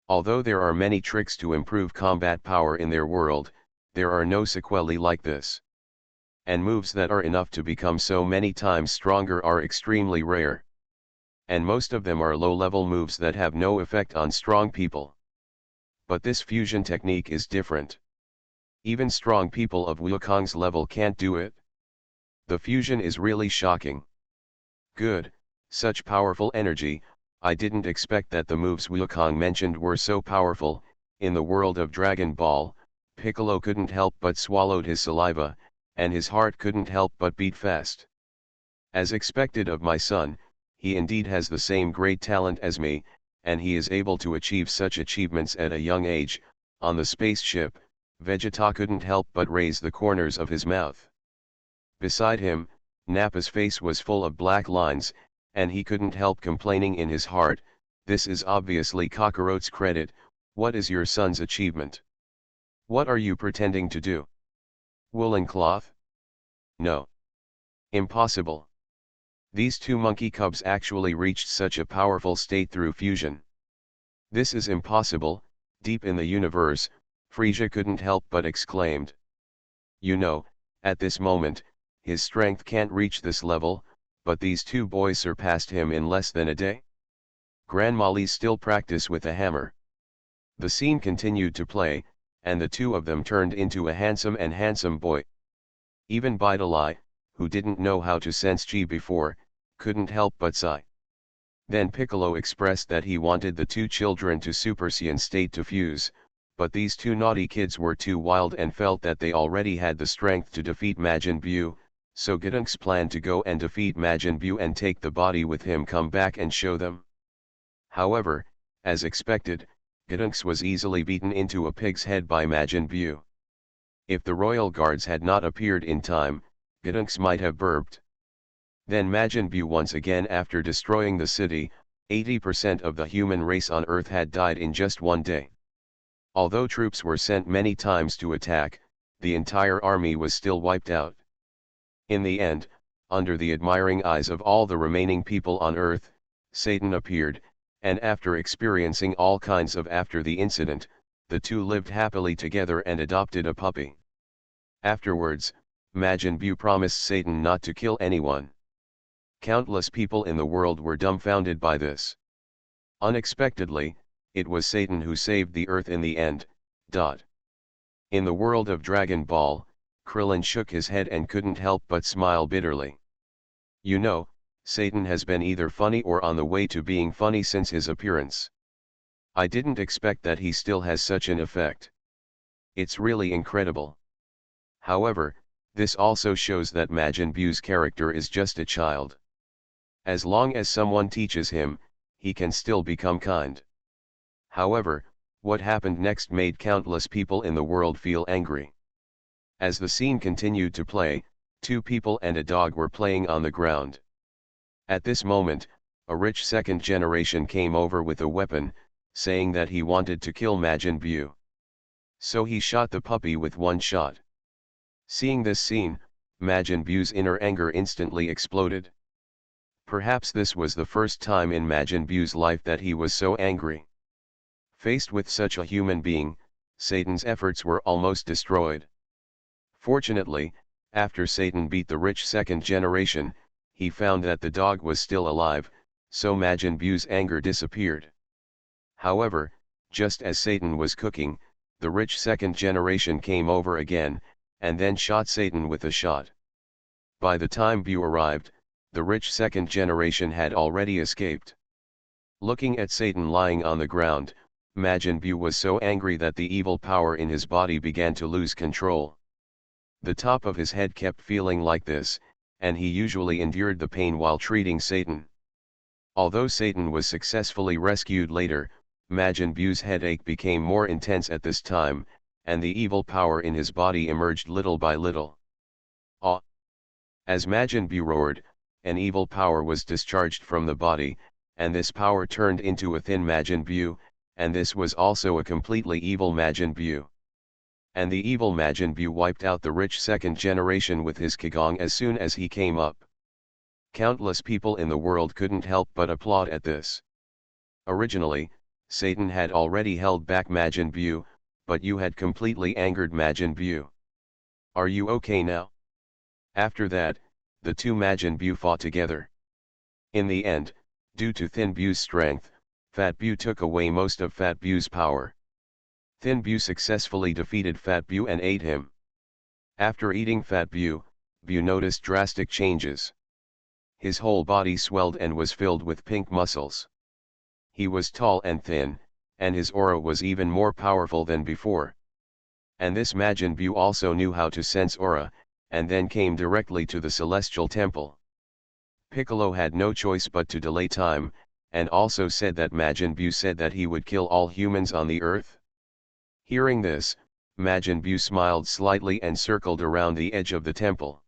Speaker 1: Although there are many tricks to improve combat power in their world, there are no sequelae like this. And moves that are enough to become so many times stronger are extremely rare. And most of them are low-level moves that have no effect on strong people. But this fusion technique is different. Even strong people of Wukong's level can't do it. The fusion is really shocking. Good, such powerful energy. I didn't expect that the moves Wukong mentioned were so powerful. In the world of Dragon Ball, Piccolo couldn't help but swallowed his saliva, and his heart couldn't help but beat fast. As expected of my son, he indeed has the same great talent as me, and he is able to achieve such achievements at a young age." On the spaceship, Vegeta couldn't help but raise the corners of his mouth. Beside him, Nappa's face was full of black lines, and he couldn't help complaining in his heart, "This is obviously Kakarot's credit. What is your son's achievement? What are you pretending to do? Woolen cloth? No. Impossible. These two monkey cubs actually reached such a powerful state through fusion. This is impossible." Deep in the universe, Frieza couldn't help but exclaimed. You know, at this moment, his strength can't reach this level, but these two boys surpassed him in less than a day. Grandma Lee still practice with a hammer. The scene continued to play, and the two of them turned into a handsome boy. Even Bidalai, who didn't know how to sense chi before, couldn't help but sigh. Then Piccolo expressed that he wanted the two children to Super Saiyan state to fuse, but these two naughty kids were too wild and felt that they already had the strength to defeat Majin Buu, so Gotenks planned to go and defeat Majin Buu and take the body with him, come back and show them. However, as expected, Gotenks was easily beaten into a pig's head by Majin Buu. If the royal guards had not appeared in time, Gotenks might have burped. Then Majin Buu once again, after destroying the city, 80% of the human race on Earth had died in just one day. Although troops were sent many times to attack, the entire army was still wiped out. In the end, under the admiring eyes of all the remaining people on Earth, Satan appeared, and after experiencing all kinds of after the incident, the two lived happily together and adopted a puppy. Afterwards, Majin Buu promised Satan not to kill anyone. Countless people in the world were dumbfounded by this. Unexpectedly, it was Satan who saved the Earth in the end. In the world of Dragon Ball, Krillin shook his head and couldn't help but smile bitterly. You know, Satan has been either funny or on the way to being funny since his appearance. I didn't expect that he still has such an effect. It's really incredible. However, this also shows that Majin Buu's character is just a child. As long as someone teaches him, he can still become kind. However, what happened next made countless people in the world feel angry. As the scene continued to play, two people and a dog were playing on the ground. At this moment, a rich second generation came over with a weapon, saying that he wanted to kill Majin Buu. So he shot the puppy with one shot. Seeing this scene, Majin Buu's inner anger instantly exploded. Perhaps this was the first time in Majin Buu's life that he was so angry. Faced with such a human being, Satan's efforts were almost destroyed. Fortunately, after Satan beat the rich second generation, he found that the dog was still alive, so Majin Buu's anger disappeared. However, just as Satan was cooking, the rich second generation came over again, and then shot Satan with a shot. By the time Buu arrived, the rich second generation had already escaped. Looking at Satan lying on the ground, Majin Buu was so angry that the evil power in his body began to lose control. The top of his head kept feeling like this, and he usually endured the pain while treating Satan. Although Satan was successfully rescued later, Majin Buu's headache became more intense at this time, and the evil power in his body emerged little by little. As Majin Buu roared, an evil power was discharged from the body, and this power turned into a thin Majin Buu, and this was also a completely evil Majin Buu. And the evil Majin Buu wiped out the rich second generation with his Kigong as soon as he came up. Countless people in the world couldn't help but applaud at this. Originally, Satan had already held back Majin Buu, but you had completely angered Majin Buu. Are you okay now? After that, the two Majin Buu fought together. In the end, due to Thin Buu's strength, Fat Buu took away most of Fat Buu's power. Thin Buu successfully defeated Fat Buu and ate him. After eating Fat Buu, Buu noticed drastic changes. His whole body swelled and was filled with pink muscles. He was tall and thin, and his aura was even more powerful than before. And this Majin Buu also knew how to sense aura, and then came directly to the celestial temple. Piccolo had no choice but to delay time, and also said that Majin Buu said that he would kill all humans on the earth. Hearing this, Majin Buu smiled slightly and circled around the edge of the temple.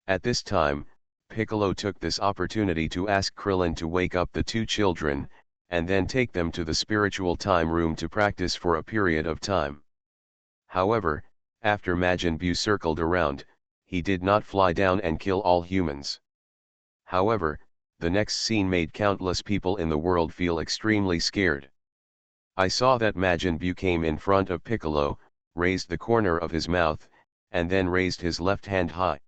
Speaker 1: At this time, Piccolo took this opportunity to ask Krillin to wake up the two children, and then take them to the spiritual time room to practice for a period of time. However, after Majin Buu circled around, he did not fly down and kill all humans. However, the next scene made countless people in the world feel extremely scared. I saw that Majin Buu came in front of Piccolo, raised the corner of his mouth, and then raised his left hand high.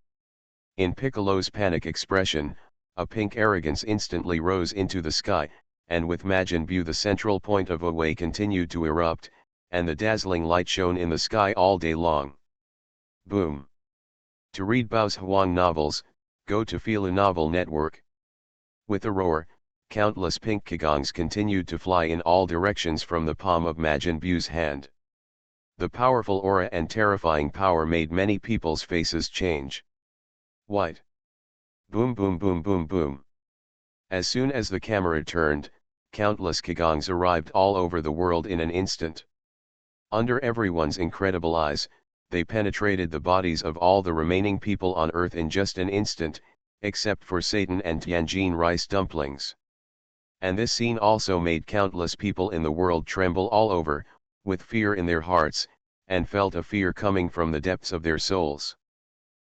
Speaker 1: In Piccolo's panic expression, a pink arrogance instantly rose into the sky, and with Majin Buu the central point of a way continued to erupt, and the dazzling light shone in the sky all day long. Boom! To read Bao's Huang novels, go to Filu Novel Network. With a roar, countless pink Kigongs continued to fly in all directions from the palm of Majin Buu's hand. The powerful aura and terrifying power made many people's faces change. White. Boom boom boom boom boom. As soon as the camera turned, countless Kigongs arrived all over the world in an instant. Under everyone's incredible eyes, they penetrated the bodies of all the remaining people on Earth in just an instant, except for Satan and Tianjin rice dumplings. And this scene also made countless people in the world tremble all over, with fear in their hearts, and felt a fear coming from the depths of their souls.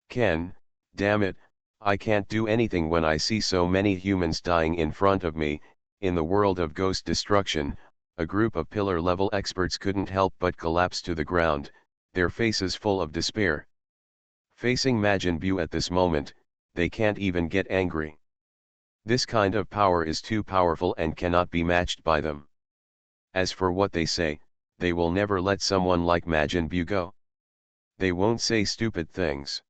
Speaker 1: Ken, damn it, I can't do anything when I see so many humans dying in front of me. In the world of ghost destruction, a group of pillar-level experts couldn't help but collapse to the ground, their faces full of despair. Facing Majin Buu at this moment, they can't even get angry. This kind of power is too powerful and cannot be matched by them. As for what they say, they will never let someone like Majin Buu go. They won't say stupid things.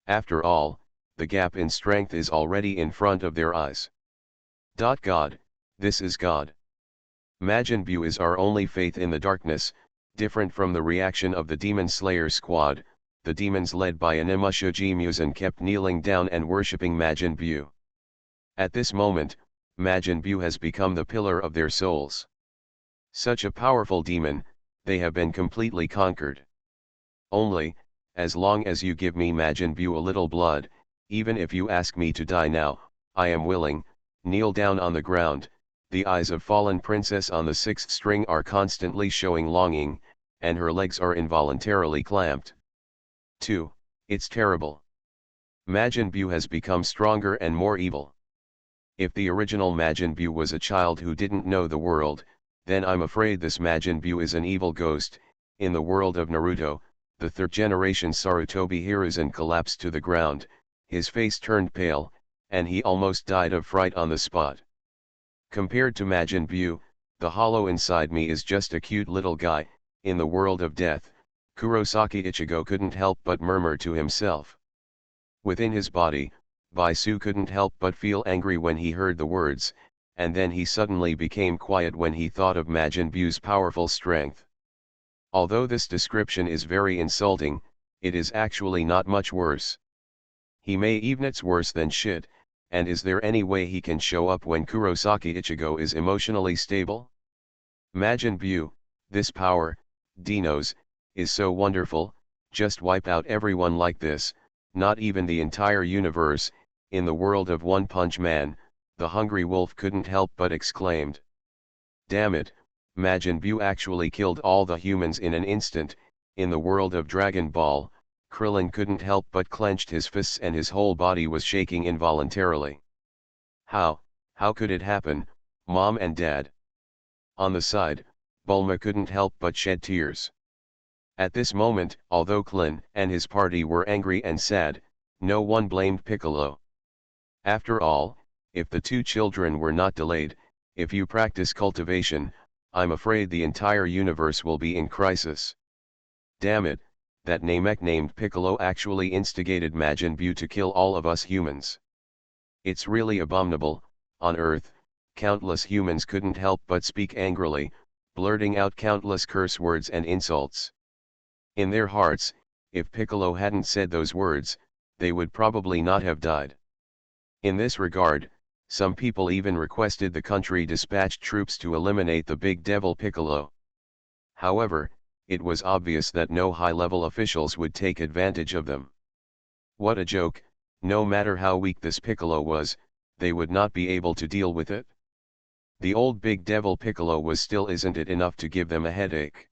Speaker 1: After all, the gap in strength is already in front of their eyes. God, this is God. Majin Buu is our only faith in the darkness, different from the reaction of the Demon Slayer squad. The demons led by Animusha Musen kept kneeling down and worshipping Majin Buu. At this moment, Majin Buu has become the pillar of their souls. Such a powerful demon, they have been completely conquered. Only, as long as you give me Majin Buu a little blood, even if you ask me to die now, I am willing. Kneel down on the ground. The eyes of fallen princess on the sixth string are constantly showing longing, and her legs are involuntarily clamped. 2. It's terrible. Majin Buu has become stronger and more evil. If the original Majin Buu was a child who didn't know the world, then I'm afraid this Majin Buu is an evil ghost. In the world of Naruto, the third generation Sarutobi Hiruzen collapsed to the ground, his face turned pale, and he almost died of fright on the spot. Compared to Majin Buu, the hollow inside me is just a cute little guy. In the world of death, Kurosaki Ichigo couldn't help but murmur to himself. Within his body, Baisu couldn't help but feel angry when he heard the words, and then he suddenly became quiet when he thought of Majin Buu's powerful strength. Although this description is very insulting, it is actually not much worse. He may even it's worse than shit, and is there any way he can show up when Kurosaki Ichigo is emotionally stable? Majin Buu, this power, Dinos, is so wonderful, just wipe out everyone like this, not even the entire universe. In the world of One Punch Man, the hungry wolf couldn't help but exclaimed. Damn it, Majin Buu actually killed all the humans in an instant. In the world of Dragon Ball, Krillin couldn't help but clenched his fists and his whole body was shaking involuntarily. How could it happen, Mom and Dad? On the side, Bulma couldn't help but shed tears. At this moment, although Krillin and his party were angry and sad, no one blamed Piccolo. After all, if the two children were not delayed, if you practice cultivation, I'm afraid the entire universe will be in crisis. Damn it, that Namek named Piccolo actually instigated Majin Buu to kill all of us humans. It's really abominable. On Earth, countless humans couldn't help but speak angrily, blurting out countless curse words and insults. In their hearts, if Piccolo hadn't said those words, they would probably not have died. In this regard, some people even requested the country dispatch troops to eliminate the big devil Piccolo. However, it was obvious that no high-level officials would take advantage of them. What a joke, no matter how weak this Piccolo was, they would not be able to deal with it. The old big devil Piccolo was still isn't it enough to give them a headache.